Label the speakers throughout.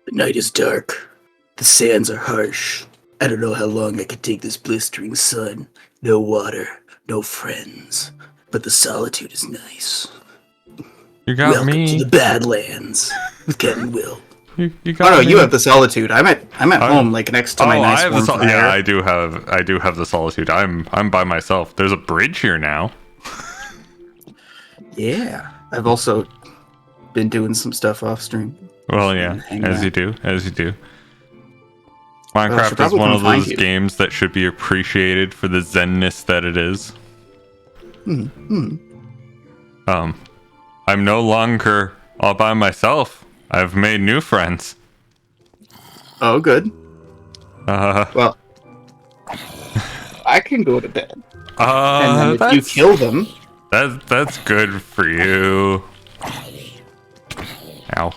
Speaker 1: The night is dark. The sands are harsh. I don't know how long I could take this blistering sun. No water, no friends. But the solitude is nice.
Speaker 2: You got
Speaker 1: Welcome
Speaker 2: me.
Speaker 1: to the Badlands with Ken and Will.
Speaker 2: You got
Speaker 3: Oh no,
Speaker 2: me.
Speaker 3: you have the solitude. I'm at home, like next to my nice
Speaker 2: I have
Speaker 3: warm fire.
Speaker 2: yeah, I do have the solitude. I'm by myself. There's a bridge here now.
Speaker 3: Yeah. I've also been doing some stuff off stream.
Speaker 2: Well, yeah,
Speaker 3: Hang
Speaker 2: as
Speaker 3: out.
Speaker 2: you do.
Speaker 3: I
Speaker 2: Minecraft
Speaker 3: should
Speaker 2: is
Speaker 3: probably
Speaker 2: one
Speaker 3: come
Speaker 2: of
Speaker 3: find
Speaker 2: those
Speaker 3: you.
Speaker 2: games that should be appreciated for the zenness that it is. I'm no longer all by myself. I've made new friends.
Speaker 3: Oh, good.
Speaker 2: Uh,
Speaker 3: Well, I can go to bed. And then if you
Speaker 2: that's,
Speaker 3: kill them,
Speaker 2: that's good for you. Ow.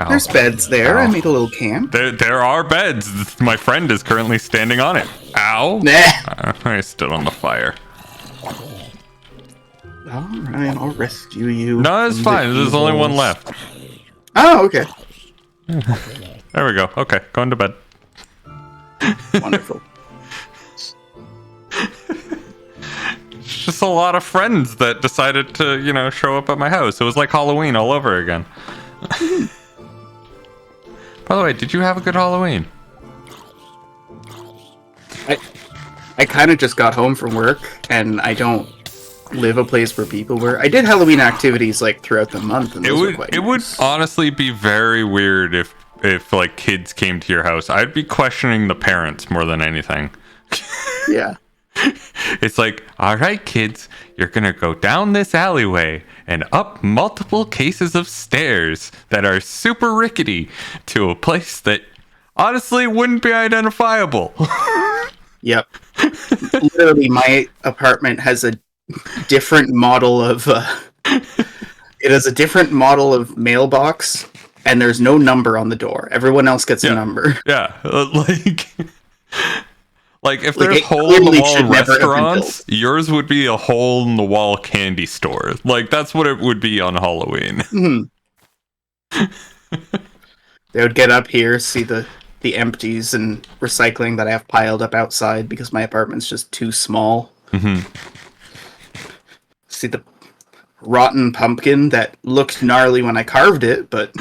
Speaker 2: Ow.
Speaker 3: there's beds there.
Speaker 2: Ow.
Speaker 3: I made a little camp.
Speaker 2: There are beds. My friend is currently standing on it. Ow.
Speaker 3: Nah.
Speaker 2: I stood on the fire.
Speaker 3: Alright, I'll rescue you.
Speaker 2: No, it's
Speaker 3: from the
Speaker 2: fine. There's only one
Speaker 3: evils.
Speaker 2: left.
Speaker 3: Oh, okay.
Speaker 2: There we go. Okay, going to bed.
Speaker 3: Wonderful.
Speaker 2: It's just a lot of friends that decided to, show up at my house. It was like Halloween all over again. By the way, did you have a good Halloween?
Speaker 3: I kind of just got home from work, and I don't live a place where people were. I did Halloween activities like throughout the month, and those were quite
Speaker 2: It would
Speaker 3: nice.
Speaker 2: honestly be very weird if like kids came to your house. I'd be questioning the parents more than anything.
Speaker 3: Yeah.
Speaker 2: It's like, all right, kids, you're gonna go down this alleyway and up multiple cases of stairs that are super rickety to a place that honestly wouldn't be identifiable.
Speaker 3: Yep. Literally, my apartment has a different model of. It has a different model of mailbox, and there's no number on the door. Everyone else gets a
Speaker 2: Yeah.
Speaker 3: number.
Speaker 2: Yeah, like if
Speaker 3: Like,
Speaker 2: there's
Speaker 3: it
Speaker 2: hole in the
Speaker 3: clearly
Speaker 2: wall
Speaker 3: should never have been
Speaker 2: restaurants, yours would be a hole in the wall candy store. Like that's what it would be on Halloween.
Speaker 3: They would get up here, see the empties and recycling that I have piled up outside because my apartment's just too small.
Speaker 2: Mhm.
Speaker 3: See the rotten pumpkin that looked gnarly when I carved it, but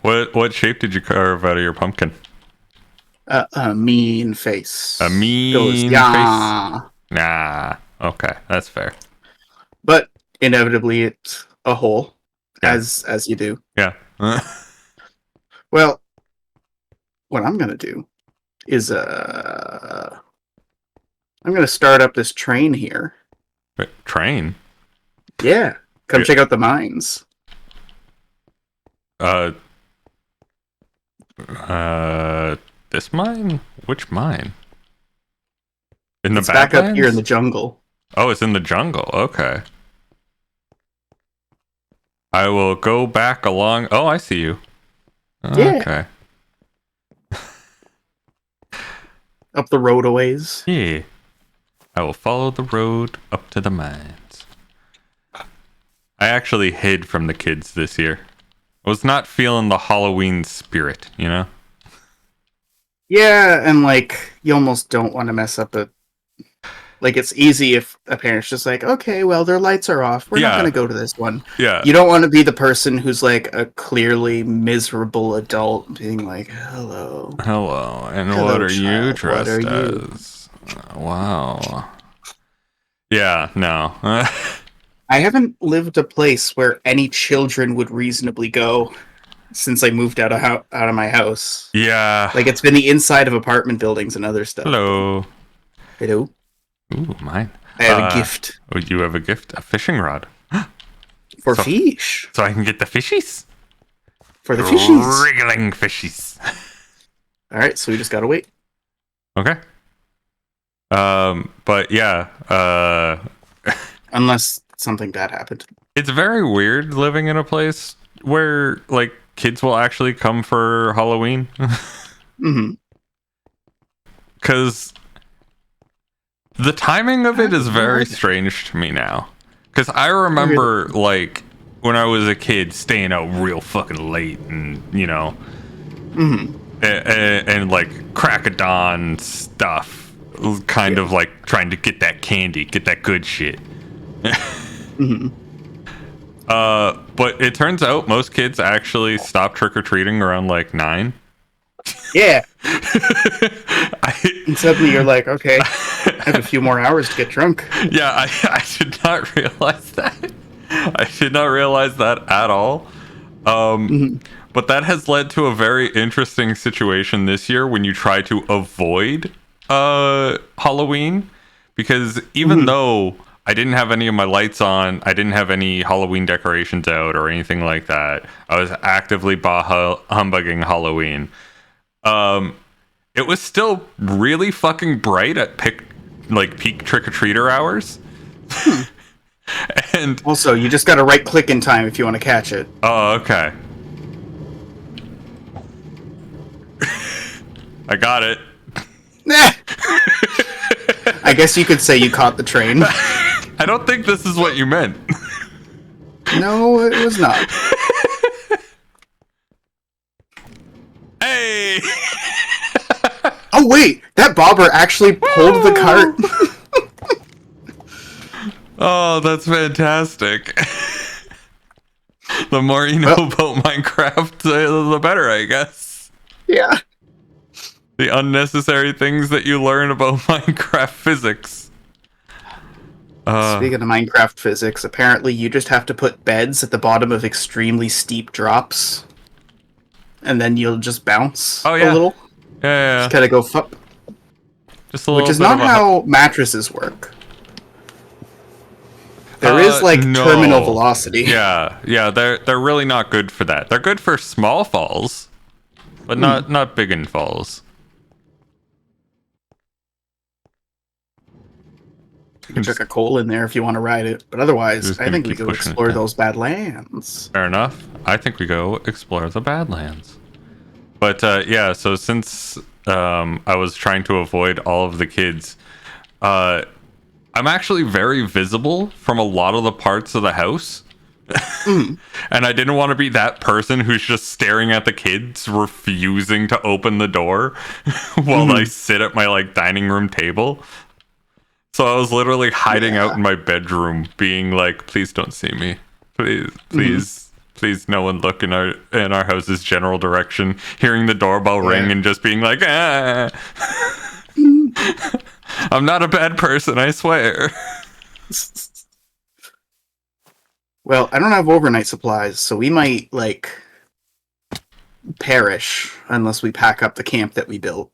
Speaker 2: What shape did you carve out of your pumpkin?
Speaker 3: a mean face.
Speaker 2: A mean
Speaker 3: Goes,
Speaker 2: face?
Speaker 3: yeah.
Speaker 2: Nah. Okay, that's fair.
Speaker 3: But inevitably, it's a hole,
Speaker 2: Yeah.
Speaker 3: as you do.
Speaker 2: Yeah.
Speaker 3: Well, what I'm gonna do is I'm gonna start up this train here.
Speaker 2: Train.
Speaker 3: Yeah, come
Speaker 2: Yeah.
Speaker 3: check out the mines.
Speaker 2: This mine? Which mine? In the
Speaker 3: It's back up here in the
Speaker 2: Badlands?
Speaker 3: jungle.
Speaker 2: Oh, it's in the jungle. Okay. I will go back along. Oh, I see you.
Speaker 3: Yeah.
Speaker 2: Okay.
Speaker 3: Up the road a ways.
Speaker 2: Yeah. I will follow the road up to the mines. I actually hid from the kids this year. I was not feeling the Halloween spirit.
Speaker 3: Yeah, and like you almost don't want to mess up a. Like it's easy if a parent's just like, okay, well their lights are off. We're
Speaker 2: Yeah.
Speaker 3: not gonna go to this one.
Speaker 2: Yeah.
Speaker 3: You don't want to be the person who's like a clearly miserable adult being like, hello.
Speaker 2: Hello, and
Speaker 3: Hello,
Speaker 2: what are you
Speaker 3: child. What
Speaker 2: dressed
Speaker 3: are you?
Speaker 2: as? Wow. Yeah, no.
Speaker 3: I haven't lived a place where any children would reasonably go since I moved out of my house.
Speaker 2: Yeah.
Speaker 3: Like it's been the inside of apartment buildings and other stuff.
Speaker 2: Hello.
Speaker 3: Hello.
Speaker 2: Ooh, mine.
Speaker 3: I have a gift
Speaker 2: Oh, you have a gift? A fishing rod.
Speaker 3: for
Speaker 2: so-
Speaker 3: fish.
Speaker 2: So I can get the fishies?
Speaker 3: For the fishies.
Speaker 2: Wriggling fishies.
Speaker 3: All right, so we just gotta wait.
Speaker 2: Okay. But yeah,
Speaker 3: Unless something bad happened.
Speaker 2: it's very weird living in a place where like kids will actually come for Halloween.
Speaker 3: Hmm.
Speaker 2: Because the timing of it is very strange to me now. Because I remember like when I was a kid, staying out real fucking late, and and like crack of dawn stuff, kind of like trying to get that candy, get that good shit. But it turns out most kids actually stop trick or treating around like 9.
Speaker 3: Yeah.
Speaker 2: I,
Speaker 3: And suddenly you're like, okay, I have a few more hours to get drunk.
Speaker 2: yeah, I did not realize that. I did not realize that at all. But that has led to a very interesting situation this year when you try to avoid Halloween, because even though I didn't have any of my lights on, I didn't have any Halloween decorations out or anything like that, I was actively humbugging Halloween. It was still really fucking bright at peak trick-or-treater hours. And
Speaker 3: Also, you just got to right click in time if you want to catch it.
Speaker 2: oh, okay. I got it.
Speaker 3: Nah. I guess you could say you caught the train.
Speaker 2: I don't think this is what you meant.
Speaker 3: No, it was not.
Speaker 2: Hey!
Speaker 3: Oh wait, that bobber actually pulled the cart.
Speaker 2: Oh, that's fantastic. The more you know about Minecraft, the better, I guess.
Speaker 3: Yeah.
Speaker 2: The unnecessary things that you learn about Minecraft physics.
Speaker 3: Speaking of Minecraft physics, apparently you just have to put beds at the bottom of extremely steep drops, and then you'll just bounce
Speaker 2: Oh, yeah.
Speaker 3: a little.
Speaker 2: Yeah.
Speaker 3: Just kind of go fup.
Speaker 2: Just a little
Speaker 3: Which is
Speaker 2: bit
Speaker 3: not
Speaker 2: of a-
Speaker 3: how mattresses work. There is like
Speaker 2: no.
Speaker 3: terminal velocity.
Speaker 2: Yeah, they're really not good for that. They're good for small falls, but not big in falls.
Speaker 3: You can chuck a coal in there if you want to ride it, but otherwise,
Speaker 2: Just
Speaker 3: I
Speaker 2: gonna
Speaker 3: think we
Speaker 2: keep
Speaker 3: go
Speaker 2: pushing it
Speaker 3: explore
Speaker 2: down.
Speaker 3: those Badlands.
Speaker 2: Fair enough. I think we go explore the Badlands. But yeah, so since I was trying to avoid all of the kids, I'm actually very visible from a lot of the parts of the house. And I didn't want to be that person who's just staring at the kids, refusing to open the door while I sit at my like dining room table. So I was literally hiding out in my bedroom, being like, "Please don't see me, please, no one look in our house's general direction." Hearing the doorbell ring and just being like, "Ah, I'm not a bad person, I swear."
Speaker 3: Well, I don't have overnight supplies, so we might like perish unless we pack up the camp that we built.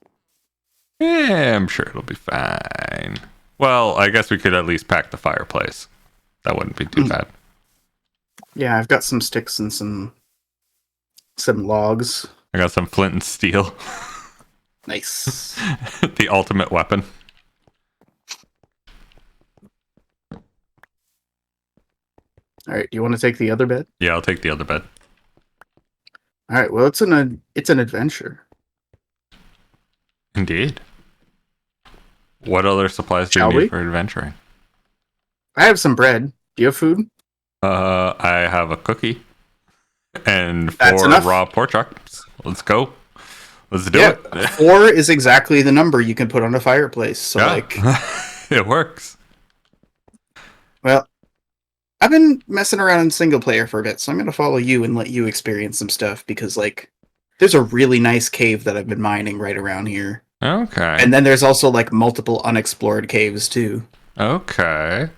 Speaker 2: Yeah, I'm sure it'll be fine. Well, I guess we could at least pack the fireplace. That wouldn't be too bad.
Speaker 3: Yeah, I've got some sticks and some logs.
Speaker 2: I got some flint and steel.
Speaker 3: Nice.
Speaker 2: The ultimate weapon.
Speaker 3: All right, do you want to take the other bed?
Speaker 2: Yeah, I'll take the other bed.
Speaker 3: All right, well, it's an adventure.
Speaker 2: Indeed. What other supplies do
Speaker 3: Shall
Speaker 2: you need
Speaker 3: we?
Speaker 2: for adventuring?
Speaker 3: I have some bread. Do you have food?
Speaker 2: I have a cookie and
Speaker 3: That's
Speaker 2: 4
Speaker 3: enough.
Speaker 2: raw pork chops. Let's go. Let's do
Speaker 3: Yeah,
Speaker 2: it.
Speaker 3: 4 is exactly the number you can put on a fireplace. So,
Speaker 2: Yeah.
Speaker 3: like,
Speaker 2: It works.
Speaker 3: well, I've been messing around in single player for a bit, so I'm going to follow you and let you experience some stuff because, like, there's a really nice cave that I've been mining right around here.
Speaker 2: Okay.
Speaker 3: And then there's also, like, multiple unexplored caves, too.
Speaker 2: Okay.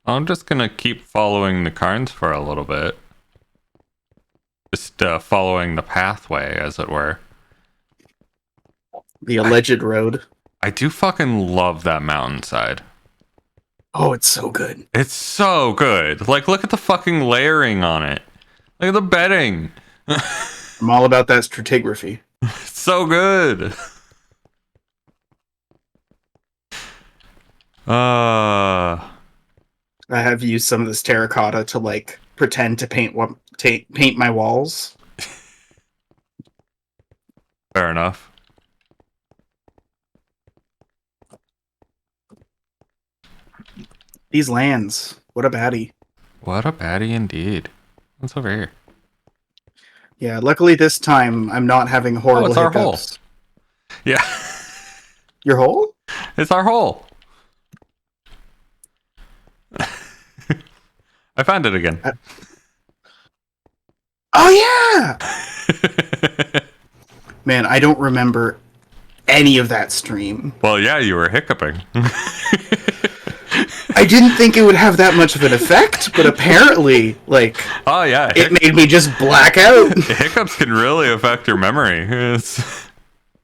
Speaker 2: I'm just gonna keep following the Carns for a little bit. Just following the pathway, as it were.
Speaker 3: The alleged road.
Speaker 2: I do fucking love that mountainside.
Speaker 3: Oh, it's so good.
Speaker 2: It's so good. Like, look at the fucking layering on it. Look at the bedding.
Speaker 3: I'm all about that stratigraphy.
Speaker 2: It's so good.
Speaker 3: I have used some of this terracotta to, like, pretend to paint my walls.
Speaker 2: Fair enough.
Speaker 3: These lands. What a baddie.
Speaker 2: What a baddie indeed. What's over here?
Speaker 3: Yeah, luckily this time I'm not having horrible
Speaker 2: it's our hole.
Speaker 3: hiccups.
Speaker 2: Yeah.
Speaker 3: Your hole?
Speaker 2: It's our hole. I found it again.
Speaker 3: Oh yeah! Man, I don't remember any of that stream.
Speaker 2: Well, yeah, you were hiccuping.
Speaker 3: I didn't think it would have that much of an effect, but apparently, like,
Speaker 2: Oh, yeah.
Speaker 3: it made me just black out.
Speaker 2: Hiccups can really affect your memory. I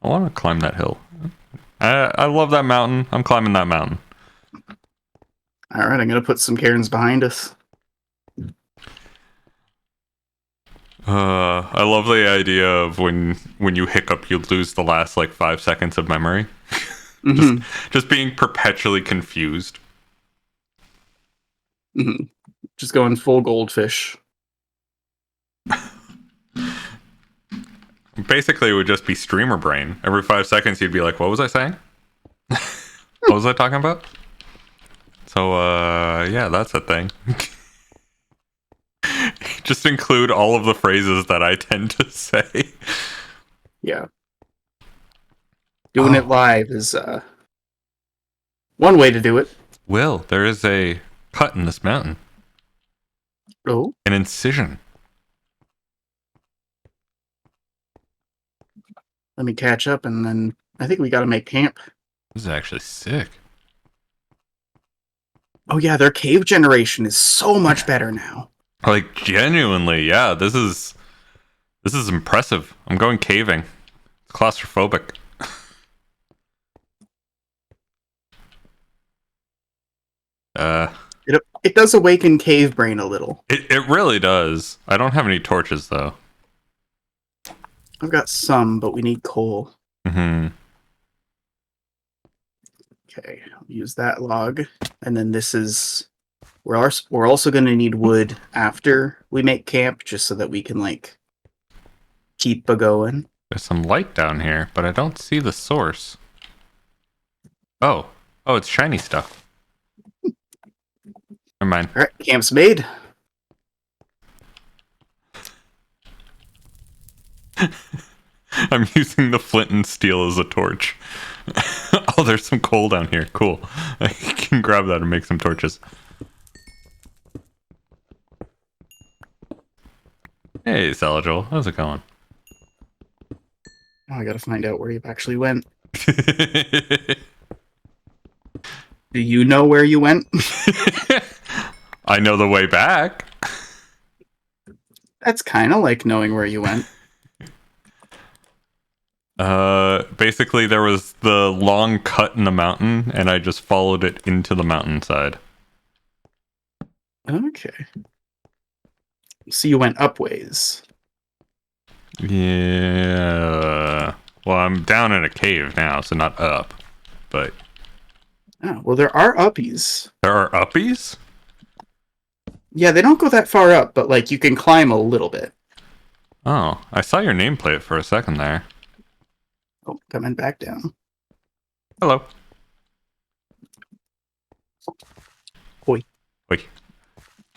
Speaker 2: want to climb that hill. I love that mountain. I'm climbing that mountain.
Speaker 3: All right, I'm gonna put some cairns behind us.
Speaker 2: I love the idea of when you hiccup, you lose the last like 5 seconds of memory.
Speaker 3: Mm-hmm.
Speaker 2: Just being perpetually confused.
Speaker 3: Mm-hmm. Just going full goldfish.
Speaker 2: Basically, it would just be streamer brain. Every 5 seconds, you'd be like, "What was I saying? What was I talking about?" So, yeah, that's a thing. Just include all of the phrases that I tend to say.
Speaker 3: Yeah. Doing it live is one way to do it.
Speaker 2: Will, there is a cut in this mountain.
Speaker 3: Oh.
Speaker 2: An incision.
Speaker 3: Let me catch up, and then I think we got to make camp.
Speaker 2: This is actually sick.
Speaker 3: Oh yeah, their cave generation is so much better now.
Speaker 2: Like, genuinely, yeah, this is impressive. I'm going caving. It's claustrophobic.
Speaker 3: It does awaken cave brain a little.
Speaker 2: It really does. I don't have any torches though.
Speaker 3: I've got some, but we need coal.
Speaker 2: Mm-hmm.
Speaker 3: Okay, I'll use that log, and then this is we're also going to need wood after we make camp, just so that we can like keep going.
Speaker 2: There's some light down here, but I don't see the source. Oh, it's shiny stuff. Never mind.
Speaker 3: All right, camp's made.
Speaker 2: I'm using the flint and steel as a torch. Oh, there's some coal down here. Cool. I can grab that and make some torches. Hey, Salajol. How's it going?
Speaker 3: Oh, I got to find out where you actually went. Do you know where you went?
Speaker 2: I know the way back.
Speaker 3: That's kind of like knowing where you went.
Speaker 2: Basically there was the long cut in the mountain, and I just followed it into the mountainside.
Speaker 3: Okay. So you went up ways.
Speaker 2: Yeah. Well, I'm down in a cave now, so not up. But
Speaker 3: Oh, well, there are uppies.
Speaker 2: there are uppies?
Speaker 3: Yeah, they don't go that far up, but like you can climb a little bit.
Speaker 2: Oh, I saw your nameplate for a second there.
Speaker 3: Oh, coming back down.
Speaker 2: Hello.
Speaker 3: Oi.
Speaker 2: Oi.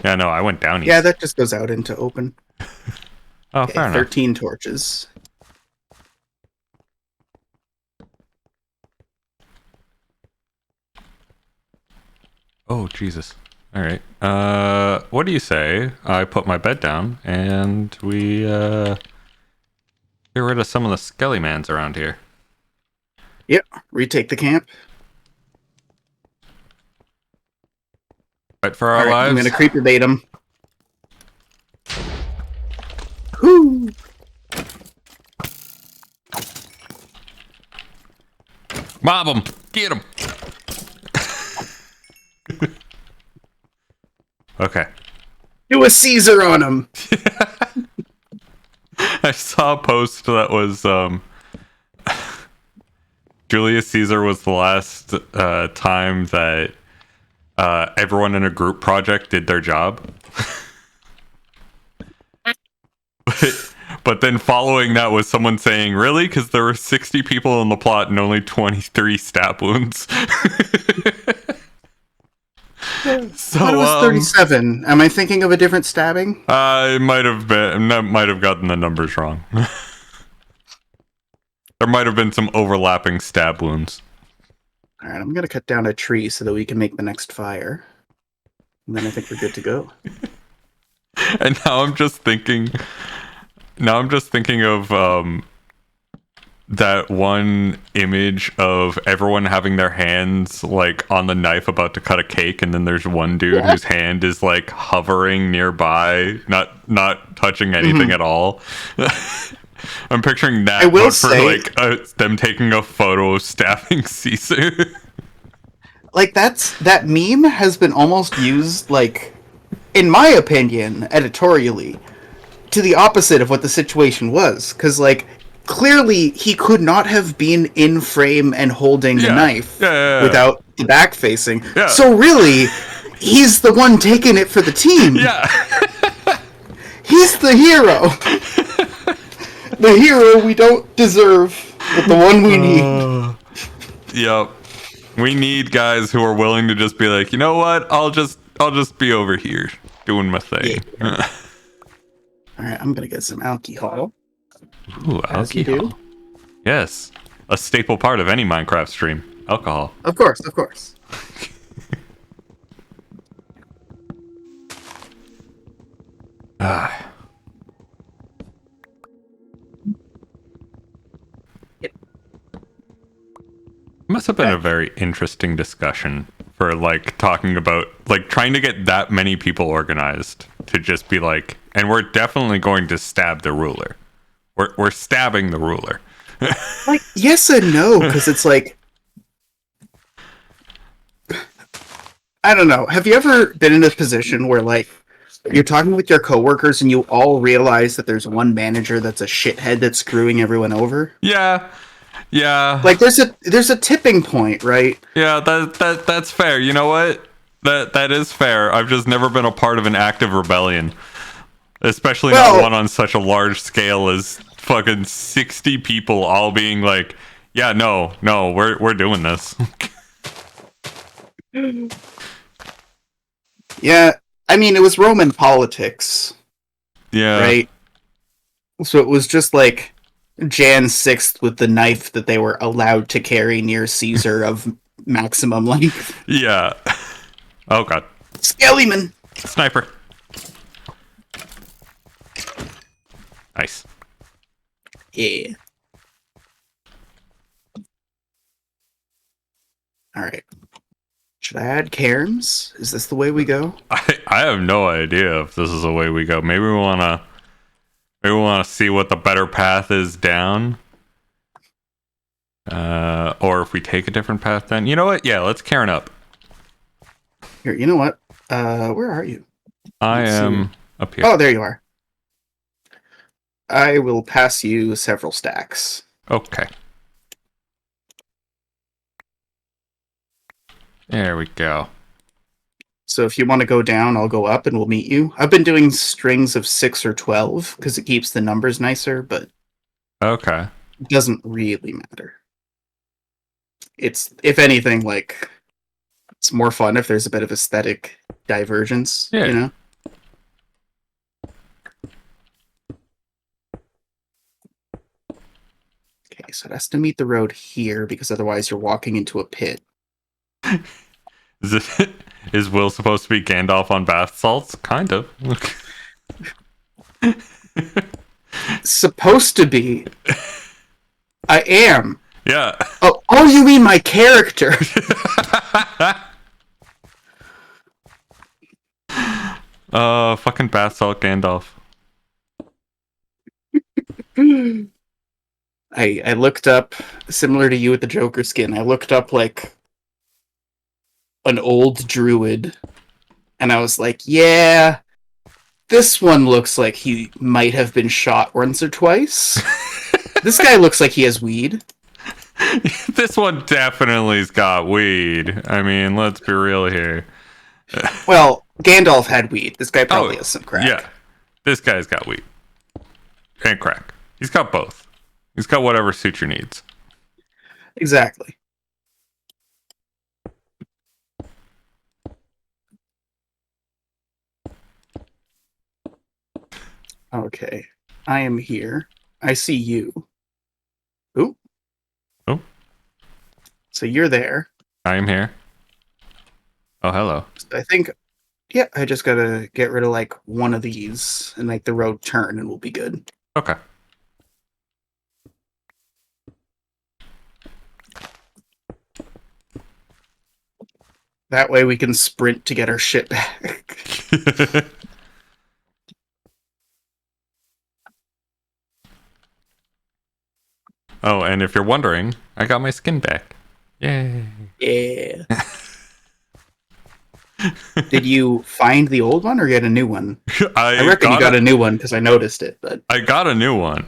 Speaker 2: Yeah, no, I went down east.
Speaker 3: Yeah, that just goes out into open.
Speaker 2: Oh,
Speaker 3: Okay,
Speaker 2: fair enough.
Speaker 3: 13 torches.
Speaker 2: Oh, Jesus. All right. What do you say? I put my bed down and we get rid of some of the skelly-mans around here.
Speaker 3: Yep, retake the camp.
Speaker 2: Right for our
Speaker 3: All right,
Speaker 2: lives.
Speaker 3: I'm gonna creeper bait them. Whoo!
Speaker 2: Mob them. Get them. Okay.
Speaker 3: Do a Caesar on them.
Speaker 2: I saw a post that was Julius Caesar was the last time that everyone in a group project did their job. But then following that was someone saying, really? Because there were 60 people in the plot and only 23 stab wounds. So
Speaker 3: That was 37. Am I thinking of a different stabbing?
Speaker 2: I might have gotten the numbers wrong. There might have been some overlapping stab wounds.
Speaker 3: All right, I'm gonna cut down a tree so that we can make the next fire, and then I think we're good to go.
Speaker 2: And now I'm just thinking of that one image of everyone having their hands like on the knife about to cut a cake, and then there's one dude whose hand is like hovering nearby, not touching anything at all. I'm picturing that,
Speaker 3: I will
Speaker 2: but for
Speaker 3: say-
Speaker 2: like them taking a photo of stabbing Caesar.
Speaker 3: Like that meme has been almost used, like, in my opinion, editorially, to the opposite of what the situation was. Because, like, clearly he could not have been in frame and holding the knife without the back facing.
Speaker 2: Yeah.
Speaker 3: So really, he's the one taking it for the team.
Speaker 2: Yeah.
Speaker 3: He's the hero. The hero we don't deserve, but the one we need.
Speaker 2: Yep. We need guys who are willing to just be like, you know what? I'll just be over here doing my thing.
Speaker 3: Yeah. All right, I'm gonna get some alcohol.
Speaker 2: Ooh,
Speaker 3: As you do.
Speaker 2: alcohol. Yes, a staple part of any Minecraft stream. Alcohol.
Speaker 3: Of course, of course.
Speaker 2: Ah. Must have been a very interesting discussion for like talking about like trying to get that many people organized to just be like, and we're definitely going to stab the ruler. We're stabbing the ruler.
Speaker 3: Like, yes and no, because it's like, I don't know. Have you ever been in a position where like you're talking with your coworkers and you all realize that there's one manager that's a shithead that's screwing everyone over?
Speaker 2: Yeah. Yeah.
Speaker 3: Like there's a tipping point, right?
Speaker 2: Yeah, that's fair. You know what? That is fair. I've just never been a part of an active rebellion. Especially not one on such a large scale as fucking 60 people all being like, yeah, no, we're doing this.
Speaker 3: Yeah, I mean, it was Roman politics,
Speaker 2: Yeah.
Speaker 3: right? So it was just like Jan 6th with the knife that they were allowed to carry near Caesar of maximum length.
Speaker 2: Yeah. Oh god.
Speaker 3: Skellyman!
Speaker 2: Sniper. Nice.
Speaker 3: Yeah. Alright. Should I add cairns? Is this the way we go?
Speaker 2: I have no idea if this is the way we go. Maybe we wanna see what the better path is down. Or if we take a different path then. You know what? Yeah, let's cairn up.
Speaker 3: Here, you know what? Where are you?
Speaker 2: I
Speaker 3: Let's
Speaker 2: am up here.
Speaker 3: Oh, there you are. I will pass you several stacks.
Speaker 2: Okay. There we go.
Speaker 3: So if you want to go down, I'll go up and we'll meet you. I've been doing strings of 6 or 12 because it keeps the numbers nicer, but
Speaker 2: Okay.
Speaker 3: it doesn't really matter. It's, if anything, like, it's more fun if there's a bit of aesthetic divergence,
Speaker 2: Yeah.
Speaker 3: you know? Okay, so it has to meet the road here because otherwise you're walking into a pit.
Speaker 2: Is Will supposed to be Gandalf on bath salts? Kind of.
Speaker 3: Supposed to be. I am.
Speaker 2: Yeah.
Speaker 3: Oh, you mean my character?
Speaker 2: Fucking bath salt Gandalf.
Speaker 3: I looked up, similar to you with the Joker skin, I looked up like an old druid, and I was like, yeah, this one looks like he might have been shot once or twice. This guy looks like he has weed.
Speaker 2: This one definitely's got weed. I mean, let's be real here.
Speaker 3: Well, Gandalf had weed. This guy probably has some crack.
Speaker 2: Yeah. This guy's got weed. And crack. He's got both. He's got whatever suits your needs.
Speaker 3: Exactly. Okay. I am here. I see you. Ooh.
Speaker 2: Oh.
Speaker 3: So you're there.
Speaker 2: I am here. Oh, hello.
Speaker 3: I think, yeah, I just gotta get rid of like one of these and make the road turn and we'll be good.
Speaker 2: Okay.
Speaker 3: That way we can sprint to get our shit back.
Speaker 2: Oh, and if you're wondering, I got my skin back. Yay.
Speaker 3: Yeah. Did you find the old one or get a new one? I reckon you got a new one because I noticed it, but
Speaker 2: I got a new one.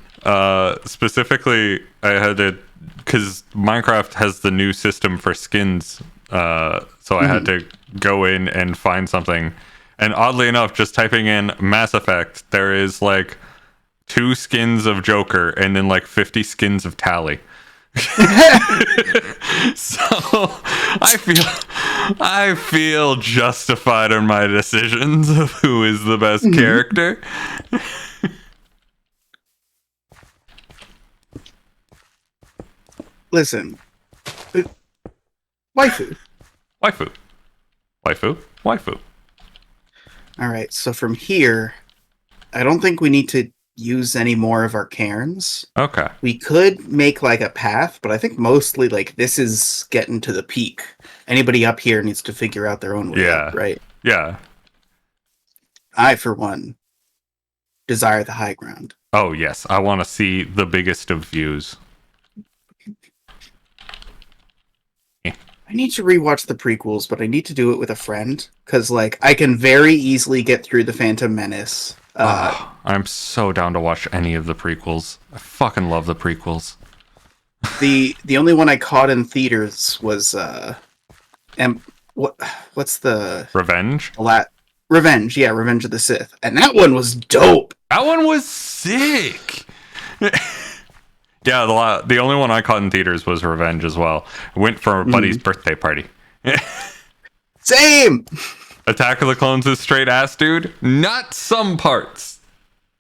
Speaker 2: Specifically, I had to, because Minecraft has the new system for skins. So I had to go in and find something. And oddly enough, just typing in Mass Effect, there is like 2 skins of Joker and then like 50 skins of Tally. So I feel justified in my decisions of who is the best character.
Speaker 3: listen. Waifu.
Speaker 2: Waifu.
Speaker 3: Alright, so from here, I don't think we need to use any more of our cairns.
Speaker 2: Okay.
Speaker 3: We could make like a path, but I think mostly like this is getting to the peak. Anybody up here needs to figure out their own way up, right?
Speaker 2: Yeah.
Speaker 3: I, for one, desire the high ground.
Speaker 2: Oh, yes. I want to see the biggest of views.
Speaker 3: I need to rewatch the prequels, but I need to do it with a friend because, like, I can very easily get through the Phantom Menace.
Speaker 2: I'm so down to watch any of the prequels. I fucking love the prequels.
Speaker 3: The only one I caught in theaters was what's the
Speaker 2: Revenge?
Speaker 3: Revenge? Yeah, Revenge of the Sith, and that one was dope.
Speaker 2: That one was sick. Yeah, the only one I caught in theaters was Revenge as well. I went for a buddy's birthday party.
Speaker 3: Same.
Speaker 2: Attack of the Clones is straight ass, dude. Not some parts.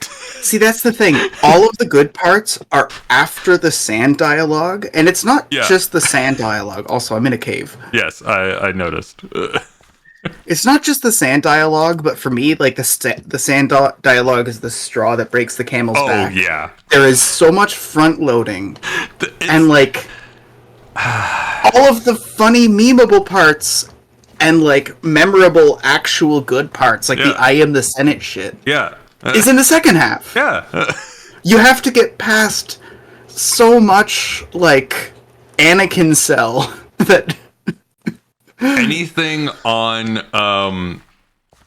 Speaker 3: See, that's the thing. All of the good parts are after the sand dialogue, and it's not just the sand dialogue. Also, I'm in a cave.
Speaker 2: Yes, I noticed.
Speaker 3: It's not just the sand dialogue, but for me, like the sand dialogue is the straw that breaks the camel's back.
Speaker 2: Oh yeah,
Speaker 3: there is so much front loading, and like all of the funny, memeable parts, and like memorable, actual good parts, like the "I am the Senate" shit.
Speaker 2: Yeah,
Speaker 3: is in the second half.
Speaker 2: Yeah,
Speaker 3: you have to get past so much like Anakin cell that.
Speaker 2: Anything on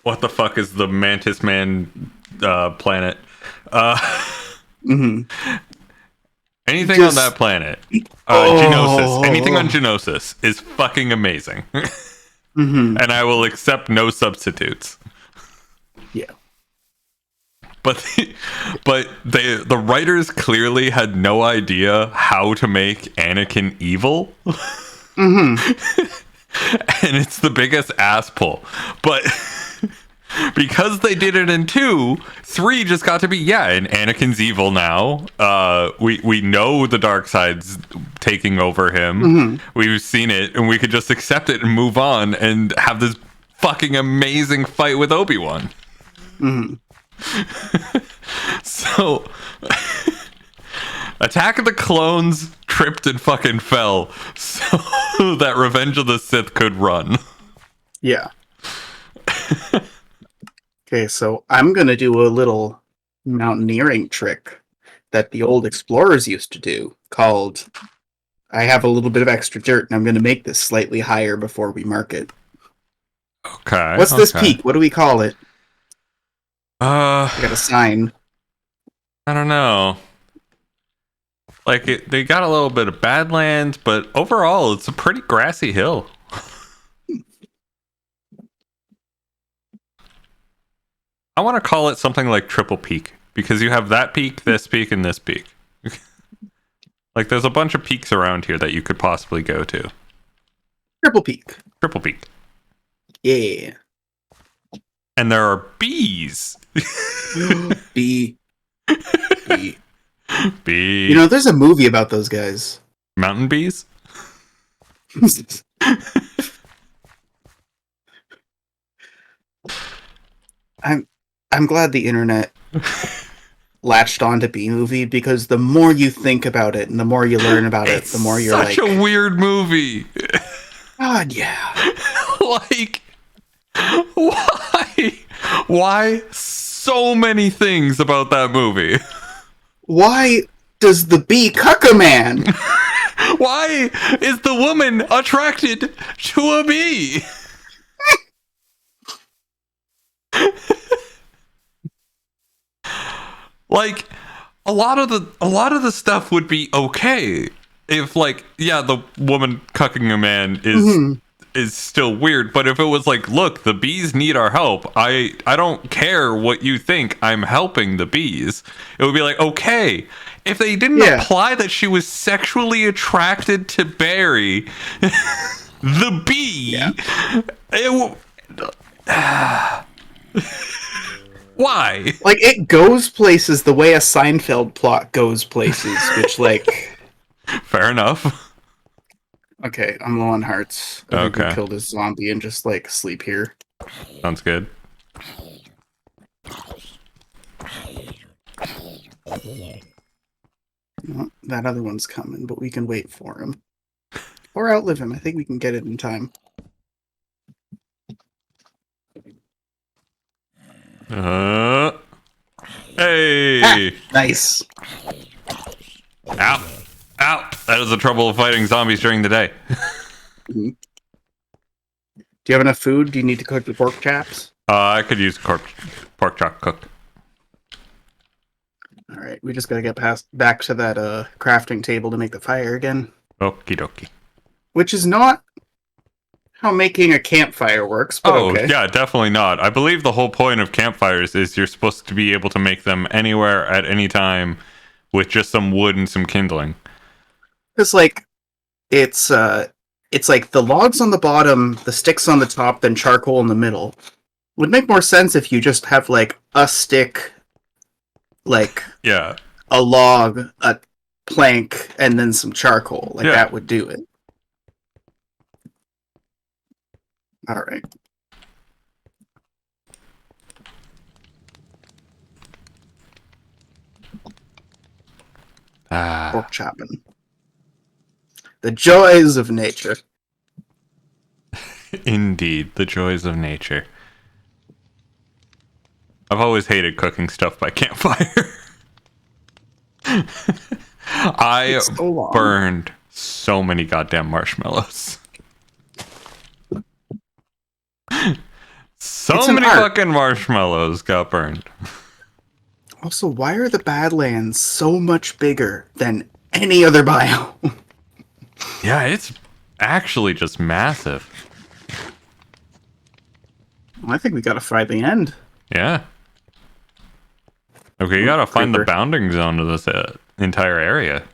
Speaker 2: what the fuck is the Mantis Man planet? Anything on that planet, Geonosis. Anything on Geonosis is fucking amazing, and I will accept no substitutes.
Speaker 3: Yeah,
Speaker 2: but the writers clearly had no idea how to make Anakin evil. And it's the biggest ass pull. But because they did it in 2, 3 just got to be, and Anakin's evil now. We know the dark side's taking over him. We've seen it, and we could just accept it and move on and have this fucking amazing fight with Obi-Wan. So Attack of the Clones tripped and fucking fell so that Revenge of the Sith could run.
Speaker 3: Yeah. Okay, so I'm gonna do a little mountaineering trick that the old explorers used to do called I have a little bit of extra dirt and I'm gonna make this slightly higher before we mark it.
Speaker 2: Okay.
Speaker 3: What's this peak? What do we call it?
Speaker 2: I
Speaker 3: got a sign.
Speaker 2: I don't know. Like, they got a little bit of Badlands, but overall, it's a pretty grassy hill. I want to call it something like Triple Peak, because you have that peak, this peak, and this peak. Like, there's a bunch of peaks around here that you could possibly go to.
Speaker 3: Triple Peak.
Speaker 2: Triple Peak.
Speaker 3: Yeah.
Speaker 2: And there are bees.
Speaker 3: Bee. Bee.
Speaker 2: Bee.
Speaker 3: You know, there's a movie about those guys.
Speaker 2: Mountain bees?
Speaker 3: I'm glad the internet latched onto Bee Movie, because the more you think about it and the more you learn about it, the more you're
Speaker 2: such
Speaker 3: like,
Speaker 2: a weird movie.
Speaker 3: God, yeah.
Speaker 2: Like, why? Why so many things about that movie?
Speaker 3: Why does the bee cuck a man?
Speaker 2: Why is the woman attracted to a bee? Like, a lot of the stuff would be okay if, like, yeah, the woman cucking a man is still weird, but if it was like, look, the bees need our help, I don't care what you think, I'm helping the bees, it would be like, okay. If they didn't apply that she was sexually attracted to Barry, the bee, why?
Speaker 3: Like, it goes places the way a Seinfeld plot goes places, which, like...
Speaker 2: Fair enough.
Speaker 3: Okay, I'm low on hearts. I think
Speaker 2: Okay.
Speaker 3: we kill this zombie and just, like, sleep here.
Speaker 2: Sounds good.
Speaker 3: Well, that other one's coming, but we can wait for him. Or outlive him. I think we can get it in time.
Speaker 2: Hey!
Speaker 3: Nice.
Speaker 2: Ow! Ow! That is the trouble of fighting zombies during the day.
Speaker 3: Do you have enough food? Do you need to cook the pork chops?
Speaker 2: I could use pork chop cooked.
Speaker 3: Alright, we just gotta get back to that crafting table to make the fire again.
Speaker 2: Okie dokie.
Speaker 3: Which is not how making a campfire works, but
Speaker 2: Oh,
Speaker 3: okay.
Speaker 2: yeah, definitely not. I believe the whole point of campfires is you're supposed to be able to make them anywhere at any time with just some wood and some kindling.
Speaker 3: It's like, it's like the logs on the bottom, the sticks on the top, then charcoal in the middle. Would make more sense if you just have, like, a stick, like,
Speaker 2: Yeah.
Speaker 3: a log, a plank, and then some charcoal. Like, that would do it. Alright. Pork chopping. The joys of nature.
Speaker 2: Indeed, the joys of nature. I've always hated cooking stuff by campfire. I
Speaker 3: so
Speaker 2: burned so many goddamn marshmallows. So many fucking marshmallows got burned.
Speaker 3: Also, why are the Badlands so much bigger than any other biome?
Speaker 2: Yeah, it's actually just massive.
Speaker 3: I think we gotta find the end.
Speaker 2: Yeah. Okay, you gotta find the bounding zone of this entire area.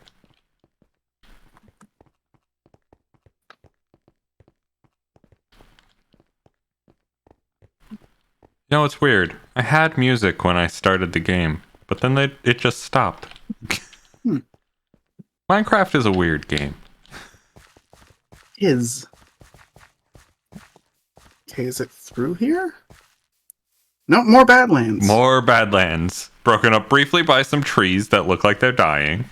Speaker 2: You know, it's weird. I had music when I started the game, but then it just stopped. Minecraft is a weird game.
Speaker 3: Okay, is it through here? No, more Badlands.
Speaker 2: More Badlands. Broken up briefly by some trees that look like they're dying.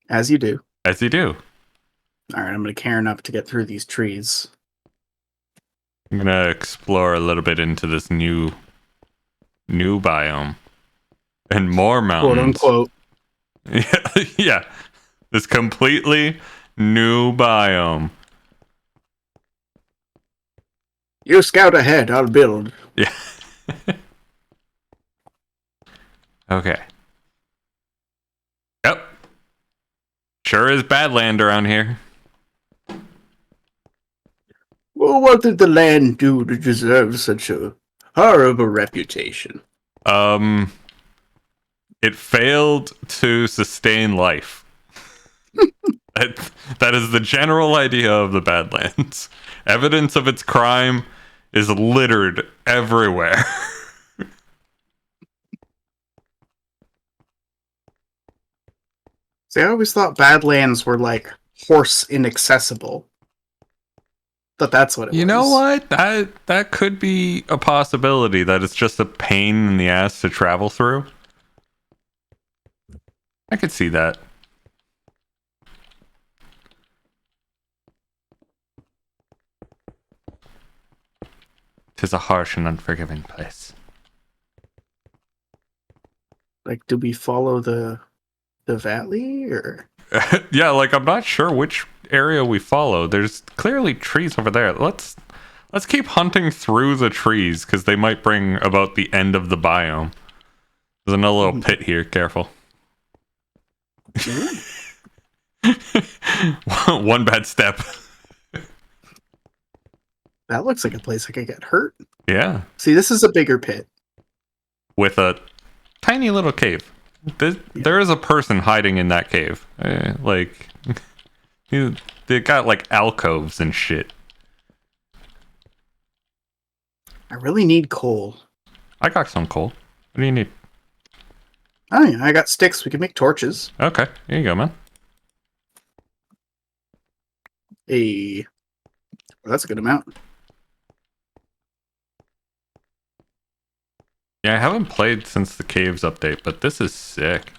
Speaker 3: As you do.
Speaker 2: As you do.
Speaker 3: Alright, I'm gonna Karen up to get through these trees.
Speaker 2: I'm gonna explore a little bit into this new biome. And more mountains.
Speaker 3: Quote
Speaker 2: Yeah,
Speaker 3: unquote.
Speaker 2: yeah. This completely new biome.
Speaker 3: You scout ahead, I'll build.
Speaker 2: Yeah. Okay. Yep. Sure is Badland around here.
Speaker 3: Well, what did the land do to deserve such a horrible reputation?
Speaker 2: It failed to sustain life. That is the general idea of the Badlands. Evidence of its crime is littered everywhere.
Speaker 3: See, I always thought Badlands were like horse inaccessible. But that's what it was.
Speaker 2: You know what? That could be a possibility, that it's just a pain in the ass to travel through. I could see that. Tis a harsh and unforgiving place.
Speaker 3: Like, do we follow the valley or?
Speaker 2: Yeah, like I'm not sure which area we follow. There's clearly trees over there. Let's keep hunting through the trees because they might bring about the end of the biome. There's another little pit here. Careful. One bad step.
Speaker 3: That looks like a place I could get hurt.
Speaker 2: Yeah,
Speaker 3: See, this is a bigger pit.
Speaker 2: with a tiny little cave. There is a person hiding in that cave. Like, they got like alcoves and shit.
Speaker 3: I really need coal.
Speaker 2: I got some coal. What do you need?
Speaker 3: Oh yeah, I got sticks. We can make torches.
Speaker 2: Okay, here you go, man.
Speaker 3: Well, that's a good amount.
Speaker 2: Yeah, I haven't played since the caves update, but this is sick.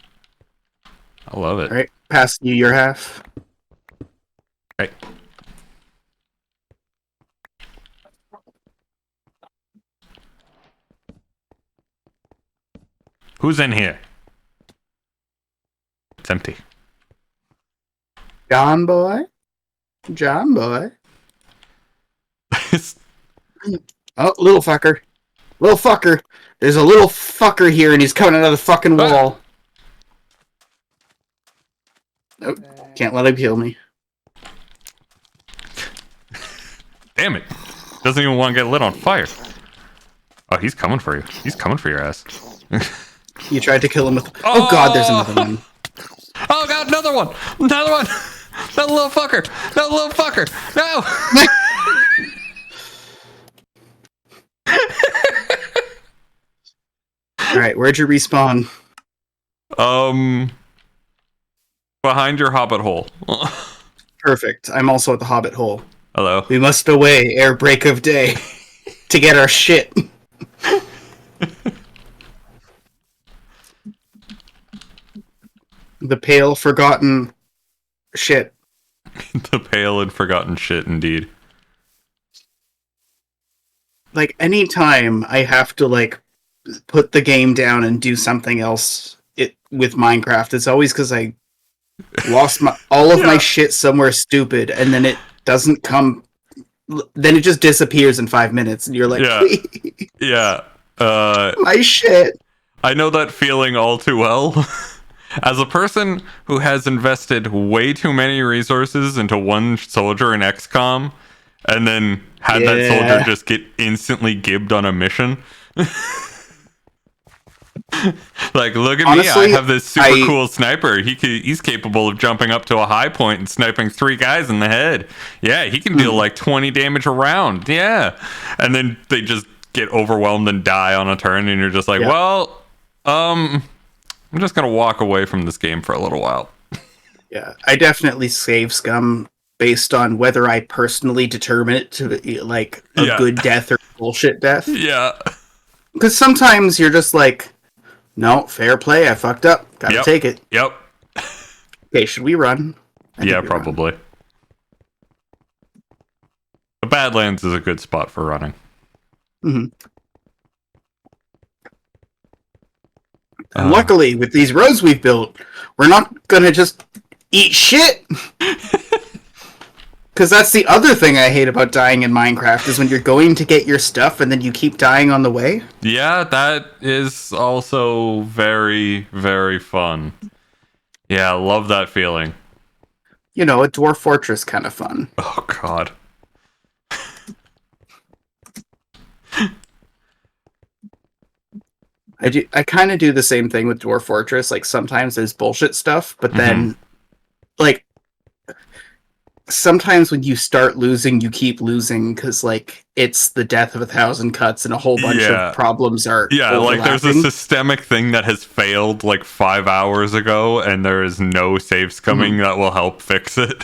Speaker 2: I love it.
Speaker 3: All right, pass you your half.
Speaker 2: Right. Who's in here? It's empty.
Speaker 3: John boy. John boy. Oh, little fucker. Little fucker. There's a little fucker here and he's coming out of the fucking wall. Nope. Can't let him kill me.
Speaker 2: Damn it. Doesn't even want to get lit on fire. Oh, he's coming for you. He's coming for your ass.
Speaker 3: You tried to kill him with... Oh god, there's another one.
Speaker 2: Oh god, another one! Another one! That little fucker! That little fucker! No!
Speaker 3: Alright, where'd you respawn?
Speaker 2: Behind your hobbit hole.
Speaker 3: Perfect. I'm also at the Hobbit Hole.
Speaker 2: Hello.
Speaker 3: We must away ere break of day to get our shit. The pale forgotten shit.
Speaker 2: The pale and forgotten shit, indeed.
Speaker 3: Like, anytime I have to, like, put the game down and do something else with Minecraft, it's always because I lost all of my shit somewhere stupid, and then it doesn't come... Then it just disappears in 5 minutes, and you're like,
Speaker 2: Yeah.
Speaker 3: my shit.
Speaker 2: I know that feeling all too well. As a person who has invested way too many resources into one soldier in XCOM, and then had that soldier just get instantly gibbed on a mission. Like, look at
Speaker 3: Honestly,
Speaker 2: me, I have this super cool sniper. He's capable of jumping up to a high point and sniping 3 guys in the head. Yeah, he can deal like 20 damage a round. Yeah. And then they just get overwhelmed and die on a turn, and you're just like, well, I'm just gonna walk away from this game for a little while.
Speaker 3: Yeah, I definitely save scum based on whether I personally determine it to be like a good death or bullshit death.
Speaker 2: Yeah.
Speaker 3: Because sometimes you're just like, no, fair play, I fucked up. Gotta take it.
Speaker 2: Yep.
Speaker 3: Okay, should we run?
Speaker 2: Yeah, probably. The Badlands is a good spot for running.
Speaker 3: Mm-hmm. And luckily, with these roads we've built, we're not gonna just eat shit. Because that's the other thing I hate about dying in Minecraft, is when you're going to get your stuff and then you keep dying on the way.
Speaker 2: Yeah, that is also very, very fun. Yeah, I love that feeling.
Speaker 3: You know, a Dwarf Fortress kind of fun.
Speaker 2: Oh, God.
Speaker 3: I kind of do the same thing with Dwarf Fortress. Like, sometimes there's bullshit stuff, but then, like, sometimes when you start losing, you keep losing because like it's the death of 1,000 cuts and a whole bunch
Speaker 2: Yeah.
Speaker 3: of problems are
Speaker 2: Yeah, like there's a
Speaker 3: overlapping.
Speaker 2: systemic thing that has failed like 5 hours ago, and there is no saves coming that will help fix it.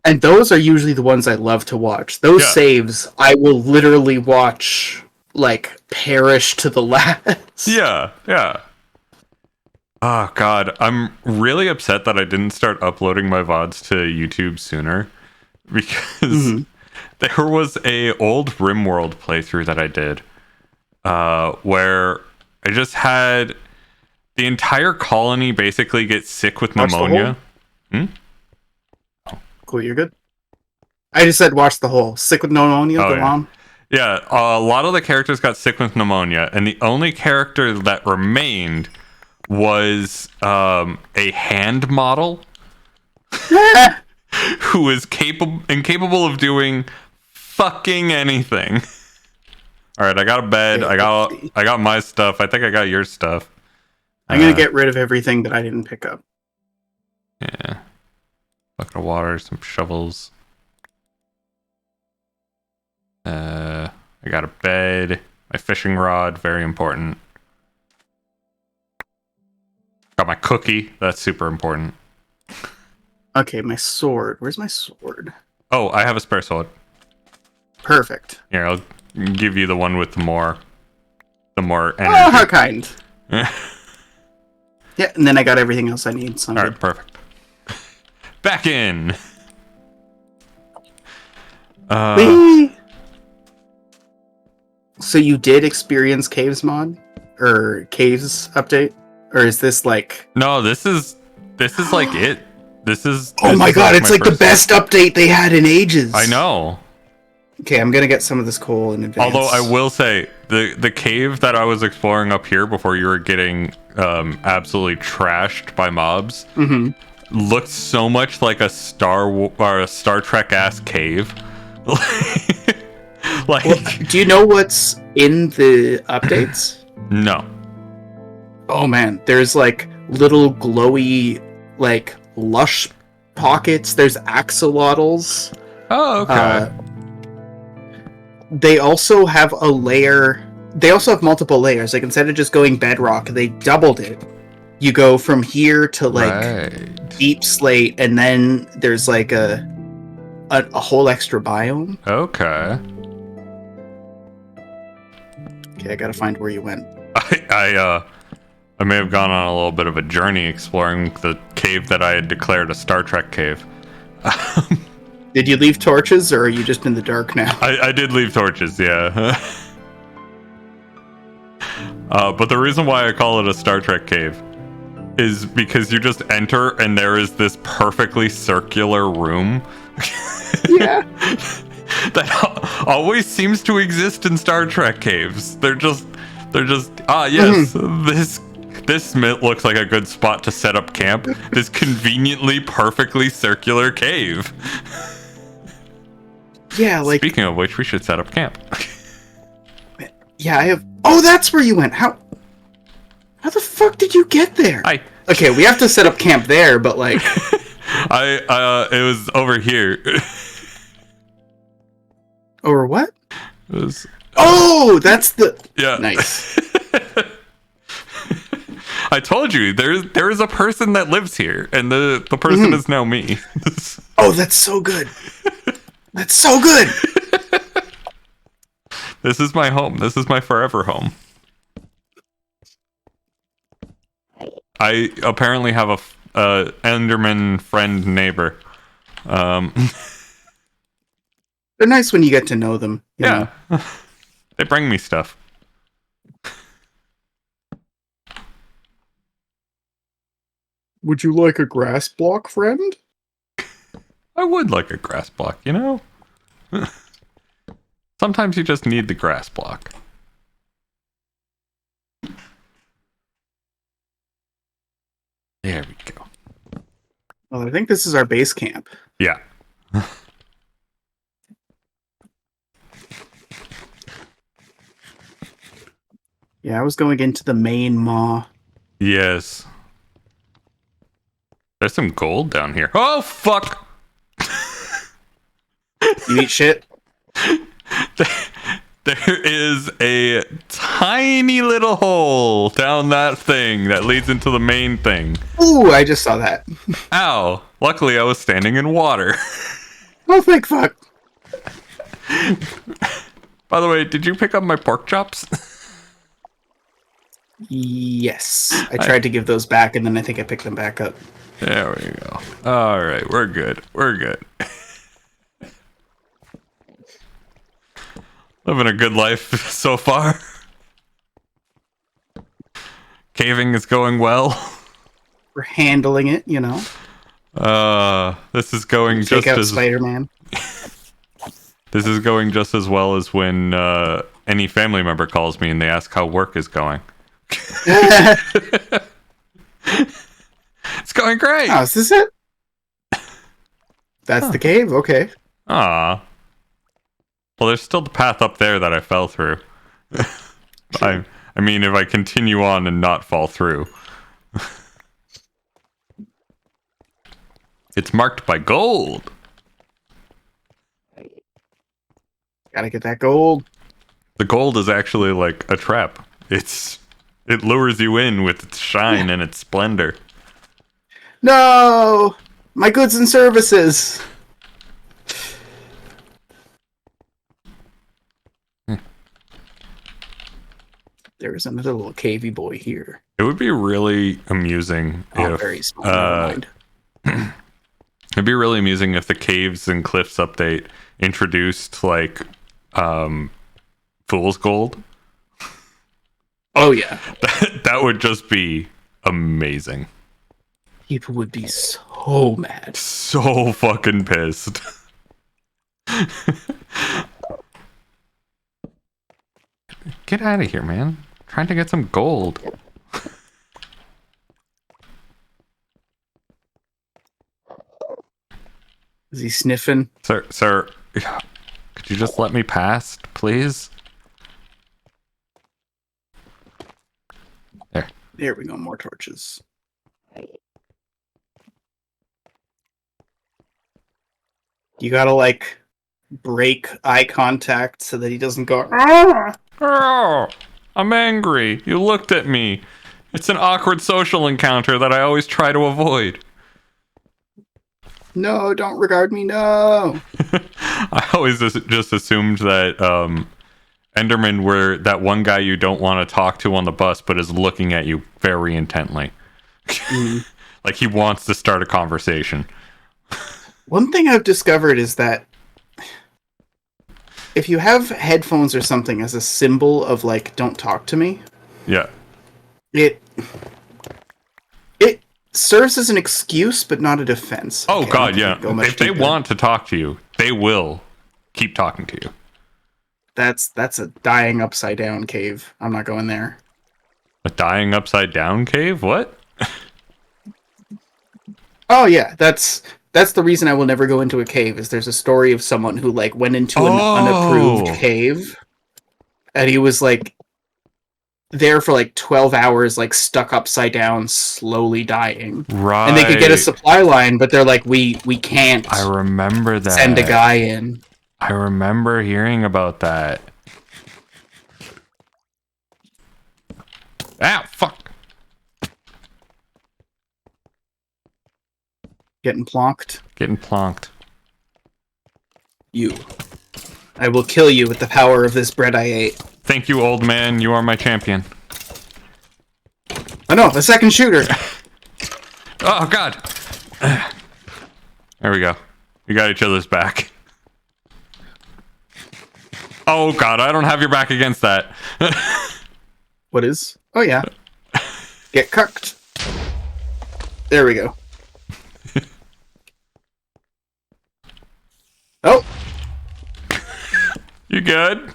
Speaker 3: And those are usually the ones I love to watch. Those
Speaker 2: Yeah.
Speaker 3: saves I will literally watch like perish to the last.
Speaker 2: Yeah, yeah. Oh god, I'm really upset that I didn't start uploading my VODs to YouTube sooner because there was a old RimWorld playthrough that I did where I just had the entire colony basically get sick with
Speaker 3: Watch the
Speaker 2: pneumonia.
Speaker 3: Cool, you're good. I just said watch the whole. Sick with pneumonia,
Speaker 2: Oh,
Speaker 3: go
Speaker 2: yeah.
Speaker 3: on.
Speaker 2: Yeah, a lot of the characters got sick with pneumonia, and the only character that remained was a hand model who was incapable of doing fucking anything. All right, I got a bed.
Speaker 3: Okay,
Speaker 2: I got my stuff. I think I got your stuff.
Speaker 3: I'm gonna get rid of everything that I didn't pick up.
Speaker 2: Yeah. Bucket of water, some shovels. I got a bed, my fishing rod, very important. Got my cookie, that's super important.
Speaker 3: Okay, my sword. Where's my sword?
Speaker 2: Oh, I have a spare sword.
Speaker 3: Perfect.
Speaker 2: Here, I'll give you the one with the more
Speaker 3: Oh,
Speaker 2: energy.
Speaker 3: how kind. Yeah, and then I got everything else I need. So I'm
Speaker 2: All
Speaker 3: good.
Speaker 2: right, perfect. Back in.
Speaker 3: Whee! So you did experience Caves mod? Or Caves update? Or is this like...
Speaker 2: No, this is like it. This is.
Speaker 3: Oh
Speaker 2: this
Speaker 3: my
Speaker 2: is
Speaker 3: god, it's
Speaker 2: my
Speaker 3: like the
Speaker 2: first-
Speaker 3: best update they had in ages!
Speaker 2: I know.
Speaker 3: Okay, I'm gonna get some of this coal in advance.
Speaker 2: Although I will say the cave that I was exploring up here before you were getting absolutely trashed by mobs looked so much like a Star Trek ass cave. Like
Speaker 3: Well, do you know what's in the updates?
Speaker 2: no.
Speaker 3: Oh man, there's like little glowy, like lush pockets. There's axolotls.
Speaker 2: Oh, okay.
Speaker 3: They also have a layer. They also have multiple layers. Like instead of just going bedrock, they doubled it. You go from here to like
Speaker 2: Right.
Speaker 3: deep slate, and then there's like a whole extra biome.
Speaker 2: Okay.
Speaker 3: Okay, I gotta find where you went.
Speaker 2: I may have gone on a little bit of a journey exploring the cave that I had declared a Star Trek cave.
Speaker 3: Did you leave torches, or are you just in the dark now?
Speaker 2: I did leave torches, yeah. But the reason why I call it a Star Trek cave is because you just enter and there is this perfectly circular room
Speaker 3: Yeah.
Speaker 2: that always seems to exist in Star Trek caves. They're just yes, this looks like a good spot to set up camp. This conveniently perfectly circular cave.
Speaker 3: Yeah, like
Speaker 2: Speaking of which, we should set up camp.
Speaker 3: yeah, I have. Oh, that's where you went. How the fuck did you get there? Okay, we have to set up camp there, but like,
Speaker 2: it was over here.
Speaker 3: over what?
Speaker 2: It was,
Speaker 3: Oh, that's the
Speaker 2: yeah.
Speaker 3: nice.
Speaker 2: I told you there is a person that lives here, and the person is now me.
Speaker 3: Oh, that's so good. That's so good.
Speaker 2: This is my home. This is my forever home. I apparently have a Enderman friend neighbor.
Speaker 3: They're nice when you get to know them. you know?
Speaker 2: Yeah, they bring me stuff.
Speaker 3: Would you like a grass block, friend?
Speaker 2: I would like a grass block, you know? Sometimes you just need the grass block. There we go.
Speaker 3: Well, I think this is our base camp.
Speaker 2: Yeah.
Speaker 3: Yeah, I was going into the main maw.
Speaker 2: Yes. There's some gold down here. Oh, fuck!
Speaker 3: You eat shit?
Speaker 2: There is a tiny little hole down that thing that leads into the main thing.
Speaker 3: Ooh, I just saw that.
Speaker 2: Ow. Luckily, I was standing in water.
Speaker 3: Oh, thank fuck.
Speaker 2: By the way, did you pick up my pork chops?
Speaker 3: Yes. I tried to give those back, and then I think I picked them back up.
Speaker 2: There we go. All right, we're good. We're good. Living a good life so far. Caving is going well.
Speaker 3: We're handling it, you know.
Speaker 2: This is going
Speaker 3: Take
Speaker 2: just
Speaker 3: out
Speaker 2: as
Speaker 3: Spider-Man.
Speaker 2: this is going just as well as when any family member calls me and they ask how work is going. It's going great.
Speaker 3: Oh, is this it? That's the cave? Okay.
Speaker 2: Ah. Well, there's still the path up there that I fell through. I mean, if I continue on and not fall through. It's marked by gold.
Speaker 3: Gotta get that gold.
Speaker 2: The gold is actually like a trap. It lures you in with its shine and its splendor.
Speaker 3: No! My goods and services! There is another little cavey boy here.
Speaker 2: It would be really amusing
Speaker 3: Oh,
Speaker 2: if
Speaker 3: very small. Never mind.
Speaker 2: it'd be really amusing if the Caves and Cliffs update introduced like fool's gold.
Speaker 3: Oh, yeah.
Speaker 2: That would just be amazing.
Speaker 3: People would be so mad.
Speaker 2: So fucking pissed. Get out of here, man. Trying to get some gold.
Speaker 3: Is he sniffing?
Speaker 2: Sir, could you just let me pass, please? There.
Speaker 3: There we go, more torches. You gotta, like, break eye contact so that he doesn't go, "Ah!"
Speaker 2: Oh, I'm angry. You looked at me. It's an awkward social encounter that I always try to avoid.
Speaker 3: No, don't regard me, no!
Speaker 2: I always just assumed that Endermen were that one guy you don't want to talk to on the bus, but is looking at you very intently. Like he wants to start a conversation.
Speaker 3: One thing I've discovered is that if you have headphones or something as a symbol of, like, don't talk to me,
Speaker 2: Yeah.
Speaker 3: it serves as an excuse, but not a defense.
Speaker 2: Oh
Speaker 3: Okay,
Speaker 2: God,
Speaker 3: I'm not
Speaker 2: yeah.
Speaker 3: gonna go much
Speaker 2: If they
Speaker 3: deeper.
Speaker 2: want to talk to you, they will keep talking to you.
Speaker 3: That's a dying upside down cave. I'm not going there.
Speaker 2: A dying upside down cave? What?
Speaker 3: Oh yeah, that's the reason I will never go into a cave. Is there's a story of someone who, like, went into an unapproved cave, and he was like there for like 12 hours, like stuck upside down, slowly dying.
Speaker 2: Right.
Speaker 3: And they could get a supply line, but they're like, we can't
Speaker 2: I remember that.
Speaker 3: send a guy in.
Speaker 2: I remember hearing about that. Ah, fuck.
Speaker 3: Getting plonked.
Speaker 2: Getting plonked.
Speaker 3: You. I will kill you with the power of this bread I ate.
Speaker 2: Thank you, old man. You are my champion.
Speaker 3: Oh no, the second shooter!
Speaker 2: Oh, God. There we go. We got each other's back. Oh, God. I don't have your back against that.
Speaker 3: What is? Oh yeah. Get cucked. There we go. Oh!
Speaker 2: You good?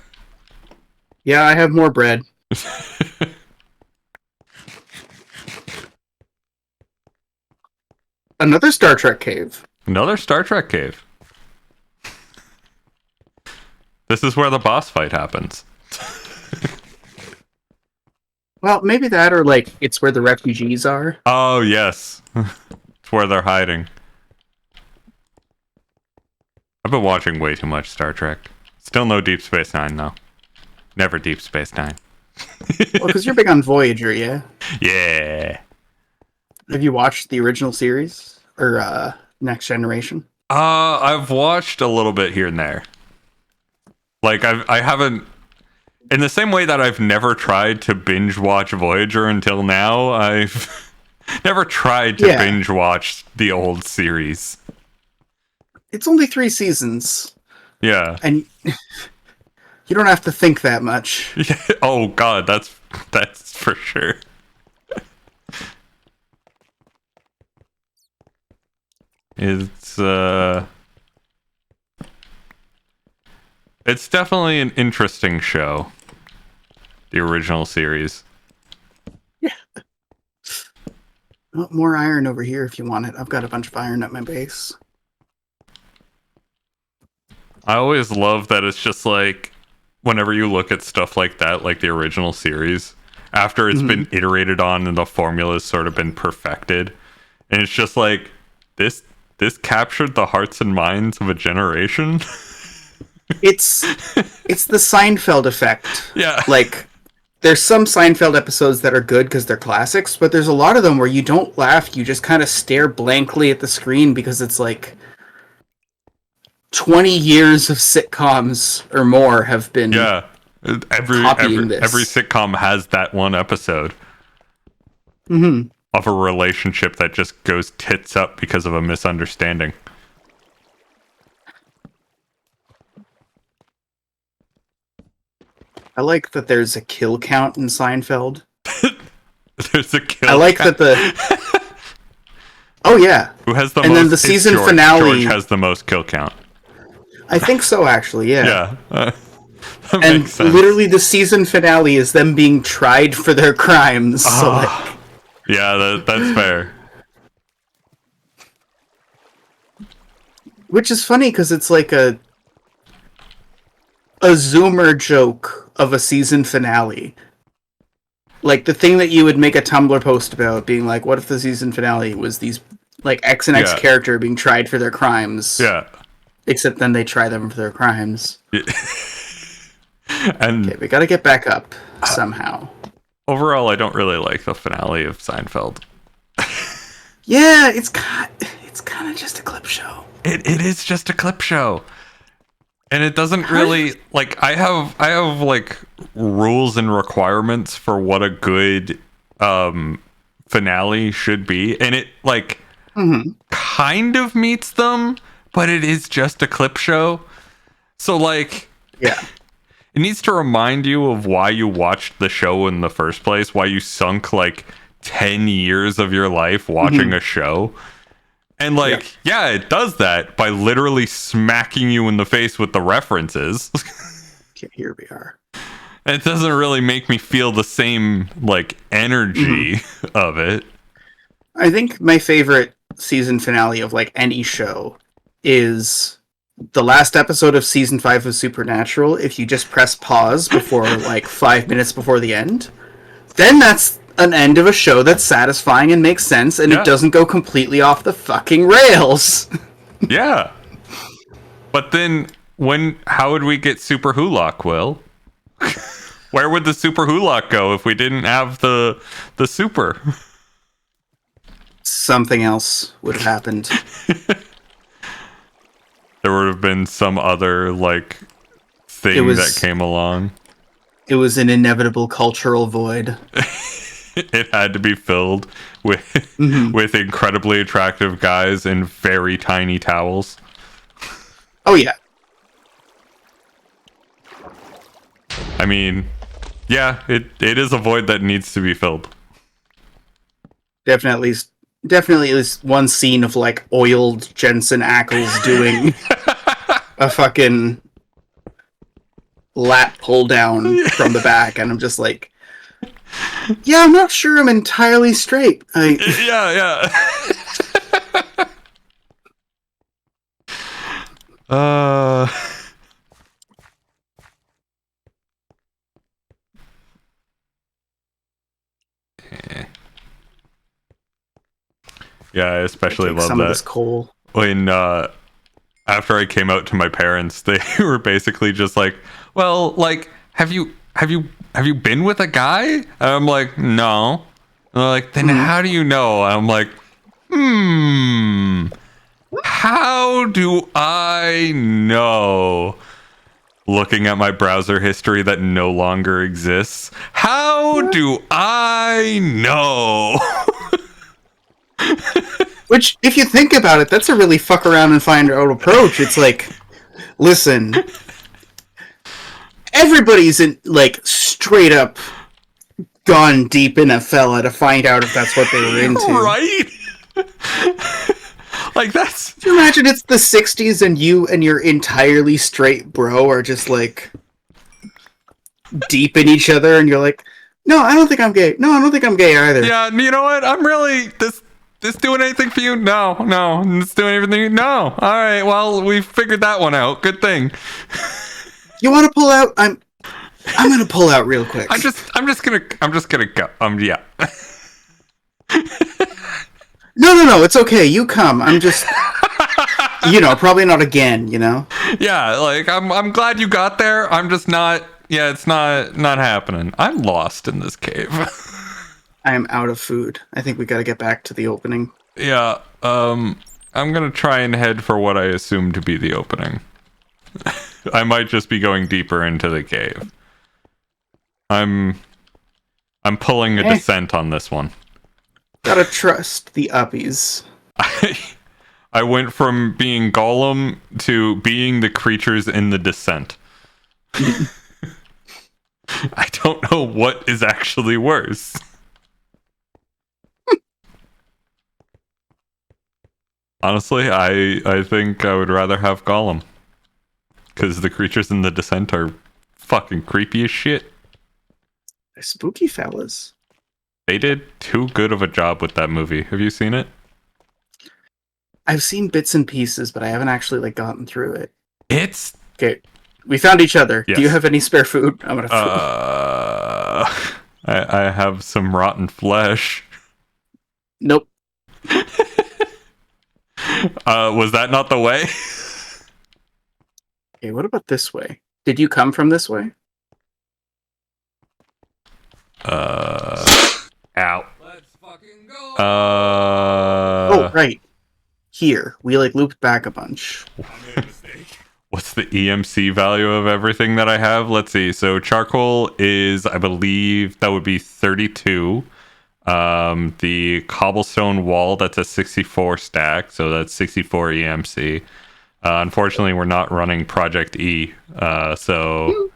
Speaker 3: Yeah, I have more bread. Another Star Trek cave.
Speaker 2: Another Star Trek cave. This is where the boss fight happens.
Speaker 3: Well, maybe that, or like, it's where the refugees are.
Speaker 2: Oh, yes. It's where they're hiding. I been watching way too much Star Trek. Still no Deep Space Nine though. Never Deep Space Nine.
Speaker 3: Well, because you're big on Voyager, yeah.
Speaker 2: Yeah.
Speaker 3: Have you watched the original series or Next Generation?
Speaker 2: I've watched a little bit here and there. Like I haven't, in the same way that I've never tried to binge watch Voyager until now, I've never tried to binge watch the old series.
Speaker 3: It's only 3 seasons,
Speaker 2: Yeah.
Speaker 3: and you don't have to think that much.
Speaker 2: Oh god, that's for sure. It's definitely an interesting show. The original series.
Speaker 3: Oh, more iron over here if you want it. I've got a bunch of iron at my base.
Speaker 2: I always love that it's just like whenever you look at stuff like that, like the original series, after it's been iterated on and the formula's sort of been perfected, and it's just like this captured the hearts and minds of a generation.
Speaker 3: It's the Seinfeld effect.
Speaker 2: Yeah.
Speaker 3: Like, there's some Seinfeld episodes that are good because they're classics, but there's a lot of them where you don't laugh, you just kind of stare blankly at the screen because it's like 20 years of sitcoms or more have been
Speaker 2: every sitcom has that one episode of a relationship that just goes tits up because of a misunderstanding.
Speaker 3: I like that there's a kill count in Seinfeld.
Speaker 2: There's a kill
Speaker 3: I like
Speaker 2: count.
Speaker 3: that Oh yeah.
Speaker 2: Who has the
Speaker 3: and
Speaker 2: most?
Speaker 3: Then the season
Speaker 2: George.
Speaker 3: finale.
Speaker 2: George has the most kill count.
Speaker 3: I think so, actually. Yeah.
Speaker 2: Yeah.
Speaker 3: And literally, the season finale is them being tried for their crimes. So like,
Speaker 2: yeah, that's fair.
Speaker 3: Which is funny because it's like a Zoomer joke of a season finale. Like the thing that you would make a Tumblr post about, being like, "What if the season finale was these like X and X character being tried for their crimes?"
Speaker 2: Yeah.
Speaker 3: Except then they try them for their crimes.
Speaker 2: And
Speaker 3: okay, we gotta get back up somehow.
Speaker 2: Overall, I don't really like the finale of Seinfeld.
Speaker 3: Yeah, it's kind of just a clip show.
Speaker 2: It is just a clip show. And it doesn't really like I have like rules and requirements for what a good finale should be, and it like kind of meets them, but it is just a clip show. So like it needs to remind you of why you watched the show in the first place, why you sunk like 10 years of your life watching a show. And like, yeah, it does that by literally smacking you in the face with the references.
Speaker 3: Okay, here we are.
Speaker 2: And it doesn't really make me feel the same like energy of it.
Speaker 3: I think my favorite season finale of like any show is the last episode of season 5 of Supernatural. If you just press pause before like 5 minutes before the end, then that's an end of a show that's satisfying and makes sense, and it doesn't go completely off the fucking rails.
Speaker 2: Yeah. But then how would we get Super Hulock, Will? Where would the Super Hulock go if we didn't have the super?
Speaker 3: Something else would have happened.
Speaker 2: There would have been some other like thing that came along.
Speaker 3: It was an inevitable cultural void.
Speaker 2: It had to be filled with with incredibly attractive guys in very tiny towels.
Speaker 3: Oh yeah.
Speaker 2: I mean, yeah, it is a void that needs to be filled.
Speaker 3: Definitely at least one scene of like oiled Jensen Ackles doing a fucking lat pull down from the back, and I'm just like, yeah, I'm not sure I'm entirely straight.
Speaker 2: Yeah. Yeah, I especially love
Speaker 3: some
Speaker 2: that.
Speaker 3: of this coal.
Speaker 2: When after I came out to my parents, they were basically just like, "Well, like, have you been with a guy?" And I'm like, "No." And they're like, "Then how do you know?" And I'm like, how do I know? Looking at my browser history that no longer exists, how do I know?
Speaker 3: Which, if you think about it, that's a really fuck around and find out approach. It's like, listen, everybody's in, like, straight up gone deep in a fella to find out if that's what they were into.
Speaker 2: Right? Like, that's...
Speaker 3: Can you imagine it's the 60s and you and your entirely straight bro are just, like, deep in each other, and you're like, no, I don't think I'm gay. No, I don't think I'm gay either.
Speaker 2: Yeah, you know what? I'm really... This doing anything for you? No. It's doing everything? No. All right, well, we figured that one out. Good thing.
Speaker 3: You want to pull out? I'm gonna pull out real quick.
Speaker 2: I'm just gonna go. Yeah.
Speaker 3: No, it's okay. You come. I'm just, probably not again,
Speaker 2: Yeah, like I'm glad you got there. I'm just not. Yeah, it's not happening. I'm lost in this cave.
Speaker 3: I am out of food. I think we got to get back to the opening.
Speaker 2: Yeah. I'm gonna try and head for what I assume to be the opening. I might just be going deeper into the cave. I'm pulling a descent on this one.
Speaker 3: Gotta trust the uppies.
Speaker 2: I went from being Gollum to being the creatures in the descent. I don't know what is actually worse. Honestly, I think I would rather have Gollum. Because the creatures in the descent are fucking creepy as shit.
Speaker 3: They're spooky fellas.
Speaker 2: They did too good of a job with that movie. Have you seen it?
Speaker 3: I've seen bits and pieces, but I haven't actually gotten through it.
Speaker 2: It's...
Speaker 3: Okay, we found each other.
Speaker 2: Yes.
Speaker 3: Do you have any spare food? I'm gonna.
Speaker 2: I have some rotten flesh.
Speaker 3: Nope.
Speaker 2: Was that not the way?
Speaker 3: Okay, what about this way? Did you come from this way?
Speaker 2: Ow.
Speaker 4: Let's fucking go.
Speaker 3: Oh, right. Here. We looped back a bunch.
Speaker 2: What's the EMC value of everything that I have? Let's see. So charcoal is, I believe, that would be 32. The cobblestone wall, that's a 64 stack, so that's 64 EMC. Unfortunately, we're not running Project E, so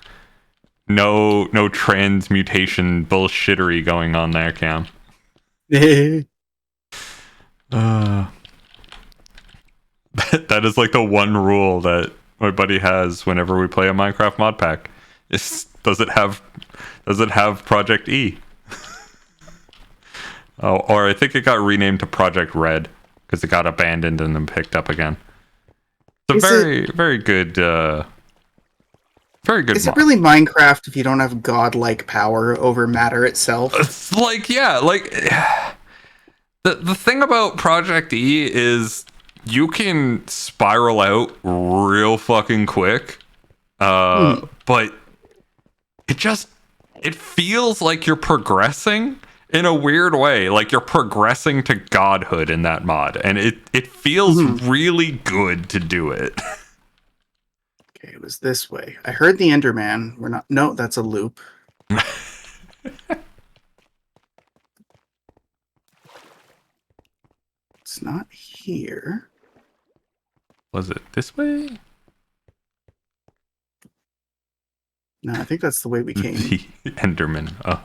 Speaker 2: no transmutation bullshittery going on there, Cam. That is like the one rule that my buddy has whenever we play a Minecraft mod pack. Does it have Project E? Oh, or I think it got renamed to Project Red because it got abandoned and then picked up again. It's a very good very good
Speaker 3: Is
Speaker 2: mod.
Speaker 3: it really Minecraft if you don't have godlike power over matter itself?
Speaker 2: It's like, yeah, like the thing about Project E is you can spiral out real fucking quick. But it feels like you're progressing in a weird way. Like you're progressing to godhood in that mod. And it feels really good to do it.
Speaker 3: Okay, it was this way. I heard the Enderman. No, that's a loop. It's not here.
Speaker 2: Was it this way?
Speaker 3: No, I think that's the way we came.
Speaker 2: The Enderman. Oh,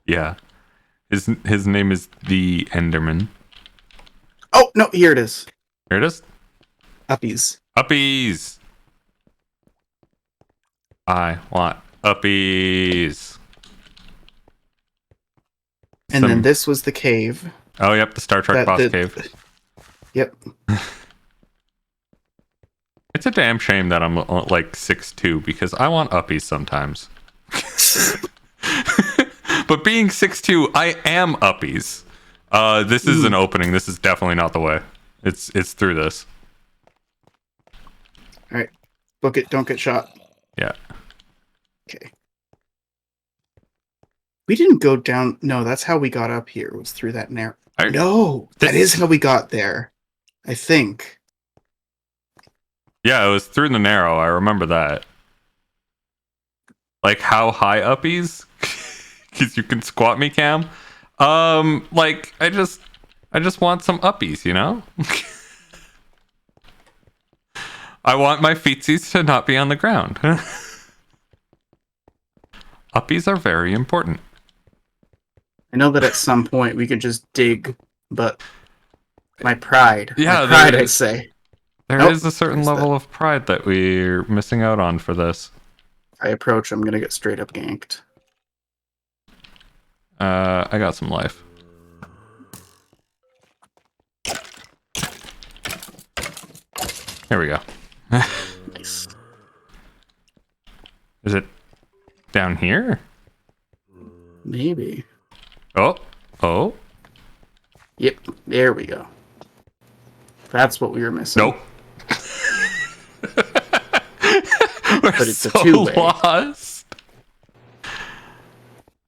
Speaker 2: yeah. His name is the Enderman.
Speaker 3: Oh, no, here it is.
Speaker 2: Here it is.
Speaker 3: Uppies.
Speaker 2: Uppies. I want uppies.
Speaker 3: And then this was the cave.
Speaker 2: Oh, yep, the Star Trek boss cave.
Speaker 3: Yep.
Speaker 2: It's a damn shame that I'm like 6'2" because I want uppies sometimes. But being 6'2", I am uppies. This is an opening. This is definitely not the way. It's through this.
Speaker 3: Book it. Don't get shot.
Speaker 2: Yeah.
Speaker 3: Okay. We didn't go down. No, that's how we got up here. Was through that narrow. No, that is how we got there. I think.
Speaker 2: Yeah, it was through the narrow. I remember that. Like how high uppies? Because you can squat me, Cam. Like I just want some uppies, you know. I want my feetsies to not be on the ground. Uppies are very important.
Speaker 3: I know that at some point we could just dig, but my pride.
Speaker 2: Yeah,
Speaker 3: my pride,
Speaker 2: there
Speaker 3: I
Speaker 2: is-
Speaker 3: say.
Speaker 2: There is a certain
Speaker 3: There's
Speaker 2: level of pride that we're missing out on for this.
Speaker 3: If I approach, I'm gonna get straight up ganked.
Speaker 2: I got some life. Here we go.
Speaker 3: Nice.
Speaker 2: Is it down here?
Speaker 3: Maybe.
Speaker 2: Oh.
Speaker 3: Yep. There we go. That's what we were missing.
Speaker 2: Nope. We're
Speaker 3: But it's a
Speaker 2: so
Speaker 3: two-way.
Speaker 2: lost.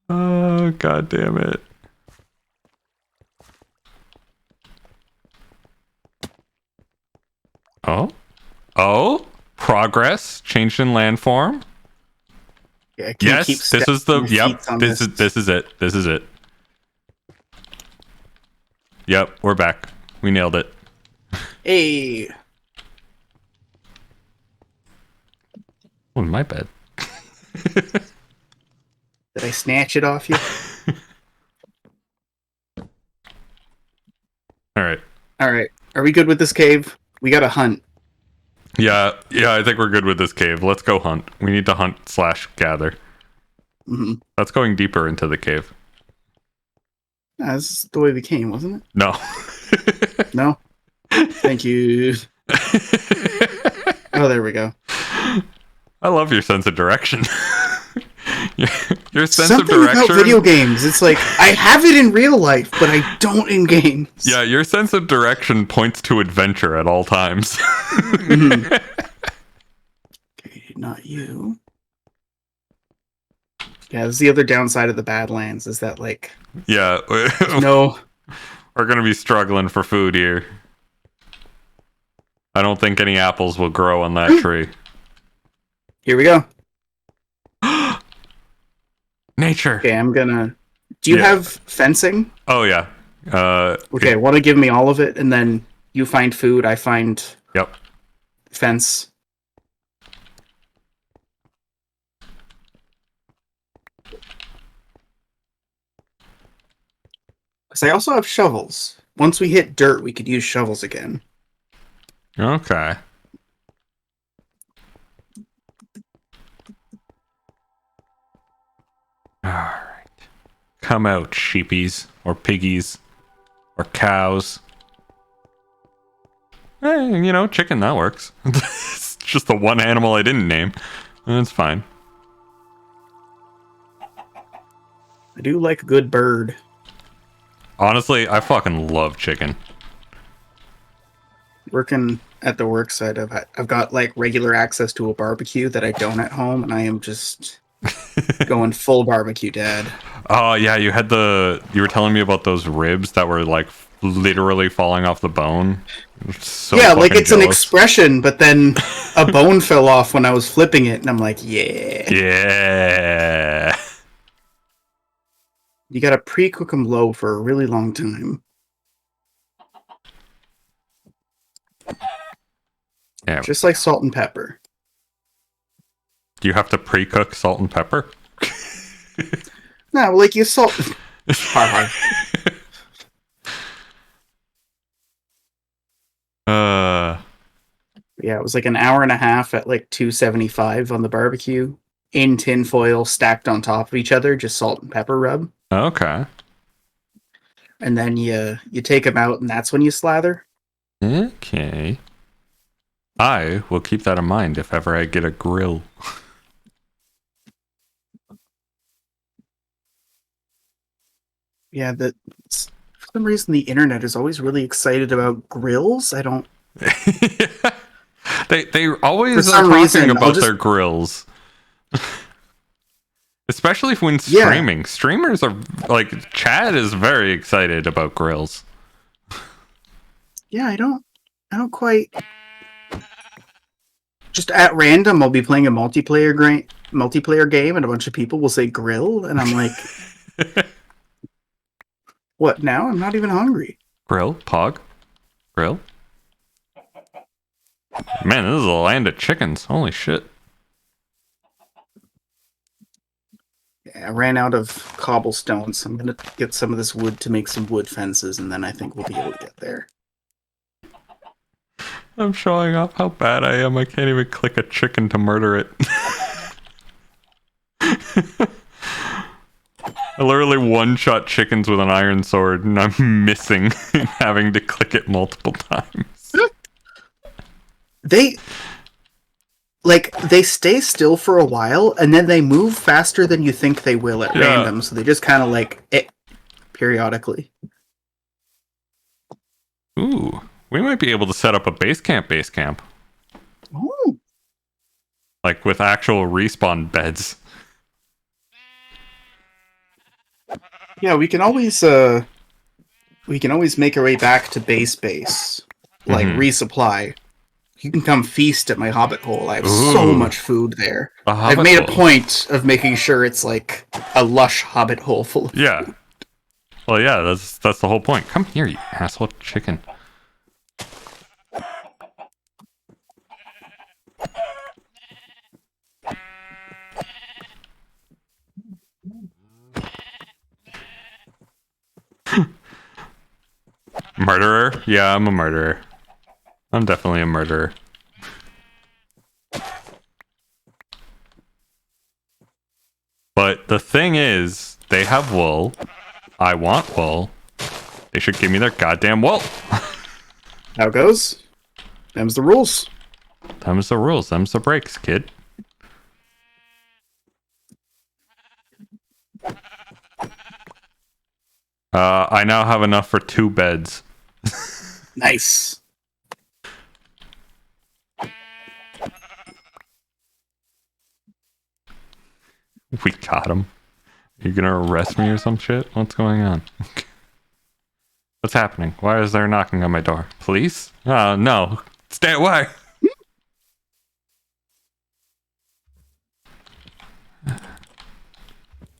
Speaker 2: Oh, god damn it. Oh, progress changed in landform.
Speaker 3: Yeah, can you
Speaker 2: Yes,
Speaker 3: keep
Speaker 2: this is the
Speaker 3: stepping your
Speaker 2: yep.
Speaker 3: feet on
Speaker 2: This is it. This is it. Yep, we're back. We nailed it.
Speaker 3: Hey.
Speaker 2: Oh, my bad.
Speaker 3: Did I snatch it off you?
Speaker 2: All right.
Speaker 3: All right. Are we good with this cave? We got to hunt.
Speaker 2: Yeah. I think we're good with this cave. Let's go hunt. We need to hunt/gather.
Speaker 3: Mm-hmm.
Speaker 2: That's going deeper into the cave.
Speaker 3: That's the way we came, wasn't it?
Speaker 2: No.
Speaker 3: No. Thank you. Oh, there we go.
Speaker 2: I love your sense of direction. your sense
Speaker 3: Something
Speaker 2: of
Speaker 3: about
Speaker 2: direction.
Speaker 3: video games. It's like I have it in real life, but I don't in games.
Speaker 2: Yeah, your sense of direction points to adventure at all times.
Speaker 3: Mhm. Okay, not you. Yeah, this is the other downside of the Badlands is that like
Speaker 2: Yeah,
Speaker 3: no.
Speaker 2: we're gonna be struggling for food here. I don't think any apples will grow on that tree.
Speaker 3: Here we go.
Speaker 2: Nature.
Speaker 3: Okay, I'm gonna. Do you
Speaker 2: Yeah.
Speaker 3: have fencing?
Speaker 2: Oh yeah.
Speaker 3: Okay, want to give me all of it, and then you find food. I find
Speaker 2: Yep.
Speaker 3: fence. Because I also have shovels. Once we hit dirt, we could use shovels again.
Speaker 2: Okay. All right. Come out, sheepies or piggies or cows. You know, chicken, that works. It's just the one animal I didn't name. That's fine.
Speaker 3: I do like a good bird.
Speaker 2: Honestly, I fucking love chicken.
Speaker 3: Working at the work site, I've got like regular access to a barbecue that I don't at home, and I am just going full barbecue dad.
Speaker 2: Oh yeah, you were telling me about those ribs that were like literally falling off the bone. So
Speaker 3: Yeah, like
Speaker 2: fucking
Speaker 3: it's an
Speaker 2: jealous.
Speaker 3: expression, but then a bone fell off when I was flipping it, and I'm like, yeah.
Speaker 2: Yeah.
Speaker 3: You gotta pre-cook them low for a really long time.
Speaker 2: Yeah.
Speaker 3: Just like salt and pepper.
Speaker 2: Do you have to pre-cook salt and pepper?
Speaker 3: No, like you salt. Har har. Yeah, it was like an hour and a half at like 275 on the barbecue in tin foil stacked on top of each other, just salt and pepper rub.
Speaker 2: Okay.
Speaker 3: And then you take them out, and that's when you slather.
Speaker 2: Okay. I will keep that in mind if ever I get a grill.
Speaker 3: Yeah, for some reason the internet is always really excited about grills. I don't.
Speaker 2: They always
Speaker 3: For
Speaker 2: are
Speaker 3: some
Speaker 2: talking
Speaker 3: reason, I'll
Speaker 2: about
Speaker 3: just-
Speaker 2: their grills. Especially when
Speaker 3: Yeah.
Speaker 2: streaming. Streamers are like Chad is very excited about grills.
Speaker 3: Yeah, I don't quite. Just at random, I'll be playing a multiplayer game, and a bunch of people will say grill, and I'm like, what now? I'm not even hungry.
Speaker 2: Grill? Pog? Grill? Man, this is a land of chickens. Holy shit.
Speaker 3: Yeah, I ran out of cobblestone, so I'm gonna get some of this wood to make some wood fences, and then I think we'll be able to get there.
Speaker 2: I'm showing off how bad I am. I can't even click a chicken to murder it. I literally one-shot chickens with an iron sword, and I'm missing having to click it multiple times.
Speaker 3: They stay still for a while, and then they move faster than you think they will at
Speaker 2: Yeah.
Speaker 3: random. So they just kind of periodically.
Speaker 2: Ooh, we might be able to set up a base camp.
Speaker 3: Ooh.
Speaker 2: Like with actual respawn beds.
Speaker 3: Yeah, we can always make our way back to base, like
Speaker 2: Mhm.
Speaker 3: resupply. You can come feast at my hobbit hole. I have so
Speaker 2: Ooh.
Speaker 3: much food there.
Speaker 2: A
Speaker 3: I've
Speaker 2: hobbit
Speaker 3: made a
Speaker 2: hole.
Speaker 3: point of making sure it's like a lush hobbit hole full of
Speaker 2: Yeah. Well, yeah, that's the whole point. Come here, you asshole chicken. Murderer? Yeah, I'm a murderer. I'm definitely a murderer. But the thing is, they have wool. I want wool. They should give me their goddamn wool.
Speaker 3: How it goes? Them's the rules.
Speaker 2: Them's the rules. Them's the breaks, kid. I now have enough for 2 beds.
Speaker 3: Nice.
Speaker 2: We got him. You gonna arrest me or some shit? What's going on? What's happening? Why is there knocking on my door? Police? Oh, no. Stay away.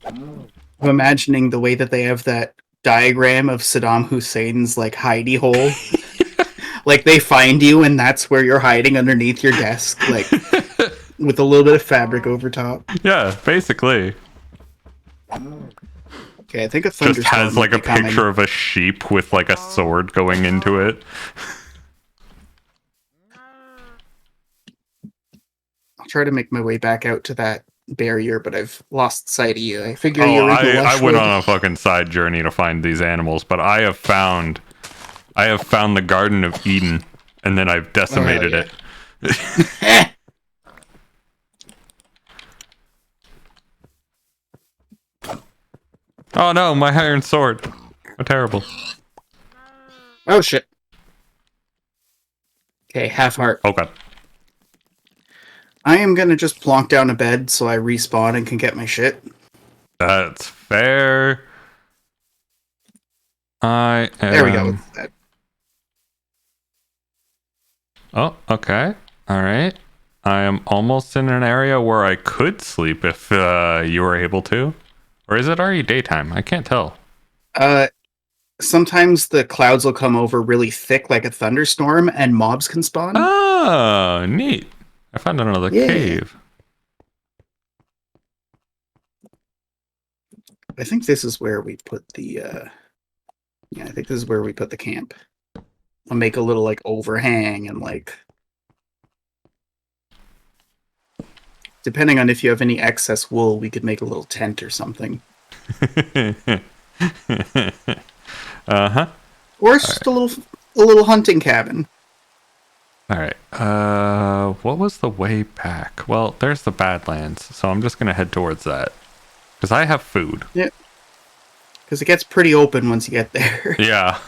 Speaker 3: I'm imagining the way that they have that diagram of Saddam Hussein's like hidey hole. Like they find you and that's where you're hiding underneath your desk, like with a little bit of fabric over top.
Speaker 2: Yeah, basically.
Speaker 3: Okay, I think a
Speaker 2: Just
Speaker 3: thunderstorm
Speaker 2: has like
Speaker 3: might
Speaker 2: a
Speaker 3: be coming.
Speaker 2: picture of a sheep with like a sword going into it.
Speaker 3: I'll try to make my way back out to that barrier, but I've lost sight of you. I figure
Speaker 2: Oh,
Speaker 3: you're into
Speaker 2: I went
Speaker 3: Lushwood.
Speaker 2: on a fucking side journey to find these animals, but I have found the Garden of Eden, and then I've decimated
Speaker 3: yeah.
Speaker 2: it. Oh no, my iron sword. How terrible.
Speaker 3: Oh shit. Okay, half heart.
Speaker 2: Oh god.
Speaker 3: I am gonna just plonk down a bed so I respawn and can get my shit.
Speaker 2: That's fair.
Speaker 3: There we go.
Speaker 2: Oh, okay. Alright. I am almost in an area where I could sleep if you were able to. Or is it already daytime? I can't tell.
Speaker 3: Sometimes the clouds will come over really thick like a thunderstorm and mobs can spawn.
Speaker 2: Oh, neat. I found another
Speaker 3: Yeah.
Speaker 2: cave.
Speaker 3: I think this is where we put the I think this is where we put the camp. I'll make a little like overhang and like depending on if you have any excess wool, we could make a little tent or something.
Speaker 2: Uh-huh.
Speaker 3: Or it's just a little hunting cabin.
Speaker 2: Alright. What was the way back? Well, there's the Badlands, so I'm just gonna head towards that. Because I have food.
Speaker 3: Yeah. Because it gets pretty open once you get there.
Speaker 2: Yeah.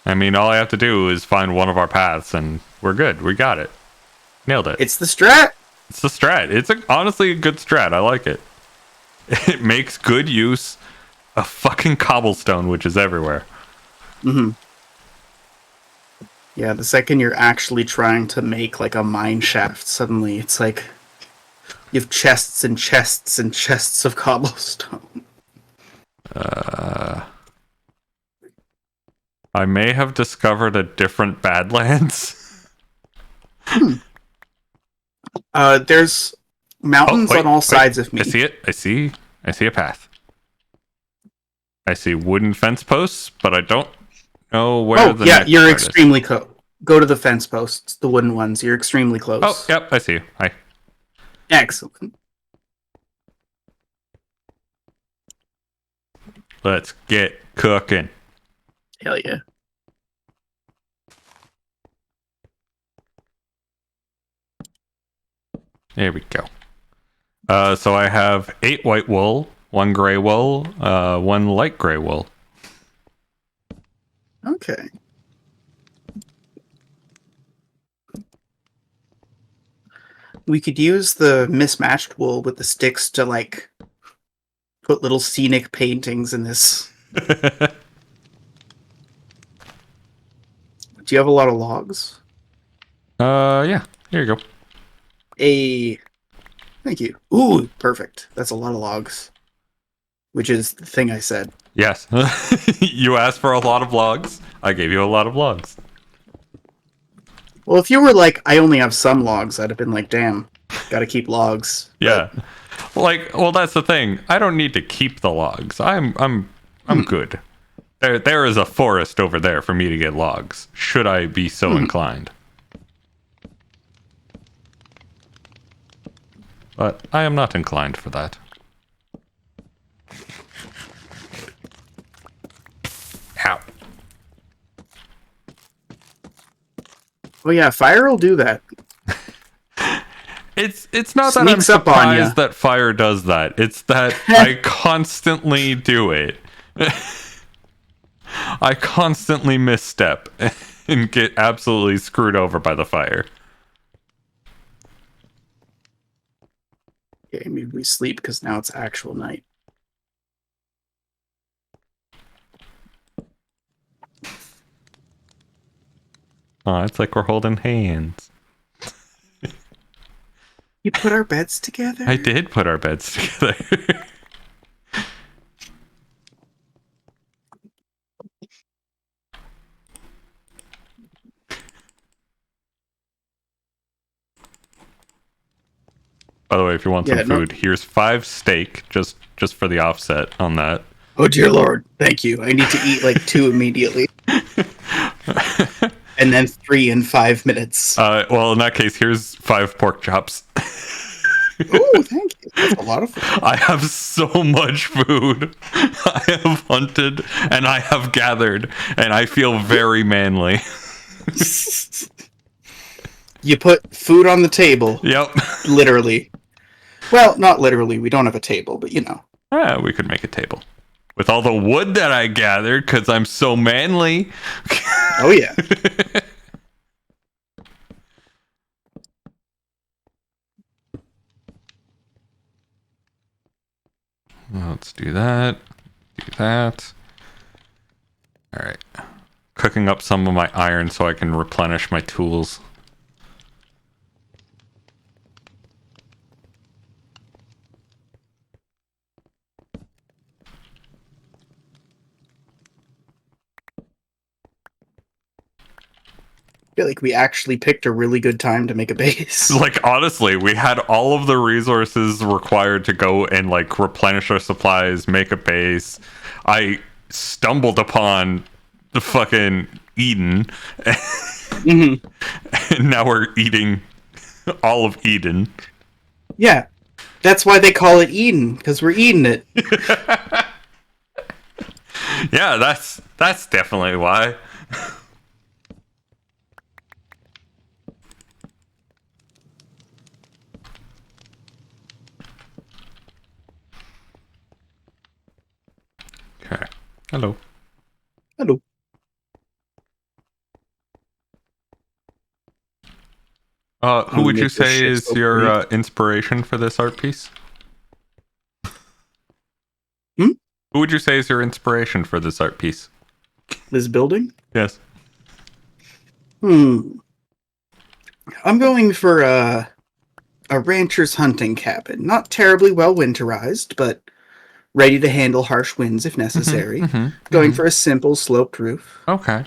Speaker 2: I mean, all I have to do is find one of our paths, and we're good. We got it. Nailed it.
Speaker 3: It's the strat.
Speaker 2: It's the strat. It's honestly a good strat. I like it. It makes good use of fucking cobblestone, which is everywhere.
Speaker 3: Mm-hmm. Yeah, the second you're actually trying to make like a mine shaft, suddenly it's like you have chests and chests and chests of cobblestone.
Speaker 2: I may have discovered a different Badlands.
Speaker 3: There's mountains
Speaker 2: wait,
Speaker 3: on all
Speaker 2: wait.
Speaker 3: sides of me.
Speaker 2: I see it. I see a path. I see wooden fence posts, but I don't know where
Speaker 3: Oh,
Speaker 2: the
Speaker 3: yeah,
Speaker 2: next
Speaker 3: you're
Speaker 2: part
Speaker 3: extremely close. Go to the fence posts, the wooden ones. You're extremely close.
Speaker 2: Oh, yep, I see you. Hi.
Speaker 3: Excellent.
Speaker 2: Let's get cooking.
Speaker 3: Hell yeah.
Speaker 2: There we go. So I have 8 white wool, 1 gray wool, 1 light gray wool.
Speaker 3: Okay. We could use the mismatched wool with the sticks to like put little scenic paintings in this. Do you have a lot of logs?
Speaker 2: Yeah. Here you go.
Speaker 3: Thank you. Ooh, perfect. That's a lot of logs. Which is the thing I said.
Speaker 2: Yes. You asked for a lot of logs. I gave you a lot of logs.
Speaker 3: Well, if you were like, I only have some logs, I'd have been like, damn, gotta keep logs.
Speaker 2: Yeah. Well, that's the thing. I don't need to keep the logs. I'm good. There is a forest over there for me to get logs, should I be so inclined. But I am not inclined for that. Ow.
Speaker 3: Oh yeah, fire will do that.
Speaker 2: It's not that I'm
Speaker 3: Sneaks up on ya.
Speaker 2: surprised that fire does that. It's that I constantly do it. I constantly misstep and get absolutely screwed over by the fire.
Speaker 3: Okay, maybe we sleep because now it's actual night.
Speaker 2: Oh, it's like we're holding hands.
Speaker 3: You put our beds together?
Speaker 2: I did put our beds together. By the way, if you want some food, here's 5 steak just for the offset on that.
Speaker 3: Oh dear lord, thank you. I need to eat like 2 immediately. And then 3 in 5 minutes.
Speaker 2: Well, in that case, here's 5 pork chops.
Speaker 3: Oh, thank you. That's a lot of food.
Speaker 2: I have so much food. I have hunted and I have gathered, and I feel very manly.
Speaker 3: You put food on the table.
Speaker 2: Yep.
Speaker 3: Literally. Well, not literally. We don't have a table, but you know.
Speaker 2: We could make a table. With all the wood that I gathered, because I'm so manly.
Speaker 3: Oh, yeah.
Speaker 2: Let's do that. Do that. All right. Cooking up some of my iron so I can replenish my tools.
Speaker 3: I feel like we actually picked a really good time to make a base.
Speaker 2: Like, honestly, we had all of the resources required to go and, like, replenish our supplies, make a base. I stumbled upon the fucking Eden.
Speaker 3: Mm-hmm.
Speaker 2: And now we're eating all of Eden.
Speaker 3: Yeah. That's why they call it Eden, because we're eating it.
Speaker 2: Yeah, that's definitely why. Okay. Hello.
Speaker 3: Hello.
Speaker 2: Who would you
Speaker 3: make this
Speaker 2: say
Speaker 3: shit
Speaker 2: is
Speaker 3: so
Speaker 2: your
Speaker 3: great.
Speaker 2: inspiration for this art piece?
Speaker 3: Hmm?
Speaker 2: Who would you say is your inspiration for this art piece?
Speaker 3: This building?
Speaker 2: Yes.
Speaker 3: I'm going for a rancher's hunting cabin. Not terribly well winterized, but ready to handle harsh winds if necessary. Going for a simple sloped roof.
Speaker 2: Okay.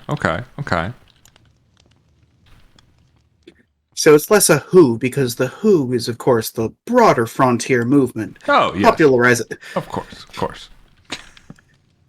Speaker 3: So it's less a who, because the who is, of course, the broader frontier movement.
Speaker 2: Oh, yes.
Speaker 3: Popularize it.
Speaker 2: Of course.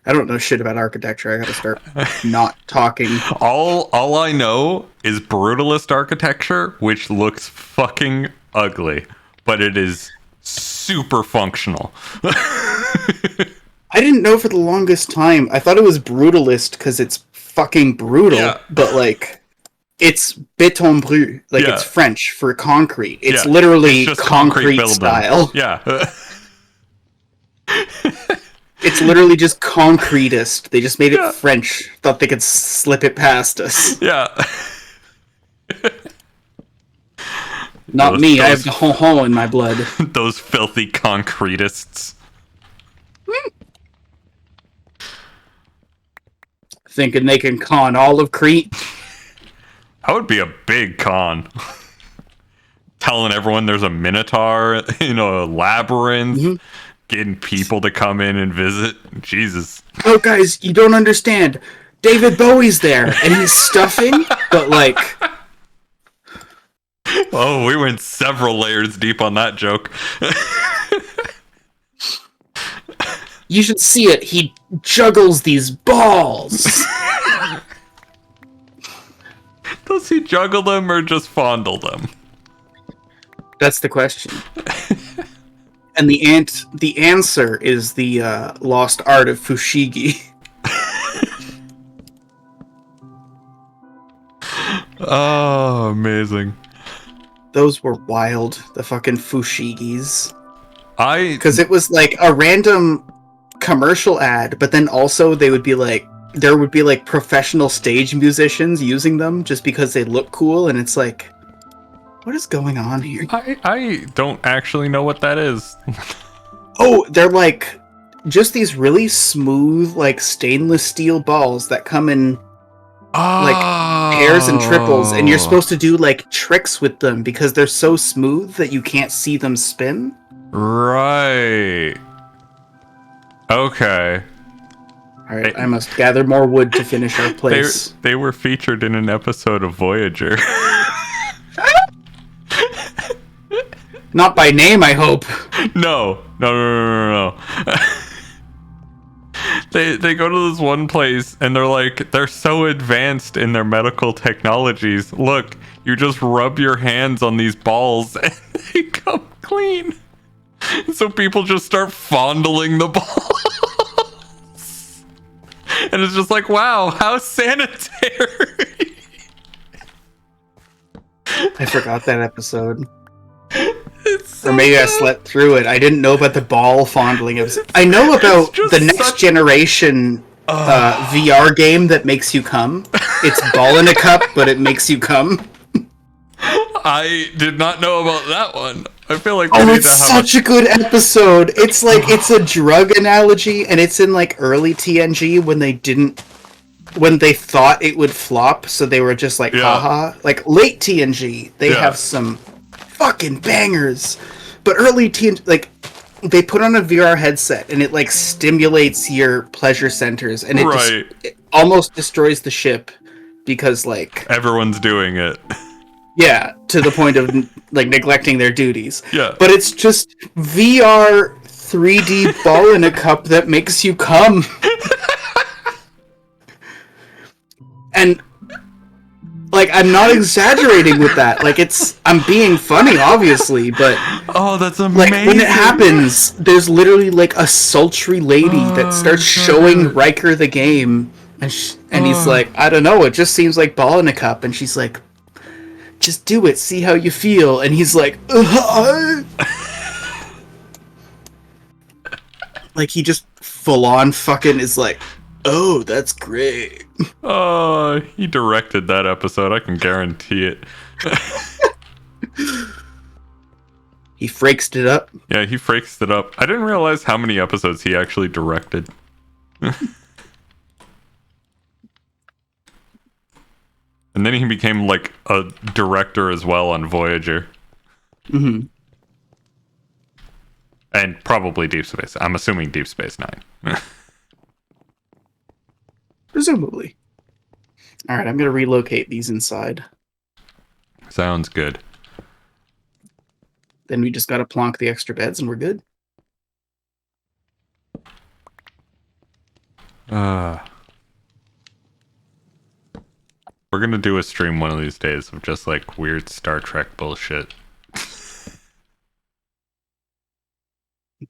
Speaker 3: I don't know shit about architecture. I gotta start not talking.
Speaker 2: All I know is brutalist architecture, which looks fucking ugly, but it is super functional.
Speaker 3: I didn't know for the longest time. I thought it was brutalist because it's fucking brutal,
Speaker 2: Yeah.
Speaker 3: but like it's béton brut, like
Speaker 2: Yeah.
Speaker 3: it's French for concrete. It's
Speaker 2: Yeah.
Speaker 3: literally
Speaker 2: It's just
Speaker 3: concrete
Speaker 2: building.
Speaker 3: style.
Speaker 2: Yeah.
Speaker 3: It's literally just concretist. They just made it
Speaker 2: Yeah.
Speaker 3: French. Thought they could slip it past us.
Speaker 2: Yeah.
Speaker 3: Not
Speaker 2: Those-
Speaker 3: me. I have
Speaker 2: those-
Speaker 3: the ho-ho in my blood.
Speaker 2: Those filthy concretists.
Speaker 3: Thinking they can con all of Crete.
Speaker 2: That would be a big con. Telling everyone there's a minotaur, a labyrinth, getting people to come in and visit. Jesus.
Speaker 3: Oh, guys, you don't understand. David Bowie's there, and he's stuffing, but like...
Speaker 2: Oh, we went several layers deep on that joke.
Speaker 3: You should see it. He juggles these balls.
Speaker 2: Does he juggle them or just fondle them?
Speaker 3: That's the question. And the answer is the lost art of fushigi.
Speaker 2: Oh, amazing.
Speaker 3: Those were wild. The fucking fushigis.
Speaker 2: I
Speaker 3: Because it was like a random commercial ad, but then also there would be like professional stage musicians using them just because they look cool, and it's like, what is going on here?
Speaker 2: I don't actually know what that is.
Speaker 3: Oh, they're like just these really smooth, like stainless steel balls that come in pairs and triples, and you're supposed to do like tricks with them because they're so smooth that you can't see them spin.
Speaker 2: Right. Okay.
Speaker 3: All right, I must gather more wood to finish our place.
Speaker 2: They were featured in an episode of Voyager.
Speaker 3: Not by name, I hope.
Speaker 2: No. They go to this one place and they're so advanced in their medical technologies. Look, you just rub your hands on these balls and they come clean. So people just start fondling the balls. And it's just like, wow, how sanitary.
Speaker 3: I forgot that episode.
Speaker 2: It's
Speaker 3: Or maybe I slept through it. I didn't know about the ball fondling. I know about
Speaker 2: just
Speaker 3: the next
Speaker 2: such-
Speaker 3: generation VR game that makes you come. It's ball in a cup, but it makes you come.
Speaker 2: I did not know about that one. I feel like we
Speaker 3: Oh,
Speaker 2: need
Speaker 3: it's
Speaker 2: to have
Speaker 3: such a good episode. It's like, it's a drug analogy, and it's in like early TNG when they thought it would flop, so they were just like,
Speaker 2: Yeah.
Speaker 3: haha. Like late TNG, they
Speaker 2: Yeah.
Speaker 3: have some fucking bangers. But early TNG, like, they put on a VR headset and it like stimulates your pleasure centers, and
Speaker 2: Right.
Speaker 3: it almost destroys the ship because like,
Speaker 2: Everyone's doing it.
Speaker 3: yeah, to the point of like neglecting their duties.
Speaker 2: Yeah.
Speaker 3: But it's just VR 3D ball in a cup that makes you come. And like, I'm not exaggerating with that. Like, I'm being funny, obviously, but
Speaker 2: Oh, that's
Speaker 3: like
Speaker 2: amazing.
Speaker 3: when it happens, there's literally like a sultry lady that starts showing Riker the game, and he's like, I don't know, it just seems like ball in a cup, and she's like, just do it, see how you feel, and he's like, like he just full on fucking is like, oh, that's great.
Speaker 2: Oh, he directed that episode. I can guarantee it.
Speaker 3: He fraked it up.
Speaker 2: Yeah, he frakes it up. I didn't realize how many episodes he actually directed. And then he became like a director as well on Voyager.
Speaker 3: Hmm.
Speaker 2: And probably Deep Space. I'm assuming Deep Space Nine.
Speaker 3: Presumably. All right, I'm gonna relocate these inside.
Speaker 2: Sounds good.
Speaker 3: Then we just gotta plonk the extra beds, and we're good.
Speaker 2: We're gonna do a stream one of these days of just like weird Star Trek bullshit.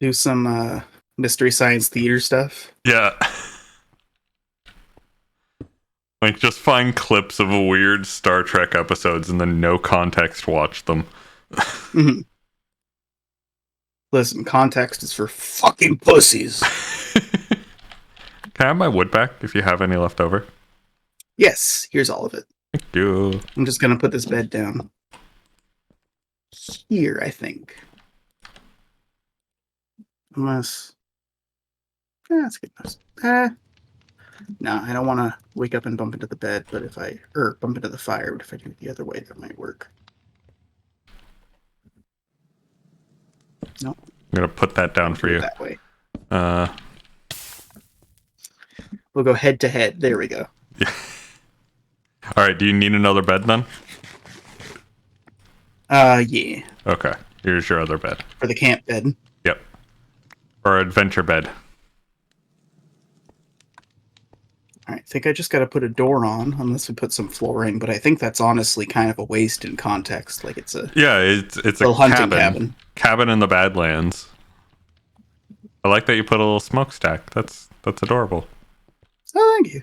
Speaker 3: Do some Mystery Science Theater stuff.
Speaker 2: Yeah. Like just find clips of weird Star Trek episodes and then no context watch them.
Speaker 3: Mhm. Listen, context is for fucking pussies.
Speaker 2: Can I have my wood back if you have any left over?
Speaker 3: Yes, here's all of it.
Speaker 2: Thank you.
Speaker 3: I'm just gonna put this bed down here, I think. Unless, that's good. No, I don't want to wake up and bump into the bed, but if I bump into the fire, but if I do it the other way, that might work. Nope.
Speaker 2: I'm gonna put that down for you.
Speaker 3: That way.
Speaker 2: We'll
Speaker 3: go head to head. There we go.
Speaker 2: Yeah. All right. Do you need another bed then?
Speaker 3: Yeah.
Speaker 2: Okay. Here's your other bed.
Speaker 3: For the camp bed.
Speaker 2: Yep. Or adventure bed.
Speaker 3: All right, I think I just got to put a door on, unless we put some flooring. But I think that's honestly kind of a waste in context. Like it's a
Speaker 2: it's
Speaker 3: little
Speaker 2: a
Speaker 3: hunting
Speaker 2: cabin in the Badlands. I like that you put a little smokestack. That's adorable.
Speaker 3: Oh, thank you.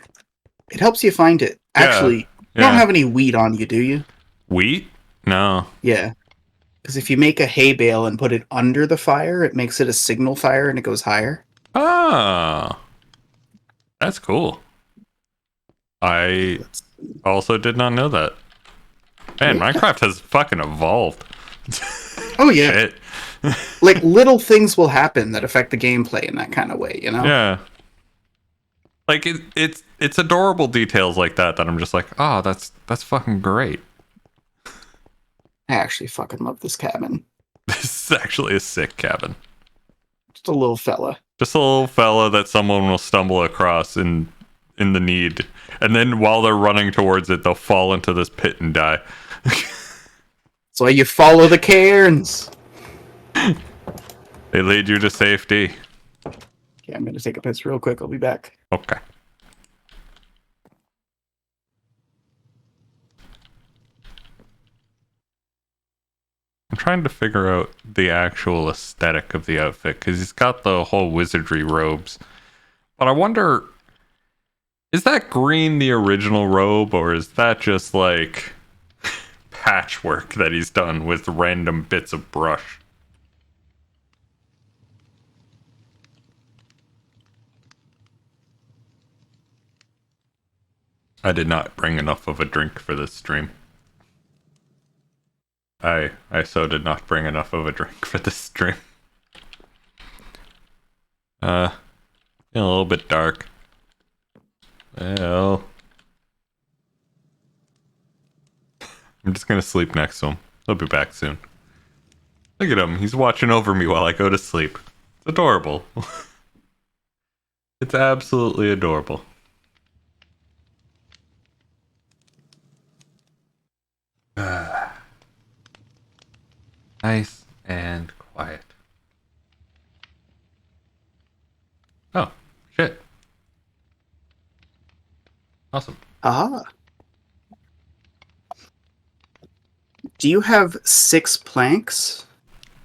Speaker 3: It helps you find it. Actually, you don't have any wheat on you, do you?
Speaker 2: Wheat? No.
Speaker 3: Yeah. Because if you make a hay bale and put it under the fire, it makes it a signal fire and it goes higher.
Speaker 2: Ah. That's cool. I also did not know that. Man, Minecraft has fucking evolved.
Speaker 3: Oh, yeah.
Speaker 2: Shit.
Speaker 3: Like, little things will happen that affect the gameplay in that kind of way, you know?
Speaker 2: Yeah. Like, it's adorable details like that I'm just like, oh, that's fucking great.
Speaker 3: I actually fucking love this cabin.
Speaker 2: This is actually a sick cabin.
Speaker 3: Just a little fella.
Speaker 2: Just a little fella that someone will stumble across in the need. And then while they're running towards it, they'll fall into this pit and die.
Speaker 3: So you follow the cairns.
Speaker 2: They lead you to safety.
Speaker 3: Okay, I'm going to take a piss real quick. I'll be back.
Speaker 2: Okay. I'm trying to figure out the actual aesthetic of the outfit because he's got the whole wizardry robes. But I wonder, is that green the original robe or is that just like patchwork that he's done with random bits of brush? I did not bring enough of a drink for this stream. I so did not bring enough of a drink for this stream. A little bit dark. Well, I'm just gonna sleep next to him. He'll be back soon. Look at him. He's watching over me while I go to sleep. It's adorable. It's absolutely adorable. Nice and quiet. Oh, shit. Awesome.
Speaker 3: Ah. Do you have 6 planks?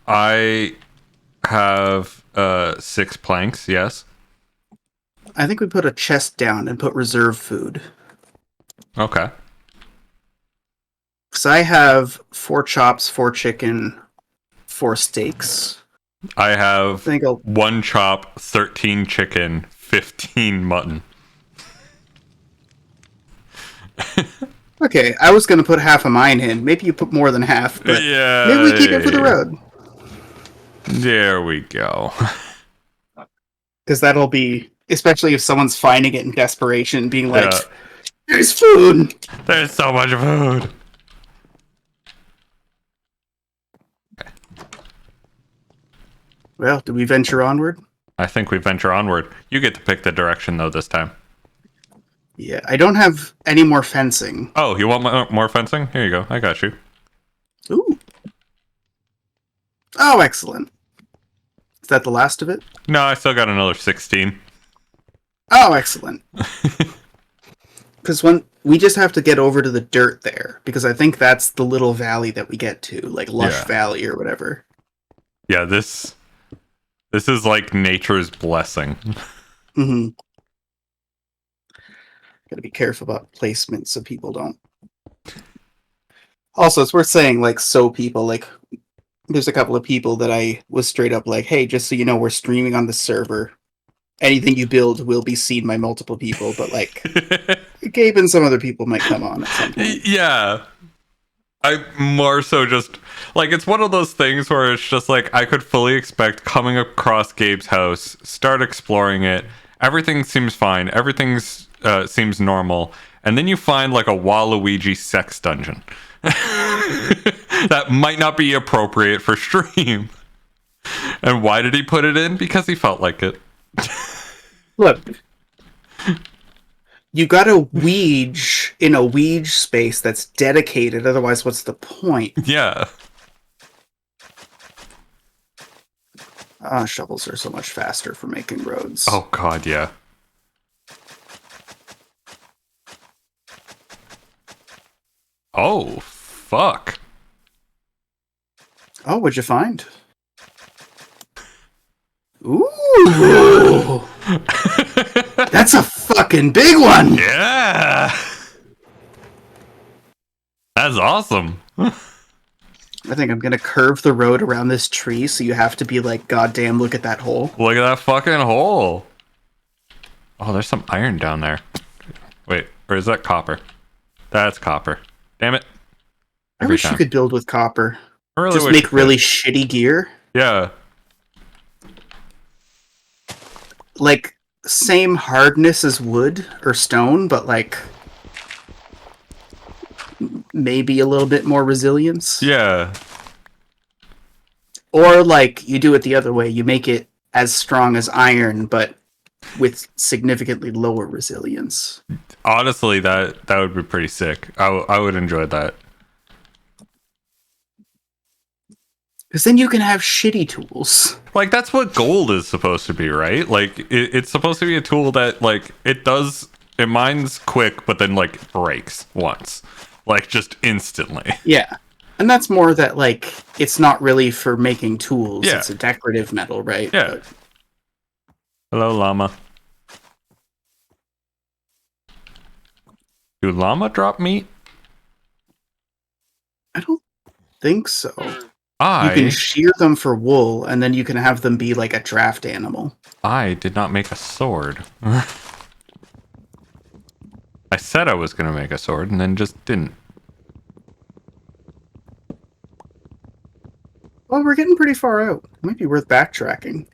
Speaker 2: I have 6 planks, yes.
Speaker 3: I think we put a chest down and put reserve food.
Speaker 2: Okay.
Speaker 3: Because I have 4 chops, 4 chicken, 4 steaks.
Speaker 2: I have
Speaker 3: I think I'll...
Speaker 2: 1 chop, 13 chicken, 15 mutton.
Speaker 3: Okay, I was gonna put half of mine in. Maybe you put more than half, but
Speaker 2: Yeah.
Speaker 3: maybe we keep it for the road.
Speaker 2: There we go.
Speaker 3: Because that'll be, especially if someone's finding it in desperation, being like,
Speaker 2: Yeah.
Speaker 3: there's food!
Speaker 2: There's so much food.
Speaker 3: Well, do we venture onward?
Speaker 2: I think we venture onward. You get to pick the direction though this time.
Speaker 3: Yeah, I don't have any more fencing.
Speaker 2: Oh, you want more fencing? Here you go. I got you.
Speaker 3: Ooh. Oh, excellent. Is that the last of it?
Speaker 2: No, I still got another 16.
Speaker 3: Oh, excellent. Because when we just have to get over to the dirt there, because I think that's the little valley that we get to, like Lush
Speaker 2: Yeah.
Speaker 3: Valley or whatever.
Speaker 2: Yeah, this is like nature's blessing.
Speaker 3: Mm-hmm. Gotta be careful about placement so people don't. Also, it's worth saying, like, so people, like, there's a couple of people that I was straight up like, hey, just so you know, we're streaming on the server. Anything you build will be seen by multiple people, but, like, Gabe and some other people might come on at some point.
Speaker 2: Yeah. I more so just like it's one of those things where it's just like I could fully expect coming across Gabe's house, start exploring it, everything seems fine, everything's seems normal, and then you find like a Waluigi sex dungeon that might not be appropriate for stream. And why did he put it in? Because he felt like it.
Speaker 3: Look, you gotta Ouija in a Ouija space that's dedicated, otherwise what's the point?
Speaker 2: Yeah.
Speaker 3: Shovels are so much faster for making roads.
Speaker 2: Oh god, yeah. Oh, fuck.
Speaker 3: Oh, what'd you find? Ooh! That's a fucking big one!
Speaker 2: Yeah. That's awesome.
Speaker 3: I think I'm gonna curve the road around this tree so you have to be like, goddamn, look at that hole.
Speaker 2: Look at that fucking hole. Oh, there's some iron down there. Wait, or is that copper? That's copper. Damn it.
Speaker 3: I
Speaker 2: Every
Speaker 3: wish
Speaker 2: time.
Speaker 3: you could build with copper.
Speaker 2: I really
Speaker 3: Just
Speaker 2: wish
Speaker 3: make
Speaker 2: you could.
Speaker 3: really shitty gear.
Speaker 2: Yeah.
Speaker 3: Like, same hardness as wood or stone, but like maybe a little bit more resilience.
Speaker 2: Yeah.
Speaker 3: Or like you do it the other way, you make it as strong as iron, but with significantly lower resilience.
Speaker 2: Honestly, that would be pretty sick. I would enjoy that.
Speaker 3: Because then you can have shitty tools.
Speaker 2: Like that's what gold is supposed to be, right? Like it's supposed to be a tool that like it mines quick, but then like breaks once, like just instantly.
Speaker 3: Yeah. And that's more that, like, it's not really for making tools.
Speaker 2: Yeah.
Speaker 3: It's a decorative metal, right?
Speaker 2: Yeah.
Speaker 3: But
Speaker 2: Hello, llama. Do llama drop meat?
Speaker 3: I don't think so. You
Speaker 2: I
Speaker 3: can shear them for wool, and then you can have them be like a draft animal.
Speaker 2: did not make a sword. I said I was gonna make a sword and then just didn't.
Speaker 3: Well, we're getting pretty far out. It might be worth backtracking.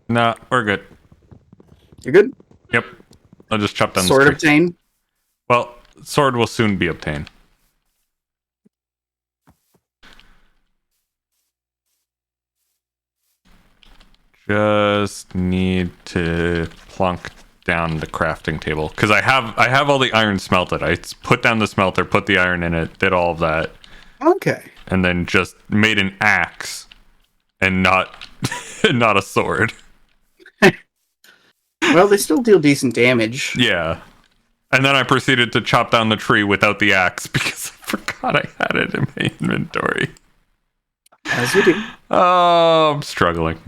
Speaker 2: Nah, we're good.
Speaker 3: You're good?
Speaker 2: Yep. I'll just chop down
Speaker 3: Sword
Speaker 2: the tree.
Speaker 3: obtain?
Speaker 2: Well, sword will soon be obtained. Just need to plunk down the crafting table because I have all the iron smelted. I put down the smelter, put the iron in it, did all of that,
Speaker 3: Okay.
Speaker 2: and then just made an axe and not not a sword.
Speaker 3: Well, they still deal decent damage.
Speaker 2: Yeah. And then I proceeded to chop down the tree without the axe because I forgot I had it in my inventory.
Speaker 3: As you do.
Speaker 2: Oh, I'm struggling.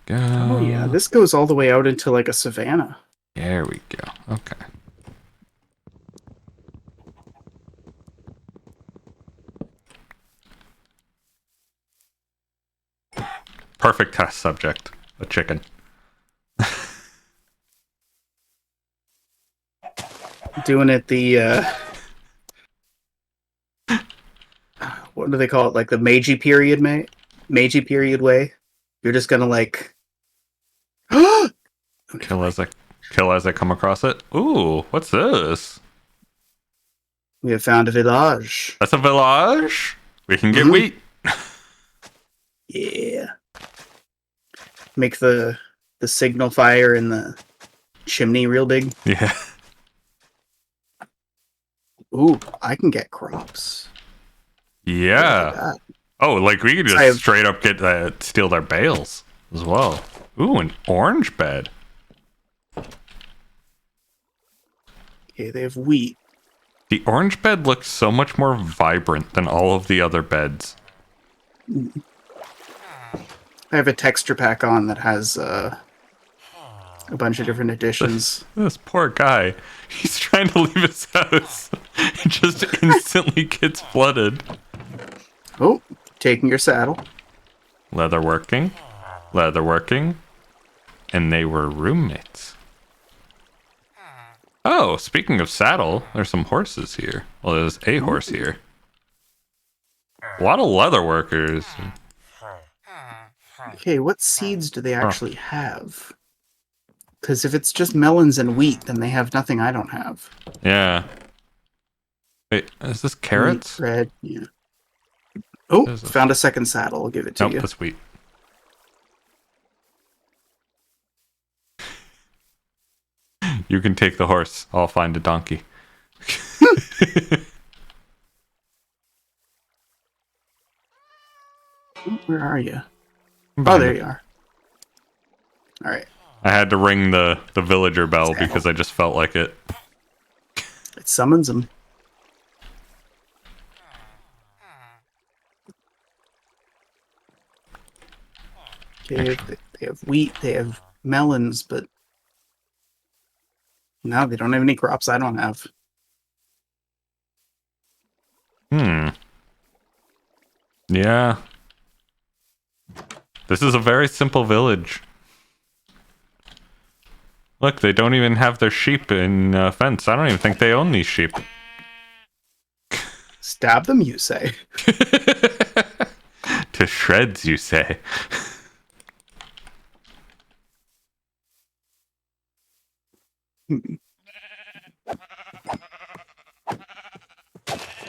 Speaker 2: Go.
Speaker 3: Oh, yeah. This goes all the way out into like a savanna.
Speaker 2: There we go. Okay. Perfect test subject. A chicken.
Speaker 3: Doing it the what do they call it? Like the Meiji period, Meiji period way. You're just gonna like
Speaker 2: Kill as I come across it. Ooh, what's this?
Speaker 3: we have found a village.
Speaker 2: That's a village. We can get
Speaker 3: Mhm.
Speaker 2: wheat.
Speaker 3: Yeah. Make the signal fire in the chimney real big.
Speaker 2: Yeah.
Speaker 3: Ooh, I can get crops.
Speaker 2: Yeah.
Speaker 3: Look at that.
Speaker 2: Oh, like we could just
Speaker 3: I have-
Speaker 2: straight up get steal their bales as well. Ooh, an orange bed.
Speaker 3: Okay, they have wheat.
Speaker 2: The orange bed looks so much more vibrant than all of the other beds.
Speaker 3: I have a texture pack on that has a bunch of different additions.
Speaker 2: This poor guy. He's trying to leave his house. It just instantly gets flooded.
Speaker 3: Oh, taking your saddle.
Speaker 2: Leatherworking. And they were roommates. Oh, speaking of saddle, there's some horses here. Well, there's a horse here. A lot of leather workers.
Speaker 3: Okay, what seeds do they actually have? Because if it's just melons and wheat, then they have nothing I don't have.
Speaker 2: Yeah. Wait, is this carrots?
Speaker 3: Wheat, bread, yeah. Oh,
Speaker 2: There's a-
Speaker 3: found a second saddle. I'll give it to
Speaker 2: Nope,
Speaker 3: you.
Speaker 2: that's wheat. You can take the horse. I'll find a donkey.
Speaker 3: Oh, where are you? Oh, there you are. All right.
Speaker 2: I had to ring the villager bell because I just felt like it.
Speaker 3: It summons them. Okay, they have wheat, they have melons, but no, they don't have any crops I don't have.
Speaker 2: Yeah. This is a very simple village. Look, they don't even have their sheep in fence. I don't even think they own these sheep.
Speaker 3: Stab them, you say?
Speaker 2: To shreds, you say.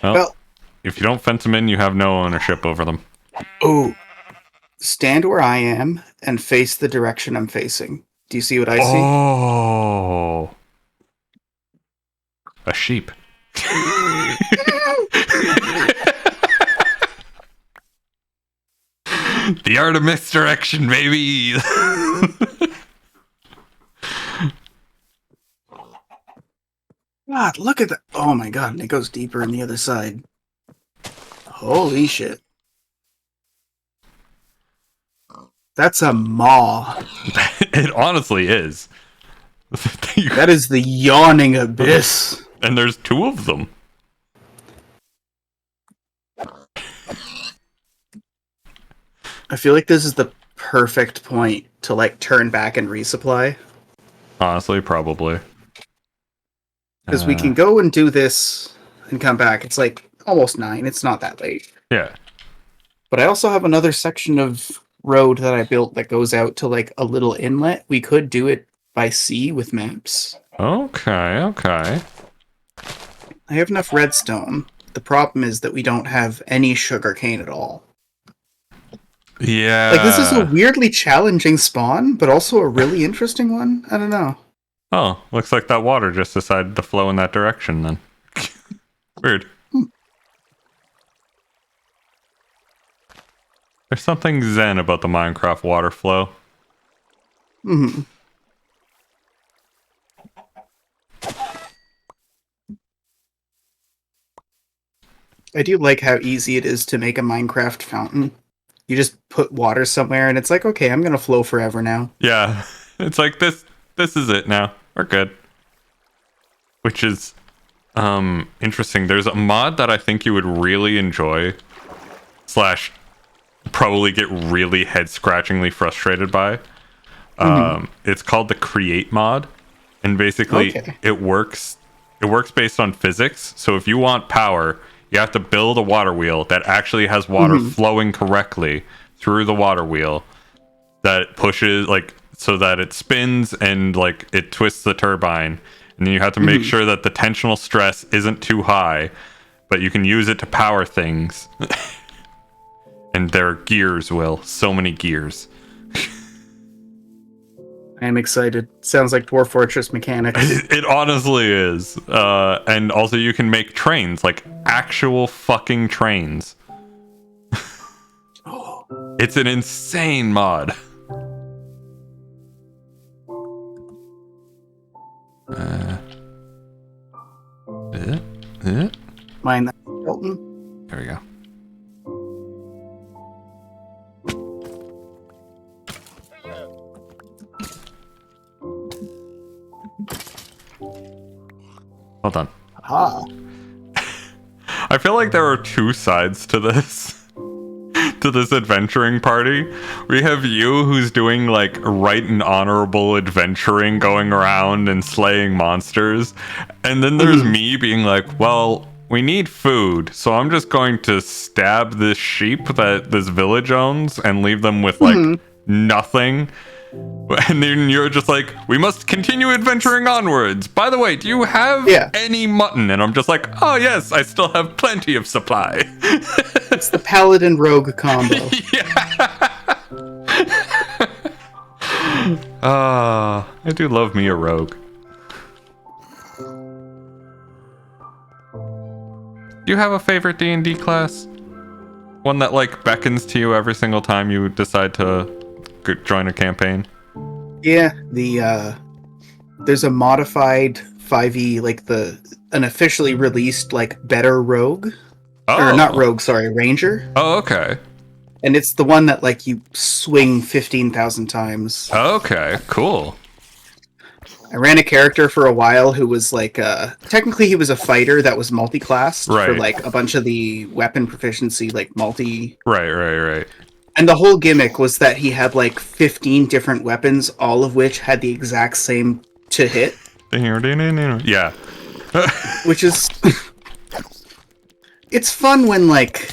Speaker 3: Well,
Speaker 2: If you don't fence them in, you have no ownership over them.
Speaker 3: oh, stand where I am and face the direction I'm facing. Do you see what I see?
Speaker 2: Oh. A sheep. The art of misdirection, baby.
Speaker 3: God, look at that. Oh my god, and it goes deeper on the other side. Holy shit. That's a maw.
Speaker 2: It honestly is.
Speaker 3: That is the yawning abyss.
Speaker 2: And there's two of them.
Speaker 3: I feel like this is the perfect point to like turn back and resupply.
Speaker 2: Honestly, probably.
Speaker 3: Because we can go and do this and come back. It's like almost 9. It's not that late.
Speaker 2: Yeah.
Speaker 3: But I also have another section of road that I built that goes out to like a little inlet. We could do it by sea with maps.
Speaker 2: Okay.
Speaker 3: I have enough redstone. The problem is that we don't have any sugarcane at all.
Speaker 2: Yeah.
Speaker 3: Like, this is a weirdly challenging spawn, but also a really interesting one. I don't know.
Speaker 2: Oh, looks like that water just decided to flow in that direction then. Weird. There's something zen about the Minecraft water flow.
Speaker 3: Hmm. I do like how easy it is to make a Minecraft fountain. You just put water somewhere and it's like, okay, I'm gonna flow forever now.
Speaker 2: Yeah. It's like this is it now. We're good. Which is interesting. There's a mod that I think you would really enjoy / probably get really head-scratchingly frustrated by. It's called the Create mod, and basically
Speaker 3: Okay.
Speaker 2: it works based on physics. So if you want power, you have to build a water wheel that actually has water flowing correctly through the water wheel that pushes like so that it spins and like it twists the turbine, and then you have to make sure that the tensional stress isn't too high, but you can use it to power things. And there are gears, Will. So many gears.
Speaker 3: I am excited. Sounds like Dwarf Fortress mechanics.
Speaker 2: It honestly is. And also you can make trains, like actual fucking trains. It's an insane mod.
Speaker 3: Mind that, Hilton.
Speaker 2: There we go. Hold on.
Speaker 3: Ah.
Speaker 2: I feel like there are two sides to this. To this adventuring party. We have you who's doing like right and honorable adventuring, going around and slaying monsters. And then there's me being like, well, we need food, so I'm just going to stab this sheep that this village owns and leave them with like nothing. And then you're just like, we must continue adventuring onwards. By the way, do you have any mutton? And I'm just like, oh yes, I still have plenty of supply.
Speaker 3: It's the Paladin Rogue combo.
Speaker 2: I do love me a rogue. Do you have a favorite D&D class? One that like beckons to you every single time you decide to join a campaign?
Speaker 3: Yeah, there's a modified 5e, like an officially released like better rogue. Or not rogue, sorry, ranger.
Speaker 2: Oh, okay.
Speaker 3: And it's the one that like you swing 15,000 times.
Speaker 2: Okay, cool.
Speaker 3: I ran a character for a while who was like technically he was a fighter that was multi-classed for like a bunch of the weapon proficiency, like multi.
Speaker 2: Right.
Speaker 3: And the whole gimmick was that he had like 15 different weapons, all of which had the exact same to hit.
Speaker 2: Yeah.
Speaker 3: Which is it's fun when like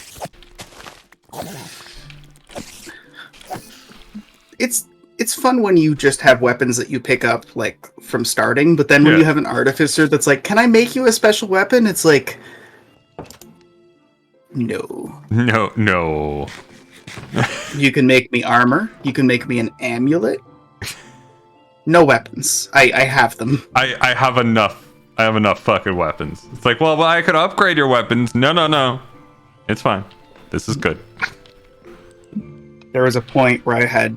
Speaker 3: it's fun when you just have weapons that you pick up like from starting, but then when you have an artificer that's like, can I make you a special weapon? It's like no. You can make me armor, you can make me an amulet. No weapons. I have them.
Speaker 2: I have enough. I have enough fucking weapons. It's like, well, I could upgrade your weapons. No. It's fine. This is good.
Speaker 3: There was a point where I had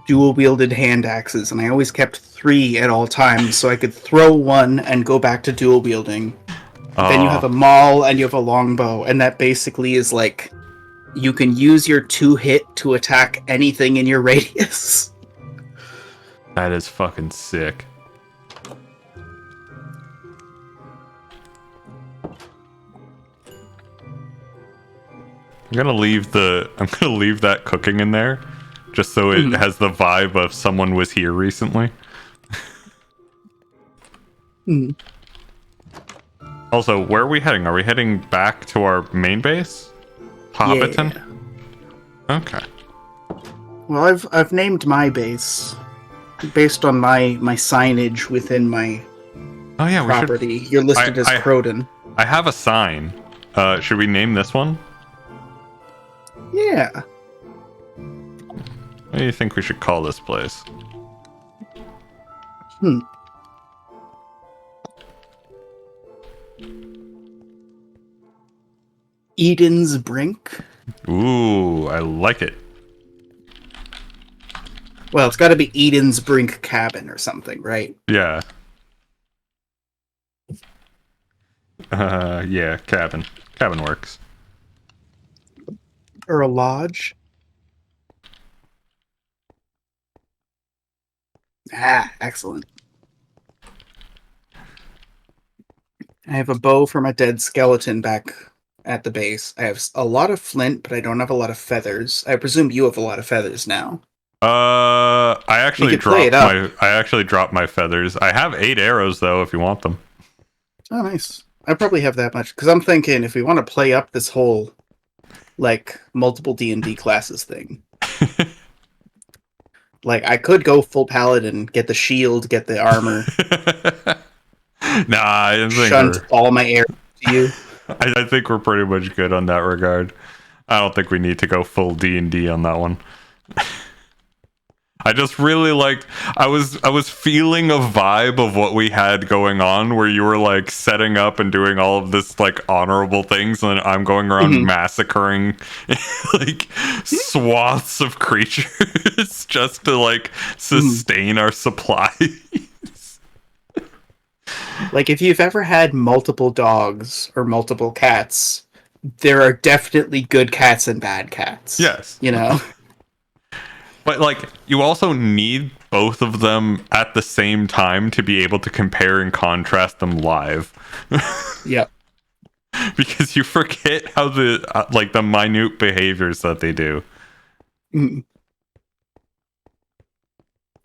Speaker 3: dual-wielded hand axes, and I always kept 3 at all times, so I could throw one and go back to dual-wielding. Then you have a maul, and you have a longbow, and that basically is like, you can use your 2-hit to attack anything in your radius.
Speaker 2: That is fucking sick. I'm gonna leave that cooking in there, just so it has the vibe of someone was here recently. Also, where are we heading? Are we heading back to our main base, Hobbiton?
Speaker 3: Yeah.
Speaker 2: Okay.
Speaker 3: Well, I've named my base based on my signage within my property. You're listed as Croden.
Speaker 2: I have a sign. Should we name this one?
Speaker 3: Yeah.
Speaker 2: What do you think we should call this place?
Speaker 3: Eden's Brink.
Speaker 2: Ooh, I like it.
Speaker 3: Well, it's got to be Eden's Brink Cabin or something, right?
Speaker 2: Yeah. Yeah, cabin. Cabin works.
Speaker 3: Or a lodge. Ah, excellent. I have a bow from a dead skeleton back at the base. I have a lot of flint, but I don't have a lot of feathers. I presume you have a lot of feathers now.
Speaker 2: I actually
Speaker 3: could play
Speaker 2: dropped
Speaker 3: it up.
Speaker 2: I actually dropped my feathers. I have 8 arrows though, if you want them.
Speaker 3: Oh, nice. I probably have that much because I'm thinking if we want to play up this whole like multiple D&D classes thing, like I could go full paladin, get the shield, get the armor,
Speaker 2: Nah, I think
Speaker 3: shunt all my arrows to you.
Speaker 2: I think we're pretty much good on that regard. I don't think we need to go full D&D on that one. I just really liked I was feeling a vibe of what we had going on where you were like setting up and doing all of this like honorable things and I'm going around massacring like swaths of creatures just to like sustain our supply.
Speaker 3: Like if you've ever had multiple dogs or multiple cats, there are definitely good cats and bad cats.
Speaker 2: Yes.
Speaker 3: You know?
Speaker 2: But like you also need both of them at the same time to be able to compare and contrast them live.
Speaker 3: Yep.
Speaker 2: Because you forget how the like the minute behaviors that they do.
Speaker 3: Man,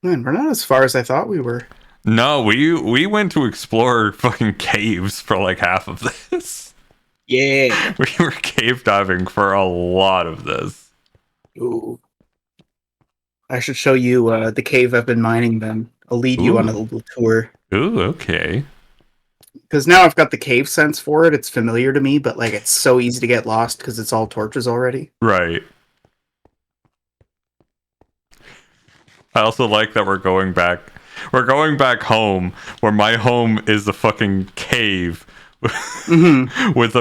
Speaker 3: we're not as far as I thought we were.
Speaker 2: No, we went to explore fucking caves for like half of this.
Speaker 3: Yeah.
Speaker 2: We were cave diving for a lot of this.
Speaker 3: Ooh. I should show you the cave I've been mining then. I'll lead you on a little tour.
Speaker 2: Ooh, okay.
Speaker 3: Because now I've got the cave sense for it. It's familiar to me, but like it's so easy to get lost because it's all torches already.
Speaker 2: Right. I also like that we're going back home where my home is a fucking cave with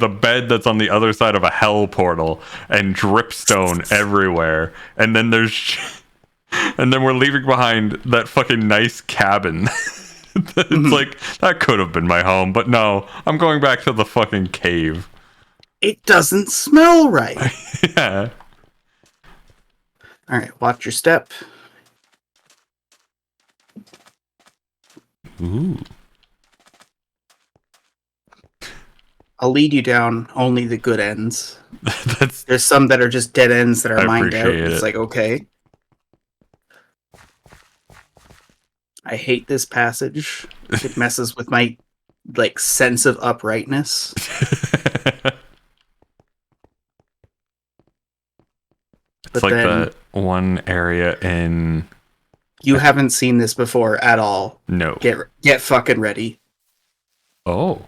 Speaker 2: a bed that's on the other side of a hell portal and dripstone everywhere. And then we're leaving behind that fucking nice cabin. It's like that could have been my home, but no, I'm going back to the fucking cave.
Speaker 3: It doesn't smell right.
Speaker 2: Yeah.
Speaker 3: All right, watch your step.
Speaker 2: Ooh.
Speaker 3: I'll lead you down only the good ends.
Speaker 2: That's
Speaker 3: There's some that are just dead ends that are
Speaker 2: I
Speaker 3: mined out.
Speaker 2: appreciate
Speaker 3: It's
Speaker 2: it.
Speaker 3: like, okay. I hate this passage. It messes with my like sense of uprightness.
Speaker 2: It's like that one area in
Speaker 3: You haven't seen this before at all.
Speaker 2: no.
Speaker 3: Get fucking ready.
Speaker 2: Oh.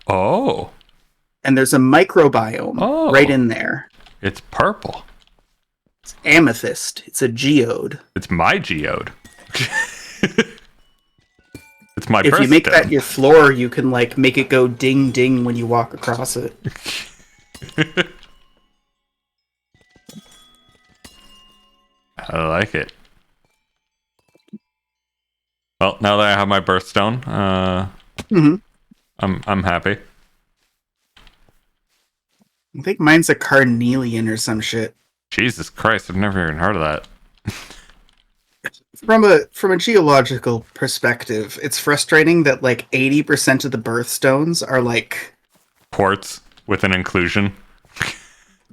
Speaker 2: Oh.
Speaker 3: And there's a microbiome right in there.
Speaker 2: It's purple.
Speaker 3: It's amethyst. It's a geode.
Speaker 2: It's my geode. It's my
Speaker 3: If you make
Speaker 2: birthstone.
Speaker 3: that your floor, you can like make it go ding ding when you walk across it.
Speaker 2: I like it. Well, now that I have my birthstone, I'm happy.
Speaker 3: I think mine's a carnelian or some shit.
Speaker 2: Jesus Christ, I've never even heard of that.
Speaker 3: From a geological perspective, it's frustrating that like 80% of the birthstones are like
Speaker 2: Quartz with an inclusion.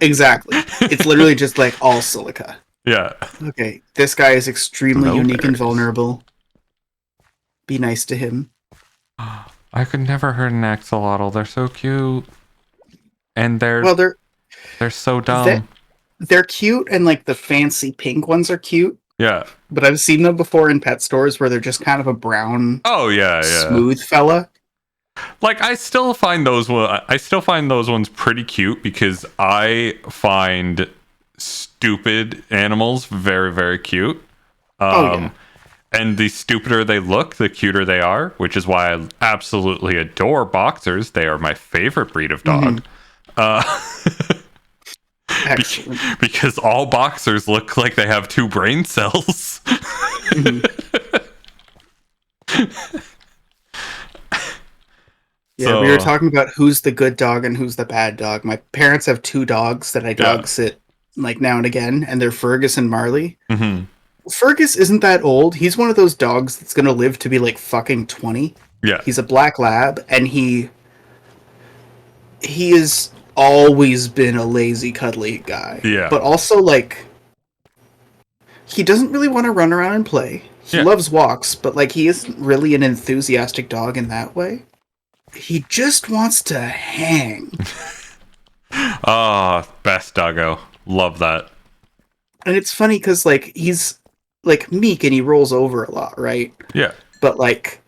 Speaker 3: exactly. It's literally just like all silica.
Speaker 2: Yeah.
Speaker 3: Okay, this guy is extremely unique and
Speaker 2: Mulberries.
Speaker 3: vulnerable. Be nice to him.
Speaker 2: I could never hurt an axolotl. They're so cute. And
Speaker 3: Well,
Speaker 2: they're so dumb.
Speaker 3: they're cute, and like the fancy pink ones are cute.
Speaker 2: Yeah.
Speaker 3: But I've seen them before in pet stores where they're just kind of a brown,
Speaker 2: Oh yeah,
Speaker 3: smooth fella.
Speaker 2: Like I still find those ones pretty cute because I find stupid animals very, very cute.
Speaker 3: Yeah.
Speaker 2: And the stupider they look, the cuter they are, which is why I absolutely adore boxers. They are my favorite breed of dog.
Speaker 3: Excellent.
Speaker 2: Because all boxers look like they have 2 brain cells.
Speaker 3: Yeah, we were talking about who's the good dog and who's the bad dog. My parents have 2 dogs that I dog sit like now and again, and they're Fergus and Marley.
Speaker 2: Mm-hmm.
Speaker 3: Fergus isn't that old. He's one of those dogs that's gonna live to be like fucking 20.
Speaker 2: Yeah.
Speaker 3: He's a black lab, and he he has always been a lazy, cuddly guy.
Speaker 2: Yeah.
Speaker 3: But also, like, he doesn't really want to run around and play. He
Speaker 2: Yeah.
Speaker 3: loves walks, but, like, he isn't really an enthusiastic dog in that way. He just wants to hang.
Speaker 2: Ah, best doggo. Love that.
Speaker 3: And it's funny because, like, he's, like, meek and he rolls over a lot, right?
Speaker 2: Yeah.
Speaker 3: But, like,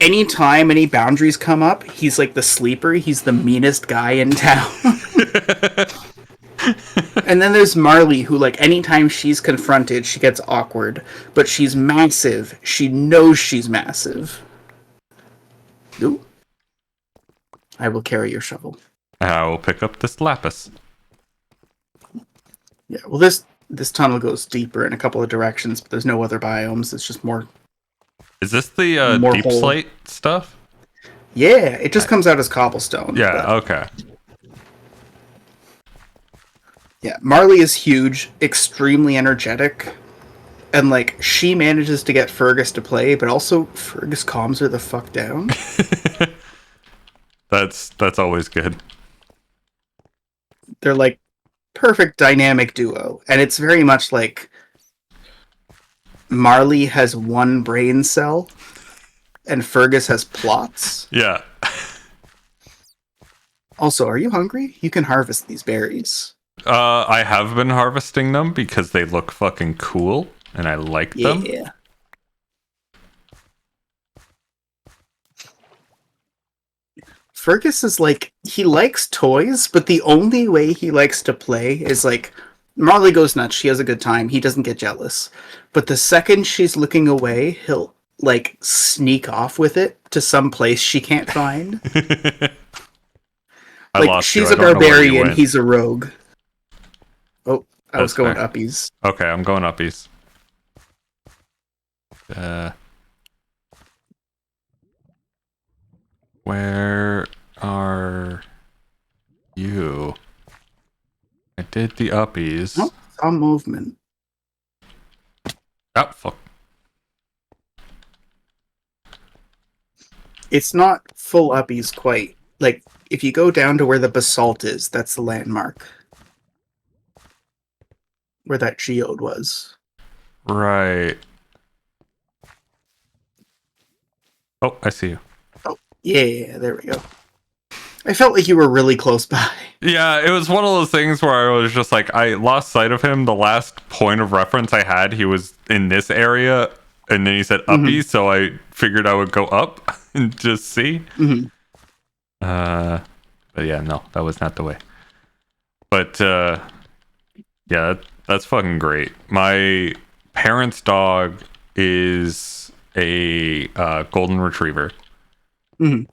Speaker 3: anytime any boundaries come up, he's, like, the sleeper. He's the meanest guy in town. And then there's Marley, who, like, anytime she's confronted, she gets awkward. But she's massive. She knows she's massive. Ooh. I will carry your shovel.
Speaker 2: I will pick up this lapis.
Speaker 3: Yeah, well, this tunnel goes deeper in a couple of directions, but there's no other biomes. It's just more...
Speaker 2: Is this the
Speaker 3: More
Speaker 2: deep
Speaker 3: hole.
Speaker 2: slate stuff?
Speaker 3: Yeah, it just comes out as cobblestone.
Speaker 2: Yeah,
Speaker 3: but-
Speaker 2: okay.
Speaker 3: Yeah, Marley is huge, extremely energetic, and, like, she manages to get Fergus to play, but also Fergus calms her the fuck down.
Speaker 2: That's always good.
Speaker 3: They're, like, perfect dynamic duo, and it's very much like Marley has one brain cell, and Fergus has plots.
Speaker 2: Yeah.
Speaker 3: Also, are you hungry? You can harvest these berries.
Speaker 2: I have been harvesting them because they look fucking cool and I like them.
Speaker 3: Yeah. Fergus is like, he likes toys, but the only way he likes to play is like, Marley goes nuts, she has a good time, he doesn't get jealous. But the second she's looking away, he'll like sneak off with it to some place she can't find.
Speaker 2: I
Speaker 3: Like,
Speaker 2: lost you.
Speaker 3: she's
Speaker 2: I
Speaker 3: a
Speaker 2: don't know where you
Speaker 3: barbarian,
Speaker 2: went.
Speaker 3: he's a rogue. Oh, I was
Speaker 2: That's
Speaker 3: going
Speaker 2: fair.
Speaker 3: uppies.
Speaker 2: Okay, I'm going uppies. Where are you? I did the uppies.
Speaker 3: Oh, some movement.
Speaker 2: Oh, fuck.
Speaker 3: It's not full uppies quite. Like, if you go down to where the basalt is, that's the landmark. Where that geode was.
Speaker 2: Right. Oh, I see you.
Speaker 3: Yeah, there we go. I felt like you were really close by.
Speaker 2: Yeah, it was one of those things where I was just like, I lost sight of him. The last point of reference I had, he was in this area, and then he said uppies, so I figured I would go up and just see.
Speaker 3: Mhm.
Speaker 2: But yeah, no, that was not the way. But yeah, that's fucking great. My parents' dog is a golden retriever.
Speaker 3: Mhm.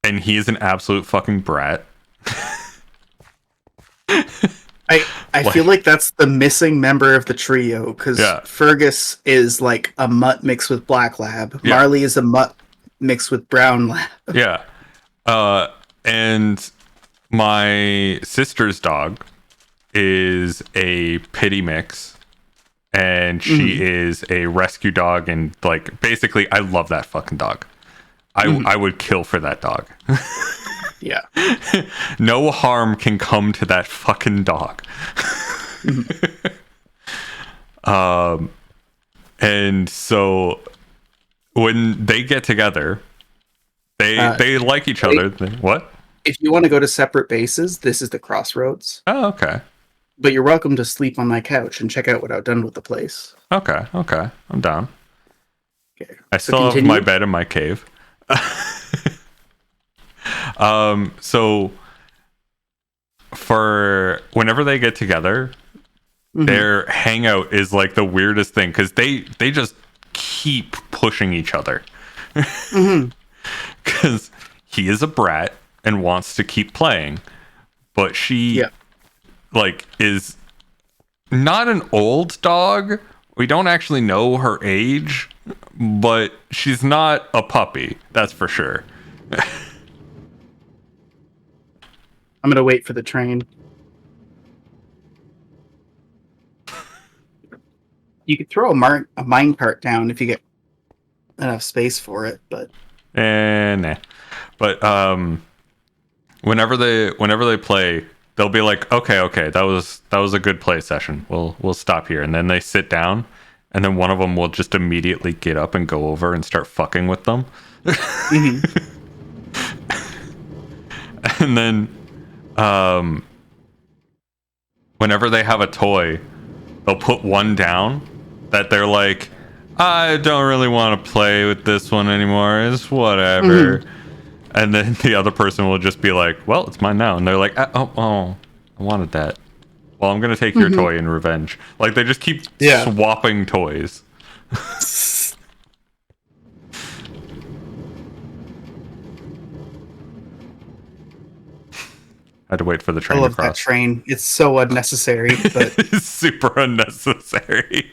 Speaker 2: And he is an absolute fucking brat.
Speaker 3: I feel like that's the missing member of the trio, because
Speaker 2: Yeah.
Speaker 3: Fergus is like a mutt mixed with black lab.
Speaker 2: Yeah.
Speaker 3: Marley is a mutt mixed with brown lab.
Speaker 2: Yeah. And my sister's dog is a pity mix. And she is a rescue dog. And, like, basically, I love that fucking dog. I would kill for that dog.
Speaker 3: Yeah.
Speaker 2: No harm can come to that fucking dog. And so when they get together, they like each other. What?
Speaker 3: If you want to go to separate bases, this is the crossroads.
Speaker 2: Oh, okay.
Speaker 3: But you're welcome to sleep on my couch and check out what I've done with the place.
Speaker 2: Okay. I'm down.
Speaker 3: Okay.
Speaker 2: I
Speaker 3: So
Speaker 2: still have
Speaker 3: continue.
Speaker 2: my bed in my cave. So for whenever they get together,
Speaker 3: Mhm.
Speaker 2: their hangout is like the weirdest thing because they just keep pushing each other.
Speaker 3: Mhm.
Speaker 2: Because he is a brat and wants to keep playing, but she
Speaker 3: Yeah.
Speaker 2: like is not an old dog. We don't actually know her age, but she's not a puppy, that's for sure.
Speaker 3: I'm gonna wait for the train. You could throw a minecart down if you get enough space for it, but
Speaker 2: And nah. But whenever they play, they'll be like, okay, that was a good play session. We'll stop here, and then they sit down, and then one of them will just immediately get up and go over and start fucking with them. And then whenever they have a toy, they'll put one down that they're like, I don't really want to play with this one anymore. It's whatever. And then the other person will just be like, well, it's mine now. And they're like, oh, I wanted that. Well, I'm going to take your toy in revenge. Like, they just keep swapping toys. Had to wait for the train
Speaker 3: I love
Speaker 2: to cross.
Speaker 3: that train. It's so unnecessary, but
Speaker 2: It's super unnecessary.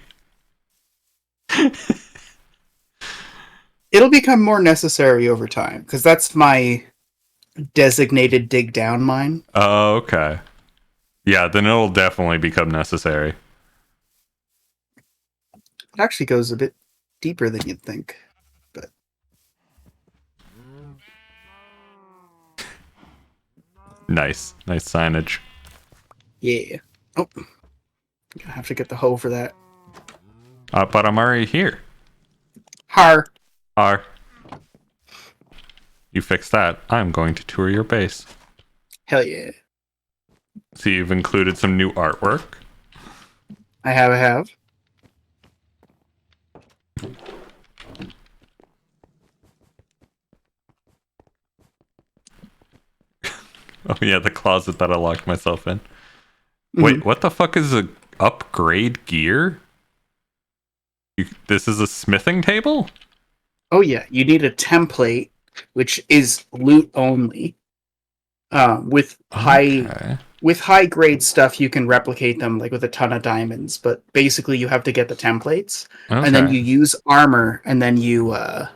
Speaker 3: it'll become more necessary over time because that's my designated dig down mine.
Speaker 2: Oh, okay. Yeah, then it'll definitely become necessary.
Speaker 3: It actually goes a bit deeper than you'd think. But
Speaker 2: Nice signage.
Speaker 3: yeah. Oh, gonna have to get the hoe for that.
Speaker 2: But I'm already here.
Speaker 3: Har.
Speaker 2: You fix that. I'm going to tour your base.
Speaker 3: Hell yeah.
Speaker 2: So you've included some new artwork.
Speaker 3: I have.
Speaker 2: Oh yeah, the closet that I locked myself in. Wait, what the fuck is a upgrade gear? This is a smithing table?
Speaker 3: Oh yeah, you need a template, which is loot only. With high grade stuff, you can replicate them like with a ton of diamonds. But basically, you have to get the templates, and then you use armor, and then you. I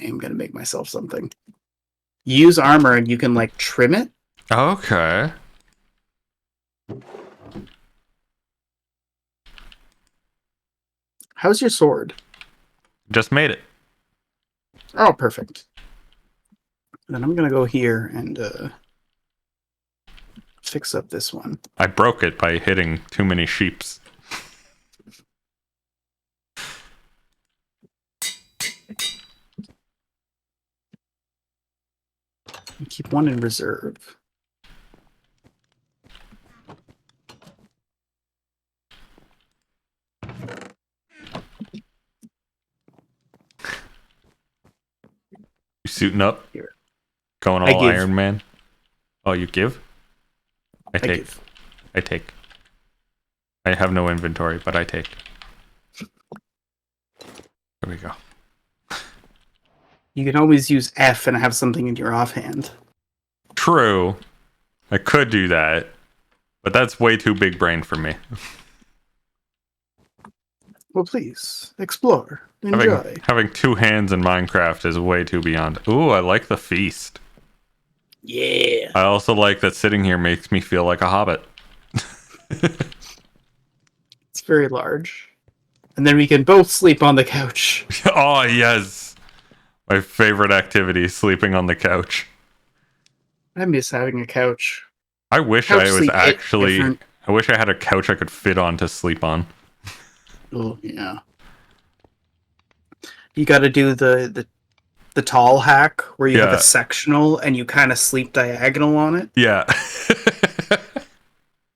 Speaker 3: am gonna make myself something. You use armor, and you can like trim it.
Speaker 2: Okay.
Speaker 3: How's your sword?
Speaker 2: Just made it.
Speaker 3: Oh, perfect. Then I'm gonna go here and fix up this one.
Speaker 2: I broke it by hitting too many sheeps.
Speaker 3: Keep one in reserve.
Speaker 2: You suiting up?
Speaker 3: Here.
Speaker 2: Going all Iron Man? Oh, you give? I take.
Speaker 3: Give.
Speaker 2: I take. I have no inventory, but I take. There we go.
Speaker 3: You can always use F and have something in your offhand.
Speaker 2: True. I could do that, but that's way too big brain for me.
Speaker 3: Well, please explore, enjoy.
Speaker 2: Having two hands in Minecraft is way too beyond. Ooh, I like the feast.
Speaker 3: Yeah.
Speaker 2: I also like that sitting here makes me feel like a hobbit.
Speaker 3: It's very large. And then we can both sleep on the couch.
Speaker 2: Oh, yes. My favorite activity, sleeping on the couch.
Speaker 3: I miss having a couch.
Speaker 2: I wish
Speaker 3: Couch
Speaker 2: I was
Speaker 3: sleep
Speaker 2: actually...
Speaker 3: different.
Speaker 2: I wish I had a couch I could fit on to sleep on.
Speaker 3: Oh, yeah. You got to do the tall hack where you have a sectional and you kind of sleep diagonal on it.
Speaker 2: Yeah.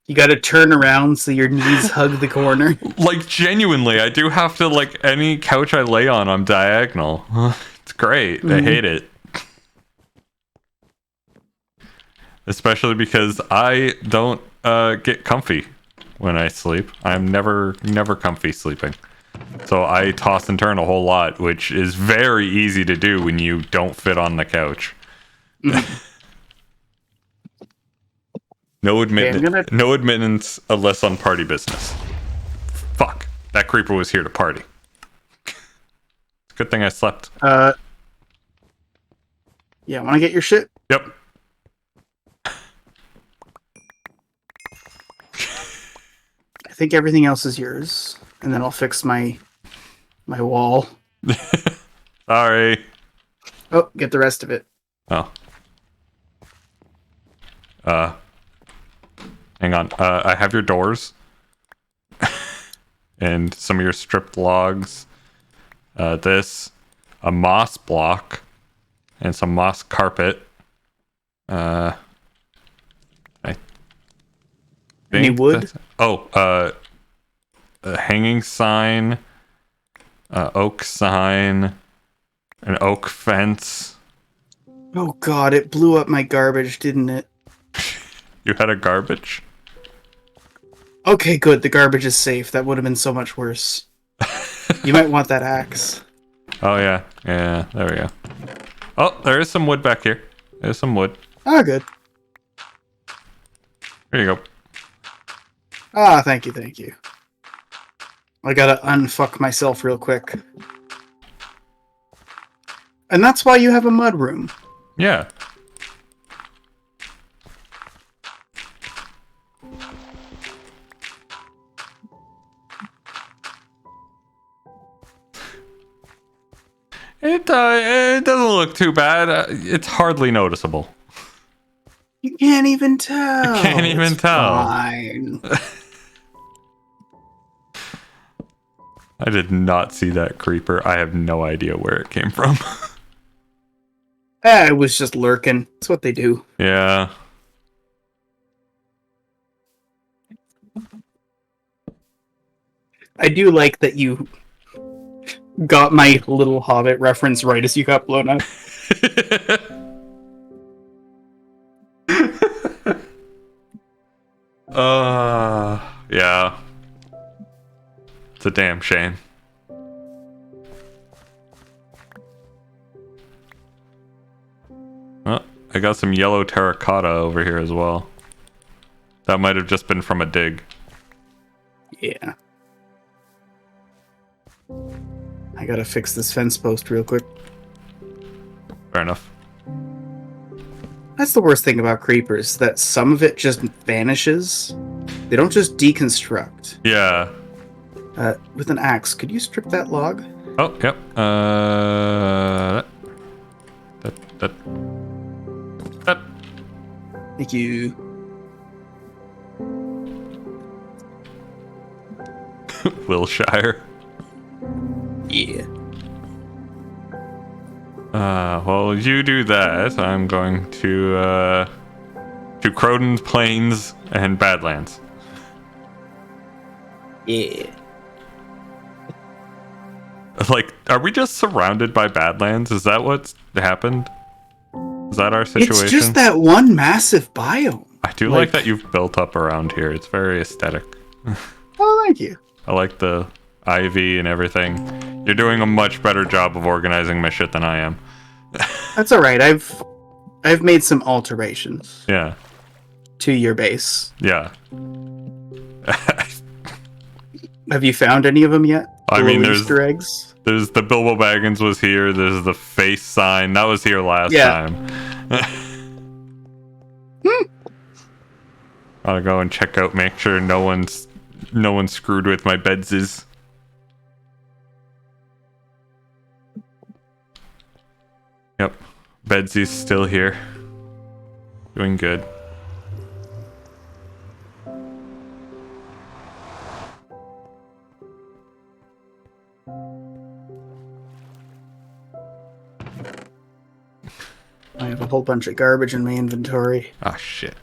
Speaker 3: You got to turn around so your knees hug the corner.
Speaker 2: Like, genuinely, I do have to, like, any couch I lay on, I'm diagonal. It's great. I hate it. Especially because I don't get comfy when I sleep. I'm never comfy sleeping. So I toss and turn a whole lot, which is very easy to do when you don't fit on the couch. No admittance unless on party business. Fuck. That creeper was here to party. It's a good thing I slept.
Speaker 3: Yeah, want to get your shit?
Speaker 2: Yep.
Speaker 3: I think everything else is yours. And then I'll fix my wall.
Speaker 2: Sorry.
Speaker 3: Oh, get the rest of it.
Speaker 2: Oh. Hang on. I have your doors. And some of your stripped logs. This. A moss block. And some moss carpet. I
Speaker 3: Any
Speaker 2: think
Speaker 3: wood?
Speaker 2: a hanging sign. Oak sign. An oak fence.
Speaker 3: Oh god, it blew up my garbage, didn't it?
Speaker 2: You had a garbage?
Speaker 3: Okay, good. The garbage is safe. That would have been so much worse. You might want that axe.
Speaker 2: Oh, yeah. Yeah, there we go. Oh, there is some wood back here. There's some wood.
Speaker 3: Ah, good.
Speaker 2: There you go.
Speaker 3: Ah, thank you, thank you. I gotta unfuck myself real quick. And that's why you have a mud room.
Speaker 2: Yeah. It doesn't look too bad. It's hardly noticeable.
Speaker 3: You can't even tell.
Speaker 2: I can't even
Speaker 3: It's
Speaker 2: tell.
Speaker 3: Fine.
Speaker 2: I did not see that creeper. I have no idea where it came from.
Speaker 3: It was just lurking. That's what they do.
Speaker 2: Yeah.
Speaker 3: I do like that you got my little Hobbit reference right as you got blown up.
Speaker 2: Yeah. It's a damn shame. Oh, I got some yellow terracotta over here as well. That might have just been from a dig.
Speaker 3: Yeah. I gotta fix this fence post real quick.
Speaker 2: Fair enough.
Speaker 3: That's the worst thing about creepers, that some of it just vanishes. They don't just deconstruct.
Speaker 2: Yeah.
Speaker 3: With an axe, could you strip that log?
Speaker 2: Oh, yep. That.
Speaker 3: Thank you.
Speaker 2: Wilshire.
Speaker 3: Yeah.
Speaker 2: Well, you do that. I'm going to Croden Plains and Badlands.
Speaker 3: Yeah.
Speaker 2: Like, are we just surrounded by Badlands? Is that what's happened? Is that our situation?
Speaker 3: It's just that one massive biome.
Speaker 2: I do like that you've built up around here. It's very aesthetic.
Speaker 3: Oh, thank you.
Speaker 2: I like the ivy and everything. You're doing a much better job of organizing my shit than I am.
Speaker 3: That's all right. I've made some alterations
Speaker 2: Yeah.
Speaker 3: to your base.
Speaker 2: Yeah.
Speaker 3: Have you found any of them yet?
Speaker 2: I
Speaker 3: The
Speaker 2: mean,
Speaker 3: little
Speaker 2: there's
Speaker 3: Easter eggs.
Speaker 2: There's the Bilbo Baggins was here. There's the face sign. That was here last time. I'll go and check out, make sure no one's screwed with my bedses. Yep. Bedsy's still here. Doing good.
Speaker 3: I have a whole bunch of garbage in my inventory.
Speaker 2: Ah, shit.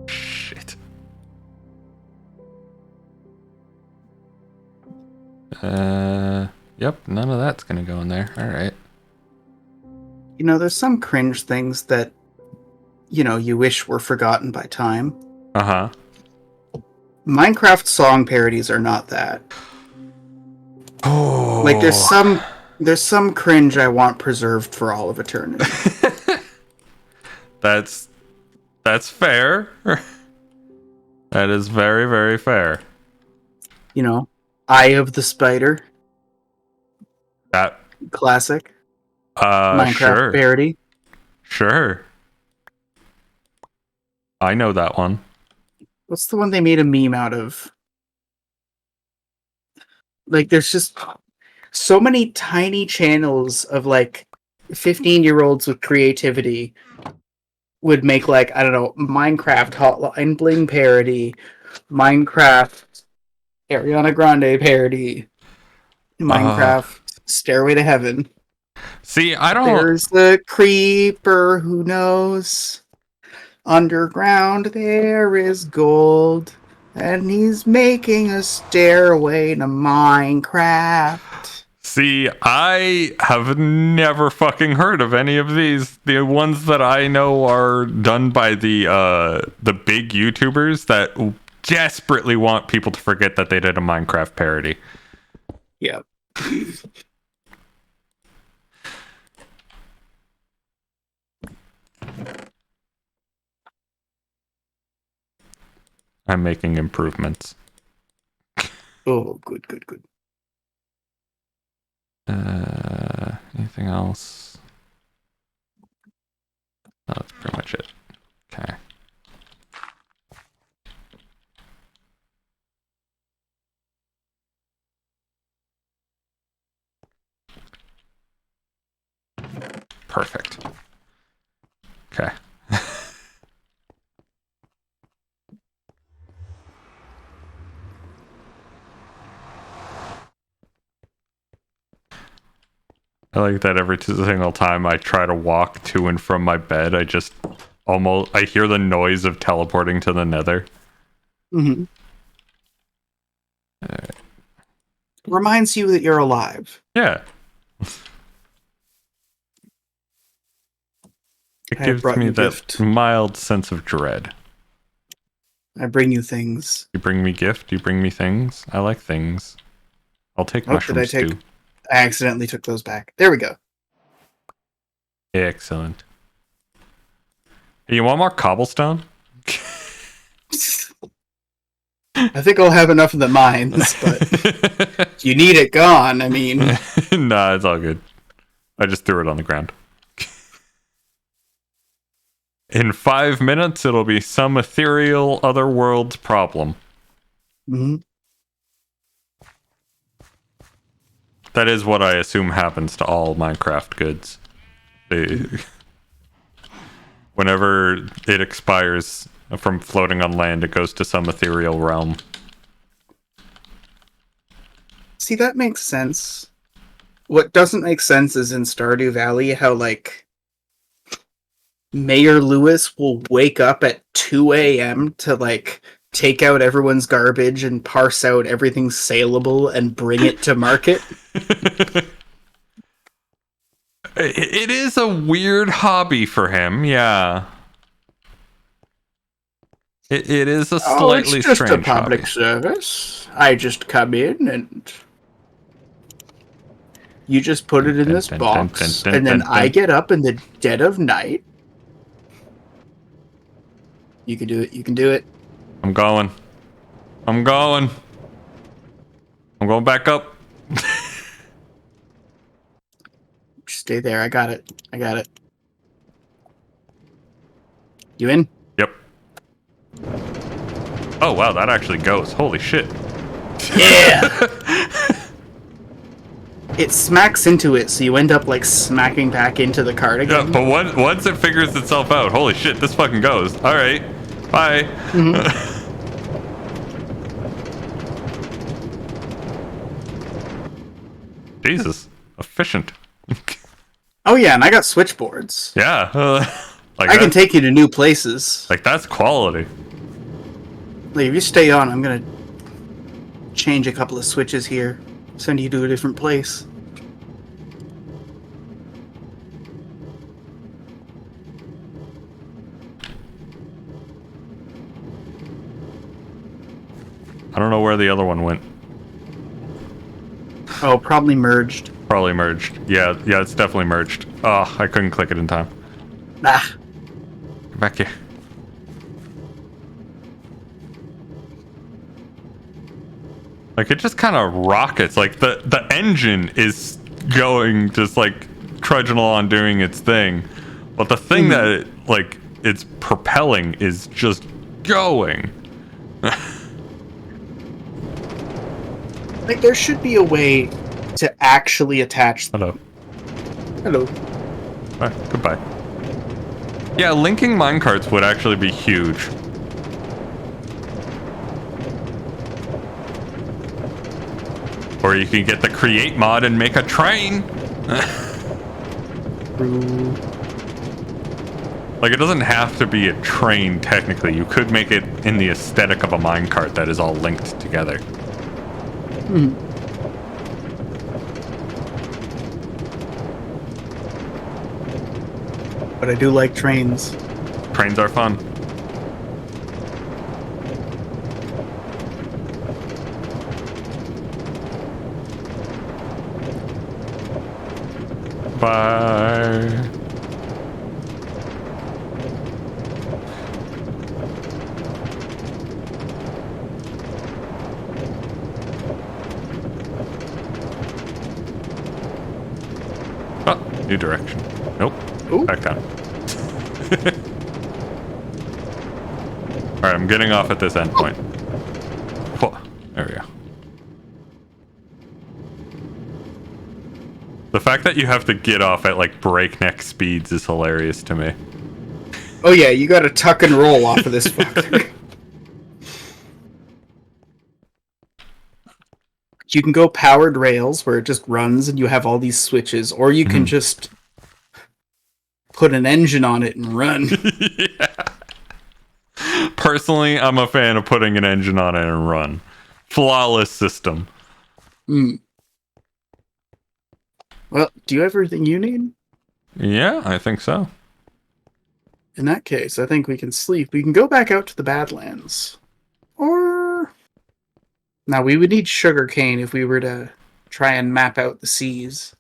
Speaker 2: Shit. Yep, none of that's gonna go in there. Alright.
Speaker 3: You know, there's some cringe things that, you know, you wish were forgotten by time.
Speaker 2: Uh-huh.
Speaker 3: Minecraft song parodies are not that.
Speaker 2: Oh.
Speaker 3: Like, there's some cringe I want preserved for all of eternity.
Speaker 2: That's fair. That is very, very fair.
Speaker 3: You know, Eye of the Spider,
Speaker 2: That
Speaker 3: classic. Minecraft
Speaker 2: sure.
Speaker 3: parody.
Speaker 2: Sure. I know that one.
Speaker 3: What's the one they made a meme out of? Like, there's just so many tiny channels of like 15-year-olds with creativity would make like, I don't know, Minecraft Hotline Bling parody, Minecraft Ariana Grande parody, Minecraft Stairway to Heaven.
Speaker 2: See, I don't.
Speaker 3: There's the creeper who knows. Underground there is gold. And he's making a stairway to Minecraft.
Speaker 2: See, I have never fucking heard of any of these. The ones that I know are done by the big YouTubers that desperately want people to forget that they did a Minecraft parody.
Speaker 3: Yep.
Speaker 2: I'm making improvements.
Speaker 3: Oh, good, good, good.
Speaker 2: Anything else? Oh, that's pretty much it. Okay. Perfect. Okay. I like that every single time I try to walk to and from my bed, I just I hear the noise of teleporting to the nether.
Speaker 3: Mm-hmm. Reminds you that you're alive.
Speaker 2: Yeah. It
Speaker 3: I
Speaker 2: gives
Speaker 3: brought
Speaker 2: me
Speaker 3: you a
Speaker 2: that
Speaker 3: gift.
Speaker 2: mild sense of dread.
Speaker 3: I bring you things.
Speaker 2: You bring me gift, you bring me things. I like things. I'll take
Speaker 3: Oh, did I
Speaker 2: mushrooms
Speaker 3: take-
Speaker 2: too.
Speaker 3: I accidentally took those back. There we go.
Speaker 2: Excellent. Hey, you want more cobblestone?
Speaker 3: I think I'll have enough of the mines, but you need it gone. I mean,
Speaker 2: Nah, it's all good. I just threw it on the ground. In 5 minutes, it'll be some ethereal other world's problem.
Speaker 3: mhm.
Speaker 2: That is what I assume happens to all Minecraft goods. Whenever it expires from floating on land, it goes to some ethereal realm.
Speaker 3: See, that makes sense. What doesn't make sense is in Stardew Valley how, like, Mayor Lewis will wake up at 2 a.m. to, like, take out everyone's garbage and parse out everything saleable and bring it to market.
Speaker 2: It is a weird hobby for him, yeah. It is a slightly
Speaker 3: it's just a
Speaker 2: strange
Speaker 3: public
Speaker 2: hobby.
Speaker 3: service. I just come in and you just put it in this
Speaker 2: Dun, dun,
Speaker 3: box,
Speaker 2: dun, dun,
Speaker 3: and then
Speaker 2: dun,
Speaker 3: I
Speaker 2: dun.
Speaker 3: get up in the dead of night. You can do it. You can do it.
Speaker 2: I'm going. I'm going. I'm going back up.
Speaker 3: Stay there. I got it. I got it. You in?
Speaker 2: Yep. Oh, wow, that actually goes. Holy shit.
Speaker 3: Yeah. It smacks into it, so you end up like smacking back into the cart
Speaker 2: Yeah,
Speaker 3: again.
Speaker 2: but once it figures itself out, holy shit, this fucking goes. All right. Bye. Jesus. Efficient.
Speaker 3: Oh yeah, and I got switchboards.
Speaker 2: Yeah. Like
Speaker 3: I can
Speaker 2: that-
Speaker 3: take you to new places.
Speaker 2: Like, that's quality.
Speaker 3: Like, if you stay on, I'm gonna change a couple of switches here. Send you to a different place.
Speaker 2: I don't know where the other one went.
Speaker 3: Oh, probably merged.
Speaker 2: Probably merged. Yeah, it's definitely merged. Oh, I couldn't click it in time.
Speaker 3: Ah.
Speaker 2: Get back here. Like, it just kind of rockets. Like, the engine is going just, like, trudging along doing its thing. But the thing that it, like, its propelling is just going.
Speaker 3: Like, there should be a way to actually attach.
Speaker 2: Hello.
Speaker 3: Hello.
Speaker 2: Bye. Goodbye. Yeah, linking minecarts would actually be huge. Or you can get the create mod and make a train. Like, it doesn't have to be a train, technically. You could make it in the aesthetic of a minecart that is all linked together.
Speaker 3: But I do like trains.
Speaker 2: Trains are fun. Bye. Oh, new direction. Nope.
Speaker 3: Ooh.
Speaker 2: Back down. Alright, I'm getting off at this endpoint. Whoa, there we go. The fact that you have to get off at like breakneck speeds is hilarious to me.
Speaker 3: Oh yeah, you gotta tuck and roll off of this fucker. You can go powered rails where it just runs and you have all these switches, or you can just put an engine on it and run.
Speaker 2: Yeah. Personally, I'm a fan of putting an engine on it and run. Flawless system.
Speaker 3: Well, do you have everything you need?
Speaker 2: Yeah, I think so.
Speaker 3: In that case, I think we can sleep. We can go back out to the Badlands. Or... Now, we would need sugarcane if we were to try and map out the seas.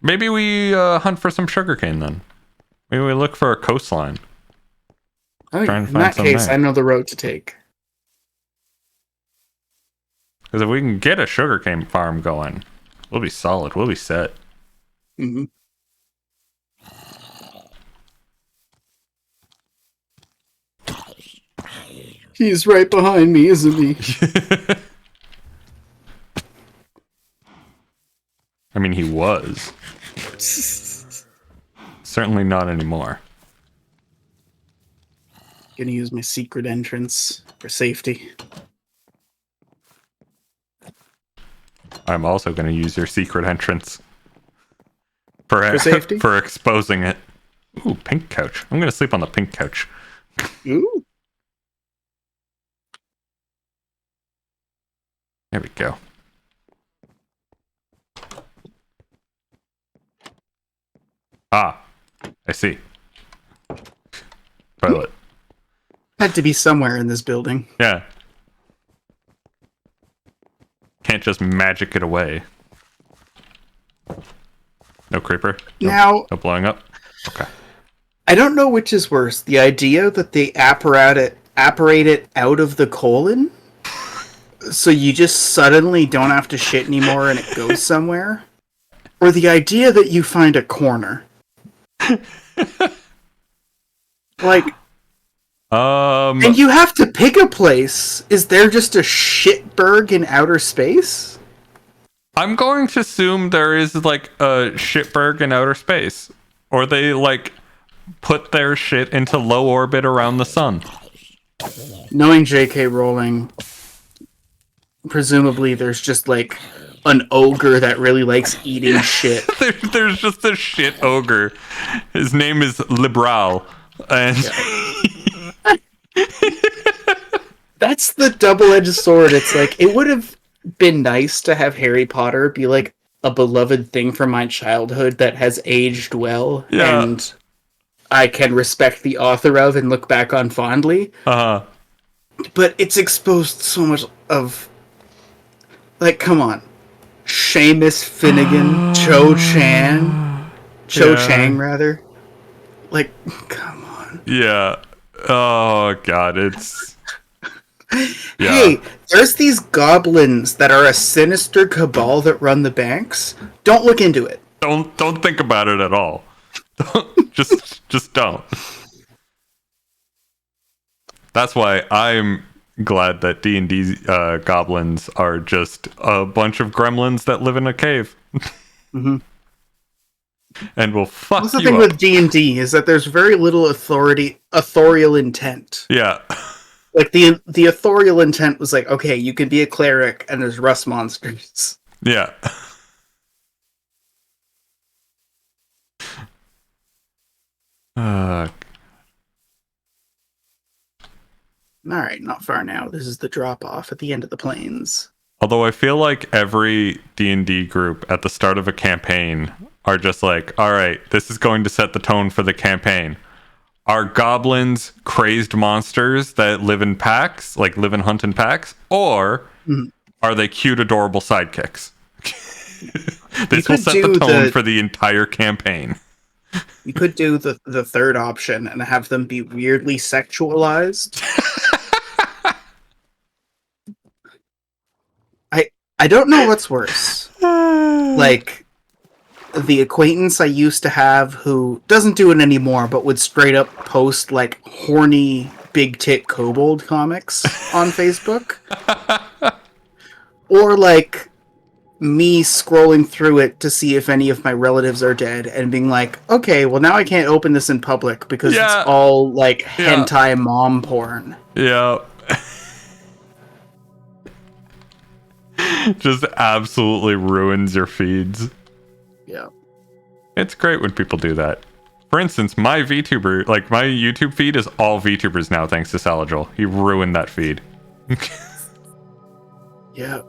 Speaker 2: Maybe we hunt for some sugarcane then. Maybe we look for a coastline.
Speaker 3: Oh,
Speaker 2: Try and
Speaker 3: in
Speaker 2: find
Speaker 3: that
Speaker 2: some
Speaker 3: case,
Speaker 2: there.
Speaker 3: I know the road to take.
Speaker 2: Because if we can get a sugarcane farm going, we'll be solid. We'll be set.
Speaker 3: Mm-hmm. He's right behind me, isn't he?
Speaker 2: I mean, he was. Certainly not anymore.
Speaker 3: Gonna use my secret entrance for safety.
Speaker 2: I'm also going to use your secret entrance. For
Speaker 3: safety?
Speaker 2: For exposing it. Ooh, pink couch. I'm going to sleep on the pink couch.
Speaker 3: Ooh.
Speaker 2: There we go. Ah, I see. Toilet.
Speaker 3: Had to be somewhere in this building.
Speaker 2: Yeah. Can't just magic it away. No creeper?
Speaker 3: Now,
Speaker 2: No blowing up? Okay.
Speaker 3: I don't know which is worse. The idea that they apparate it out of the colon, so you just suddenly don't have to shit anymore and it goes somewhere, or the idea that you find a corner. Like, and you have to pick a place. Is there just a shitberg in outer space?
Speaker 2: I'm going to assume there is like a shitberg in outer space. Or they like put their shit into low orbit around the sun.
Speaker 3: Knowing J.K. Rowling, presumably there's just like an ogre that really likes eating shit.
Speaker 2: There's just a shit ogre. His name is Libral. And
Speaker 3: That's the double-edged sword. It's like, it would have been nice to have Harry Potter be like a beloved thing from my childhood that has aged well,
Speaker 2: Yeah.
Speaker 3: and I can respect the author of and look back on fondly.
Speaker 2: uh
Speaker 3: But it's exposed so much of, like, come on, Seamus Finnegan, Cho Chang, rather. Like, come on.
Speaker 2: yeah. Oh god, it's yeah.
Speaker 3: Hey, there's these goblins that are a sinister cabal that run the banks. Don't look into it.
Speaker 2: Don't think about it at all. Just don't. That's why I'm glad that D&D goblins are just a bunch of gremlins that live in a cave.
Speaker 3: Mm-hmm.
Speaker 2: And will fuck
Speaker 3: That's the
Speaker 2: you
Speaker 3: thing
Speaker 2: up.
Speaker 3: with D&D is that there's very little authorial intent.
Speaker 2: Yeah.
Speaker 3: Like the authorial intent was like, okay, you can be a cleric and there's rust monsters.
Speaker 2: Yeah. Uh,
Speaker 3: All right, not far now. This is the drop off at the end of the plains.
Speaker 2: although I feel like every D&D group at the start of a campaign are just like, all right, this is going to set the tone for the campaign. Are goblins crazed monsters that live in packs, like live and hunt in packs? Or are they cute, adorable sidekicks? This will
Speaker 3: could
Speaker 2: set the
Speaker 3: do
Speaker 2: tone
Speaker 3: the-
Speaker 2: for the entire campaign.
Speaker 3: You could do the third option and have them be weirdly sexualized. I don't know what's worse. Like the acquaintance I used to have who doesn't do it anymore, but would straight up post like horny big tit kobold comics on Facebook. Or like me scrolling through it to see if any of my relatives are dead and being like, okay, well now I can't open this in public because
Speaker 2: Yeah.
Speaker 3: it's all like
Speaker 2: Yeah.
Speaker 3: hentai mom porn.
Speaker 2: Yeah. Just absolutely ruins your feeds.
Speaker 3: Yeah.
Speaker 2: It's great when people do that. For instance, my VTuber, like my YouTube feed is all VTubers now, thanks to Saladril. He ruined that feed.
Speaker 3: Yeah.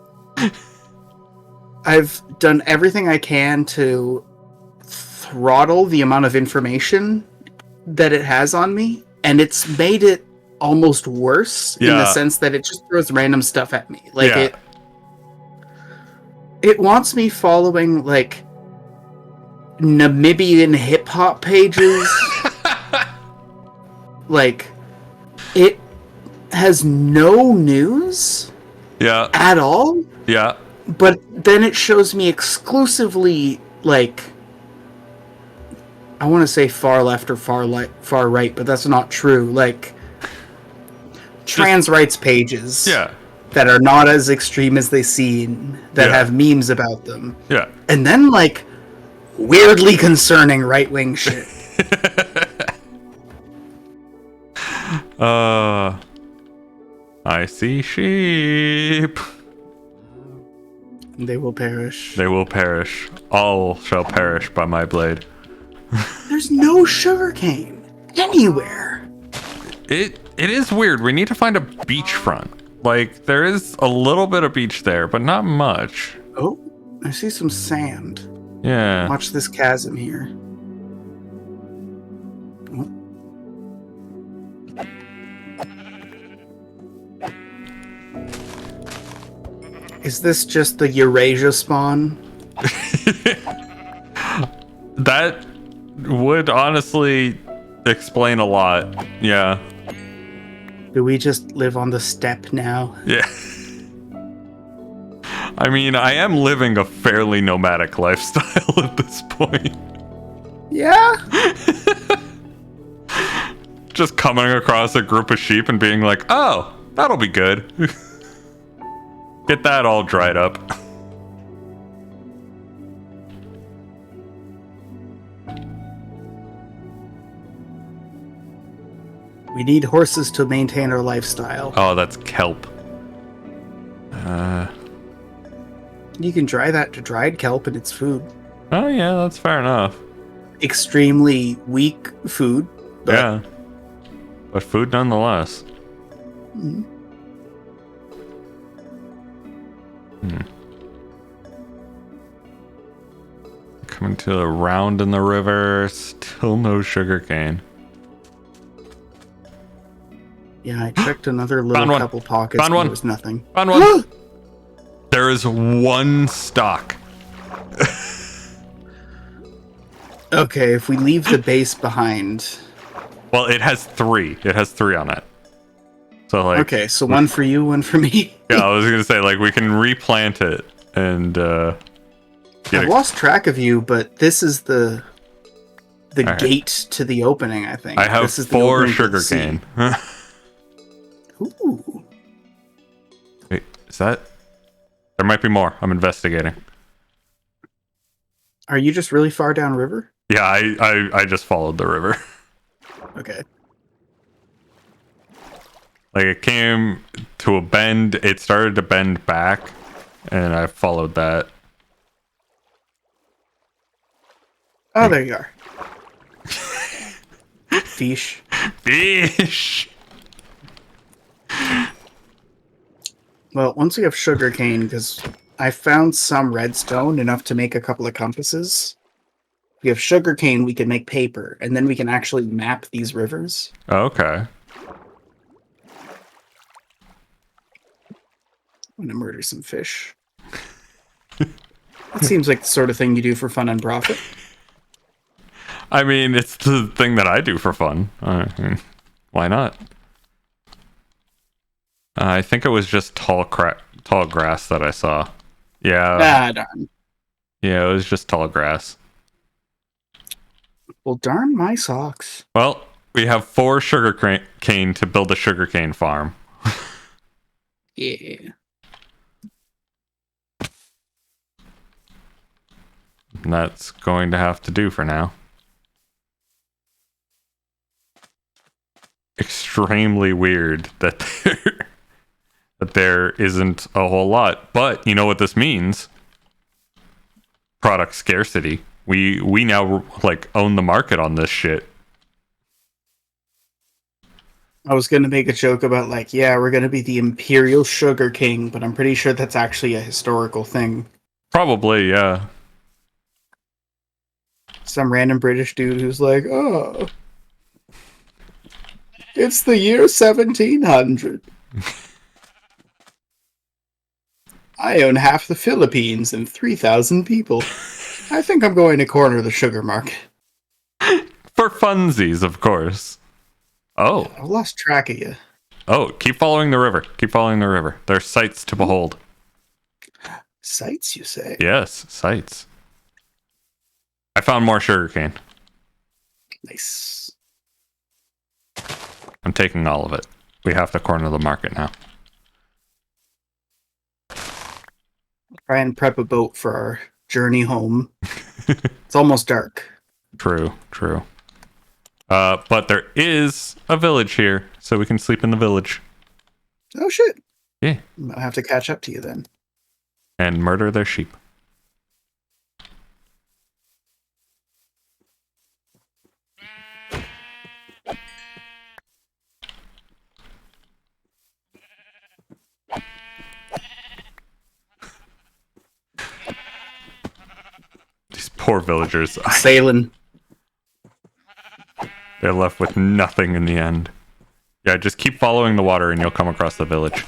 Speaker 3: I've done everything I can to throttle the amount of information that it has on me, and it's made it almost worse in the
Speaker 2: Yeah.
Speaker 3: sense that it just throws random stuff at me. Like
Speaker 2: Yeah.
Speaker 3: it wants me following like Namibian hip hop pages. Like it has no news
Speaker 2: Yeah.
Speaker 3: at all.
Speaker 2: Yeah.
Speaker 3: But then it shows me exclusively, like, I want to say far left or far right, but that's not true. Like, trans rights pages
Speaker 2: Yeah.
Speaker 3: that are not as extreme as they seem, that
Speaker 2: Yeah.
Speaker 3: have memes about them.
Speaker 2: Yeah.
Speaker 3: And then, like, weirdly concerning right-wing shit.
Speaker 2: I see sheep.
Speaker 3: They will perish.
Speaker 2: They will perish. All shall perish by my blade.
Speaker 3: There's no sugarcane anywhere.
Speaker 2: It is weird. We need to find a beachfront. Like there is a little bit of beach there, but not much.
Speaker 3: Oh, I see some sand.
Speaker 2: Yeah.
Speaker 3: Watch this chasm here. Is this just the Eurasia spawn?
Speaker 2: That would honestly explain a lot. Yeah.
Speaker 3: Do we just live on the steppe now?
Speaker 2: Yeah. I mean, I am living a fairly nomadic lifestyle at this point.
Speaker 3: Yeah.
Speaker 2: Just coming across a group of sheep and being like, oh, that'll be good. Get that all dried up.
Speaker 3: We need horses to maintain our lifestyle.
Speaker 2: Oh, that's kelp.
Speaker 3: You can dry that to dried kelp and it's food.
Speaker 2: Oh, yeah, that's fair enough.
Speaker 3: Extremely weak food. But
Speaker 2: Yeah. But food nonetheless. Coming to a round in the river, still no sugarcane.
Speaker 3: Yeah, I checked another little
Speaker 2: Found one.
Speaker 3: couple pockets.
Speaker 2: Found
Speaker 3: and
Speaker 2: one.
Speaker 3: There was nothing.
Speaker 2: Found one. There is one stock.
Speaker 3: Okay, if we leave the base behind.
Speaker 2: Well, it has three. It has three on it. So like,
Speaker 3: Okay, so one for you, one for me.
Speaker 2: yeah, I was gonna say like we can replant it and
Speaker 3: I
Speaker 2: get it.
Speaker 3: lost track of you, but this is the
Speaker 2: All right.
Speaker 3: gate to the opening, I think.
Speaker 2: I have
Speaker 3: This is the
Speaker 2: 4
Speaker 3: opening to the sea.
Speaker 2: sugarcane.
Speaker 3: Ooh.
Speaker 2: Wait, is that? There might be more. I'm investigating.
Speaker 3: Are you just really far downriver?
Speaker 2: Yeah, I just followed the river.
Speaker 3: Okay.
Speaker 2: Like it came to a bend, it started to bend back, and I followed that.
Speaker 3: Oh, there you are. Fish.
Speaker 2: Fish.
Speaker 3: Well, once we have sugarcane, because I found some redstone enough to make a couple of compasses. If we have sugarcane, we can make paper, and then we can actually map these rivers.
Speaker 2: Okay.
Speaker 3: I'm gonna murder some fish. That seems like the sort of thing you do for fun and profit.
Speaker 2: I mean, it's the thing that I do for fun. Why not? I think it was just tall grass that I saw. Yeah.
Speaker 3: Ah, darn.
Speaker 2: Yeah, it was just tall grass.
Speaker 3: Well, darn my socks.
Speaker 2: Well, we have 4 sugar cane to build a sugarcane farm.
Speaker 3: Yeah.
Speaker 2: And that's going to have to do for now. Extremely weird that there isn't a whole lot. But you know what this means? Product scarcity. We now like own the market on this shit.
Speaker 3: I was gonna make a joke about like, yeah, we're gonna be the Imperial Sugar King, but I'm pretty sure that's actually a historical thing.
Speaker 2: Probably, yeah.
Speaker 3: Some random British dude who's like, oh, it's the year 1700. I own half the Philippines and 3,000 people. I think I'm going to corner the sugar market.
Speaker 2: For funsies, of course. Oh.
Speaker 3: I've lost track of you.
Speaker 2: Oh, keep following the river. Keep following the river. There's sights to behold.
Speaker 3: Sights, you say?
Speaker 2: Yes, sights. I found more sugarcane.
Speaker 3: Nice.
Speaker 2: I'm taking all of it. We have to corner the market now.
Speaker 3: Try and prep a boat for our journey home. It's almost dark.
Speaker 2: True, true. But there is a village here, so we can sleep in the village.
Speaker 3: Oh shit.
Speaker 2: Yeah.
Speaker 3: I'll have to catch up to you then.
Speaker 2: And murder their sheep. These poor villagers.
Speaker 3: Sailing.
Speaker 2: They're left with nothing in the end. Yeah, just keep following the water and you'll come across the village.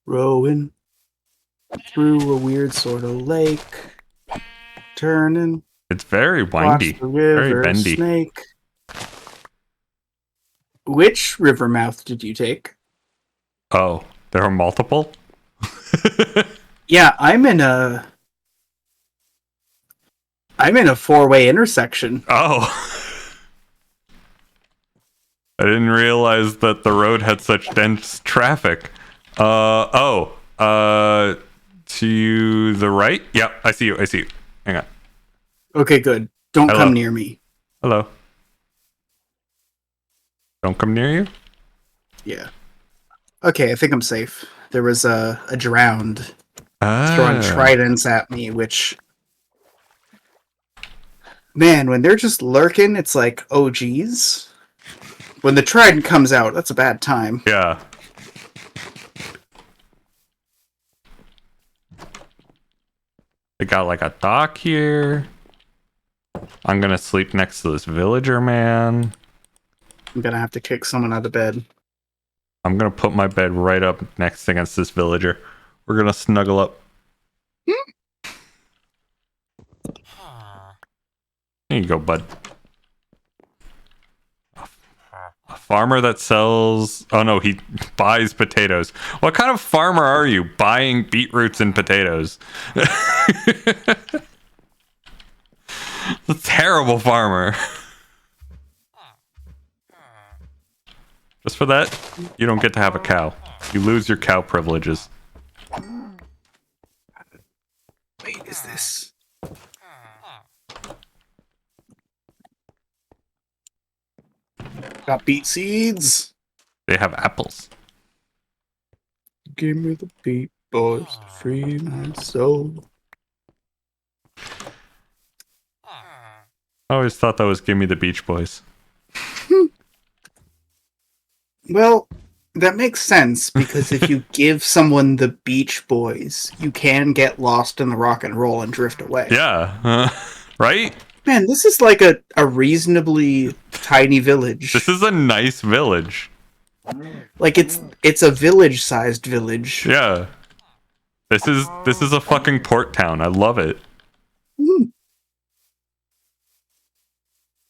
Speaker 3: Rowing through a weird sort of lake. Turning.
Speaker 2: It's very windy.
Speaker 3: Watch the river
Speaker 2: Very bendy.
Speaker 3: snake. Which river mouth did you take?
Speaker 2: Oh, there are multiple?
Speaker 3: Yeah, I'm in a 4-way intersection.
Speaker 2: Oh. I didn't realize that the road had such dense traffic. To the right? Yep, I see you. Hang on.
Speaker 3: Okay, good. Don't
Speaker 2: Hello.
Speaker 3: come near me.
Speaker 2: Hello. Don't come near you?
Speaker 3: Yeah. Okay, I think I'm safe. There was a drowned throwing tridents at me, which... Man, when they're just lurking, it's like, oh geez. When the trident comes out, that's a bad time.
Speaker 2: Yeah. They got like a dock here. I'm gonna sleep next to this villager man.
Speaker 3: I'm gonna have to kick someone out of bed.
Speaker 2: I'm gonna put my bed right up next against this villager. We're gonna snuggle up. There you go, bud. A farmer that sells. Oh no, he buys potatoes. What kind of farmer are you buying beetroots and potatoes? A terrible farmer. Just for that, you don't get to have a cow. You lose your cow privileges.
Speaker 3: Wait, is this? Got beet seeds.
Speaker 2: They have apples.
Speaker 3: Give me the beet, boys, to free my soul.
Speaker 2: I always thought that was Gimme the Beach Boys.
Speaker 3: Well, that makes sense because if you give someone the Beach Boys, you can get lost in the rock and roll and drift away.
Speaker 2: Yeah, right?
Speaker 3: Man, this is like a reasonably tiny village.
Speaker 2: This is a nice village.
Speaker 3: Like it's a village-sized village.
Speaker 2: Yeah. This is a fucking port town. I love it.
Speaker 3: Mm.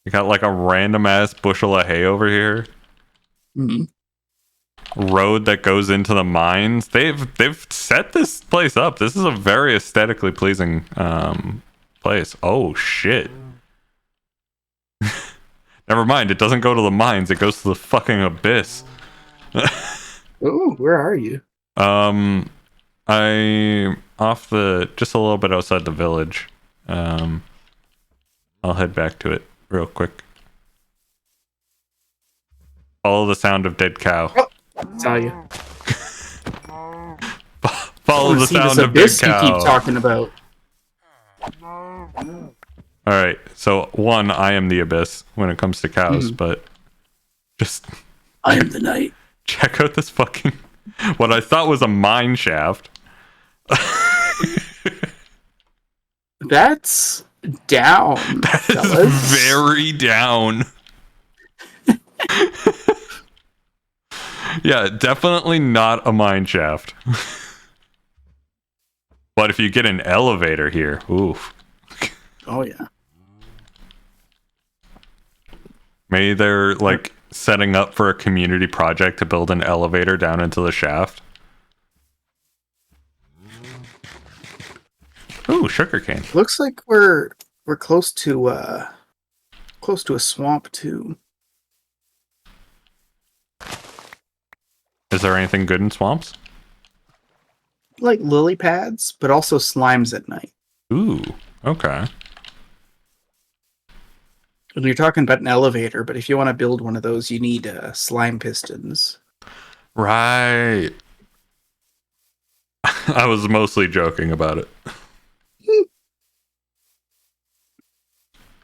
Speaker 2: You got like a random ass bushel of hay over here.
Speaker 3: Mm.
Speaker 2: Road that goes into the mines. They've set this place up. This is a very aesthetically pleasing place. Oh shit. Never mind, it doesn't go to the mines, it goes to the fucking abyss.
Speaker 3: Oh, where are you?
Speaker 2: I'm off just a little bit outside the village. I'll head back to it real quick. Follow the sound of dead cow.
Speaker 3: Saw you.
Speaker 2: Follow the sound of dead cow.
Speaker 3: You keep talking about.
Speaker 2: All right. So one, I am the abyss when it comes to cows, but just
Speaker 1: I am the night.
Speaker 2: check out this fucking what I thought was a mine shaft.
Speaker 3: That's down.
Speaker 2: That is
Speaker 3: fellas.
Speaker 2: very down. Yeah, definitely not a mine shaft. But if you get an elevator here, oof.
Speaker 3: Oh yeah.
Speaker 2: Maybe they're like setting up for a community project to build an elevator down into the shaft. Ooh, sugarcane.
Speaker 3: Looks like we're close to a swamp too.
Speaker 2: Is there anything good in swamps?
Speaker 3: Like lily pads, but also slimes at night.
Speaker 2: Ooh, okay.
Speaker 3: And you're talking about an elevator, but if you want to build one of those, you need slime pistons.
Speaker 2: Right. I was mostly joking about it.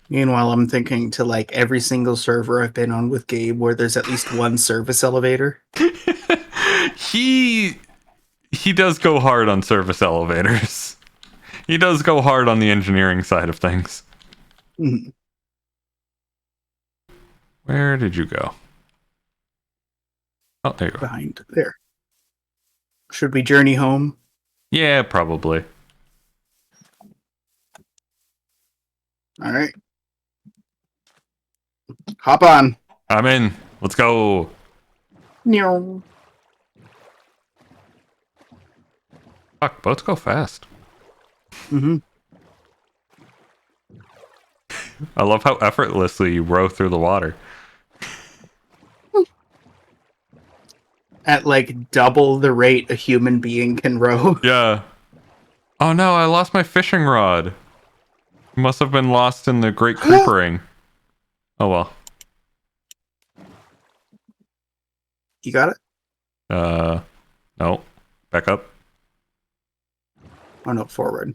Speaker 3: Meanwhile, I'm thinking to like every single server I've been on with Gabe where there's at least one service elevator.
Speaker 2: He does go hard on service elevators. He does go hard on the engineering side of things.
Speaker 3: Mhm.
Speaker 2: Where did you go? Oh, there you go.
Speaker 3: Behind there. Should we journey home?
Speaker 2: Yeah, probably.
Speaker 3: All right. Hop on.
Speaker 2: I'm in. Let's go.
Speaker 3: Meow.
Speaker 2: Fuck, boats go fast.
Speaker 3: Mm-hmm.
Speaker 2: I love how effortlessly you row through the water.
Speaker 3: At like double the rate a human being can row.
Speaker 2: Yeah. Oh no, I lost my fishing rod. Must have been lost in the Great Creepering. Oh well.
Speaker 3: You got it?
Speaker 2: No. Back up.
Speaker 3: Oh no, forward.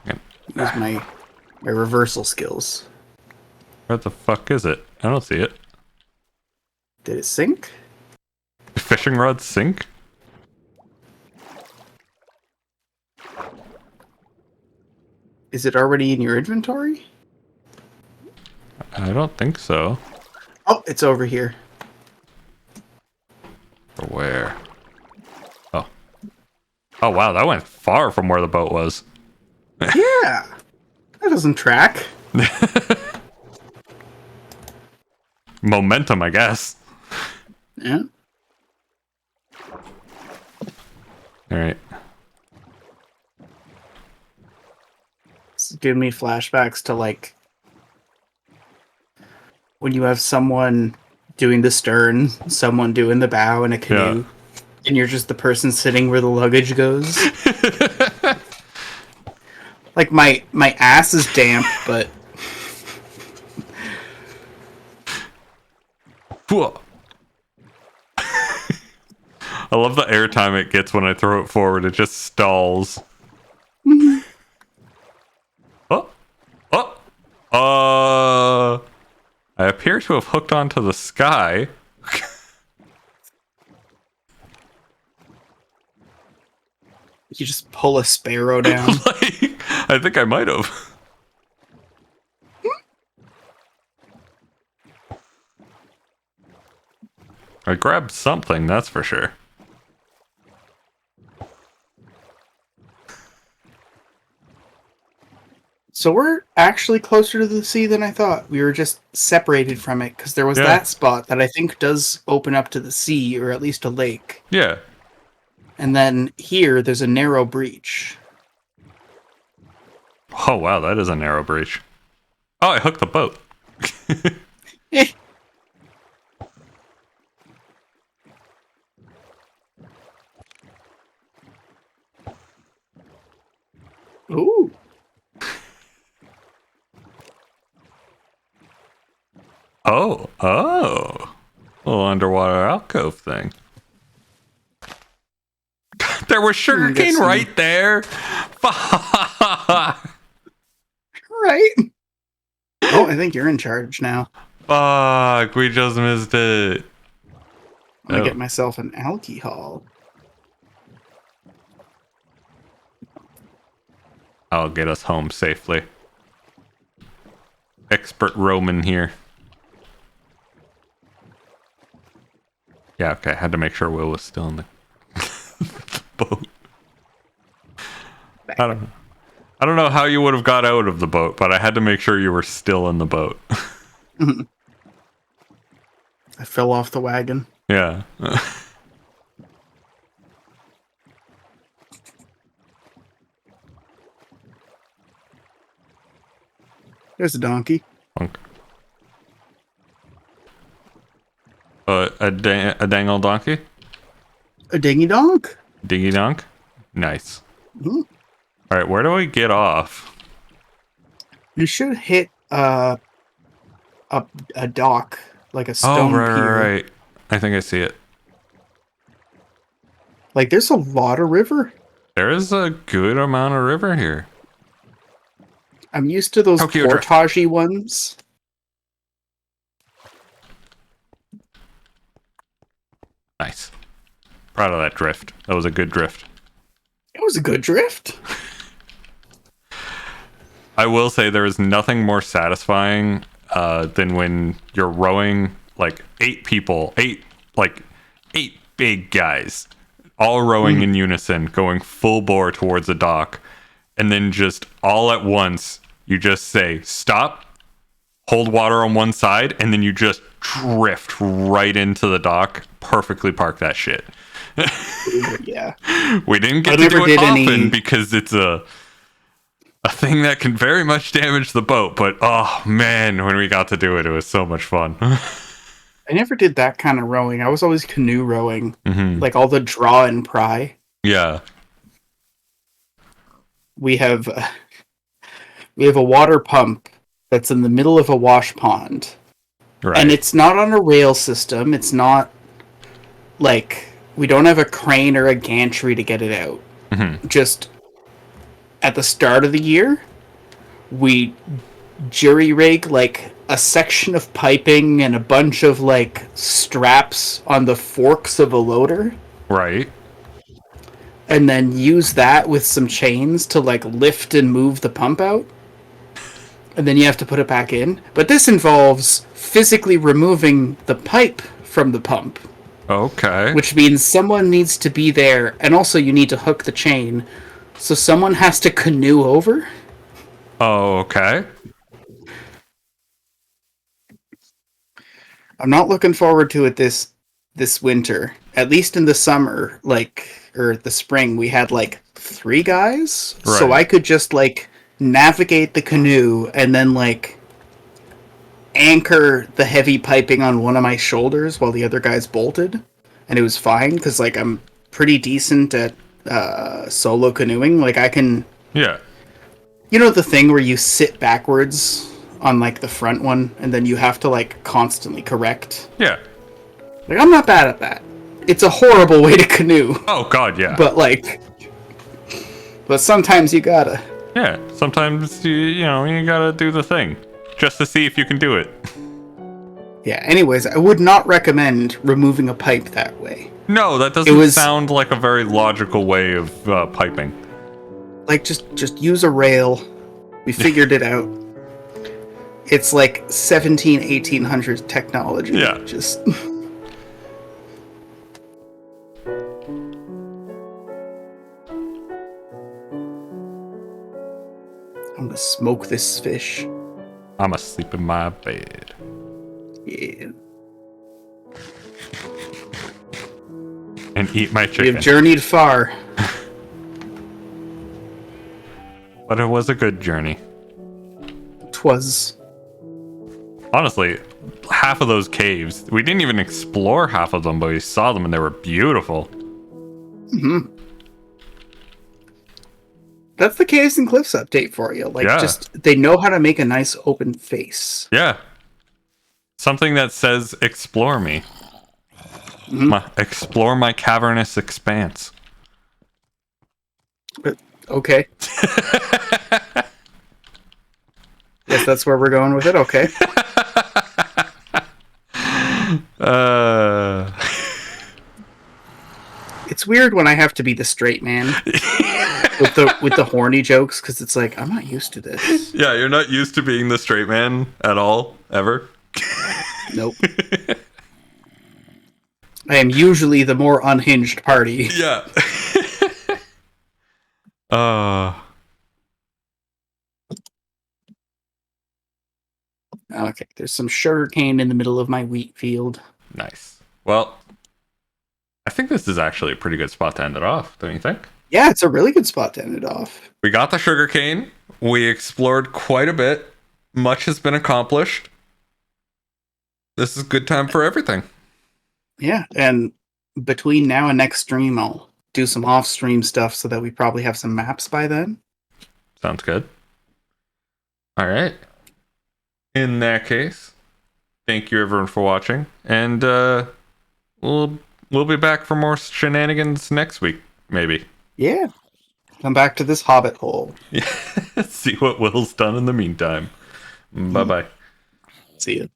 Speaker 2: Yep.
Speaker 3: Use my reversal skills.
Speaker 2: Where the fuck is it? I don't see it.
Speaker 3: Did it sink?
Speaker 2: Fishing rods sink?
Speaker 3: Is it already in your inventory?
Speaker 2: I don't think so.
Speaker 3: Oh, it's over here.
Speaker 2: Or where? Oh. Oh wow, that went far from where the boat was.
Speaker 3: Yeah. That doesn't track.
Speaker 2: Momentum, I guess.
Speaker 3: Yeah.
Speaker 2: All right.
Speaker 3: It's giving me flashbacks to like when you have someone doing the stern, someone doing the bow in a canoe, and you're just the person sitting where the luggage goes. Like my ass is damp, but
Speaker 2: I love the airtime it gets when I throw it forward. It just stalls. Oh, I appear to have hooked onto the sky.
Speaker 3: you just pull a sparrow down.
Speaker 2: Like, I think I might have. I grabbed something, that's for sure.
Speaker 3: So we're actually closer to the sea than I thought. We were just separated from it because there was that spot that I think does open up to the sea, or at least a lake.
Speaker 2: Yeah.
Speaker 3: And then here, there's a narrow breach.
Speaker 2: Oh, wow, that is a narrow breach. Oh, I hooked the boat.
Speaker 3: Eh. Ooh.
Speaker 2: Oh. Little underwater alcove thing. There was sugarcane right there. Fuck.
Speaker 3: Right. Oh, I think you're in charge now.
Speaker 2: Fuck, we just missed it.
Speaker 3: I'm gonna get myself an alcohol.
Speaker 2: I'll get us home safely. Expert Roman here. Yeah, okay. I had to make sure Will was still in the boat. I don't know how you would have got out of the boat, but I had to make sure you were still in the boat.
Speaker 3: I fell off the wagon.
Speaker 2: Yeah.
Speaker 3: There's a donkey.
Speaker 2: A dangle donkey?
Speaker 3: A dingy donk.
Speaker 2: Dingy donk? Nice.
Speaker 3: Mhm.
Speaker 2: All right, where do we get off?
Speaker 3: You should hit a dock, like a stone pier.
Speaker 2: Right. I think I see it.
Speaker 3: Like, there's a lot of river.
Speaker 2: There is a good amount of river here.
Speaker 3: I'm used to those
Speaker 2: Tokyo Drift.
Speaker 3: portage-y ones.
Speaker 2: Nice. Proud of that drift. That was a good drift.
Speaker 3: It was a good drift.
Speaker 2: I will say there is nothing more satisfying than when you're rowing like eight big guys, all rowing in unison, going full bore towards the dock, and then just all at once you just say stop, hold water on one side, and then you just drift right into the dock. Perfectly park that shit.
Speaker 3: Yeah.
Speaker 2: We didn't get to do it often because it's a thing that can very much damage the boat, but oh man, when we got to do it, it was so much fun.
Speaker 3: I never did that kind of rowing. I was always canoe rowing,
Speaker 2: Mm-hmm.
Speaker 3: like all the draw and pry.
Speaker 2: Yeah.
Speaker 3: We have a water pump that's in the middle of a wash pond,
Speaker 2: Right.
Speaker 3: and it's not on a rail system. It's not like we don't have a crane or a gantry to get it out.
Speaker 2: Mm-hmm.
Speaker 3: Just at the start of the year, we jury rig like a section of piping and a bunch of like straps on the forks of a loader,
Speaker 2: Right.
Speaker 3: and then use that with some chains to like lift and move the pump out. And then you have to put it back in. But this involves physically removing the pipe from the pump,
Speaker 2: Okay.
Speaker 3: which means someone needs to be there, and also you need to hook the chain. So someone has to canoe over.
Speaker 2: Oh, okay.
Speaker 3: I'm not looking forward to it this winter. At least in the summer, or the spring, we had 3 guys, so
Speaker 2: Right.
Speaker 3: I could just navigate the canoe and then anchor the heavy piping on one of my shoulders while the other guys bolted, and it was fine because I'm pretty decent at solo canoeing. I can,
Speaker 2: Yeah.
Speaker 3: the thing where you sit backwards on the front one and then you have to constantly correct.
Speaker 2: Yeah.
Speaker 3: I'm not bad at that. It's a horrible way to canoe,
Speaker 2: Oh God, yeah.
Speaker 3: but sometimes you gotta.
Speaker 2: Yeah. Sometimes you gotta do the thing just to see if you can do it.
Speaker 3: Yeah. Anyways, I would not recommend removing a pipe that way.
Speaker 2: No, that doesn't
Speaker 3: It was-
Speaker 2: sound like a very logical way of piping.
Speaker 3: Just use a rail. We figured it out. It's 1800s technology.
Speaker 2: Yeah.
Speaker 3: Just I'm gonna smoke this fish.
Speaker 2: I'm asleep in my bed.
Speaker 3: Yeah.
Speaker 2: And eat my
Speaker 3: We
Speaker 2: chicken.
Speaker 3: have journeyed far.
Speaker 2: But it was a good journey.
Speaker 3: 'Twas.
Speaker 2: Honestly, half of those caves, we didn't even explore half of them, but we saw them and they were beautiful.
Speaker 3: That's the Caves and Cliffs update for you.
Speaker 2: Yeah.
Speaker 3: They know how to make a nice open face.
Speaker 2: Yeah. Something that says explore me. Explore my cavernous expanse.
Speaker 3: But okay. Guess that's where we're going with it. Okay. It's weird when I have to be the straight man with the horny jokes because it's I'm not used to this.
Speaker 2: Yeah, you're not used to being the straight man at all, ever.
Speaker 3: Nope. I am usually the more unhinged party.
Speaker 2: Yeah.
Speaker 3: Okay, there's some sugar cane in the middle of my wheat field.
Speaker 2: Nice. Well, I think this is actually a pretty good spot to end it off, don't you think?
Speaker 3: Yeah, it's a really good spot to end it off.
Speaker 2: We got the sugarcane. We explored quite a bit. Much has been accomplished. This is a good time for everything.
Speaker 3: Yeah, and between now and next stream, I'll do some off-stream stuff so that we probably have some maps by then.
Speaker 2: Sounds good. All right. In that case, thank you everyone for watching, and we'll be back for more shenanigans next week, maybe.
Speaker 3: Yeah. Come back to this hobbit hole.
Speaker 2: See what Will's done in the meantime. Bye bye.
Speaker 3: See ya.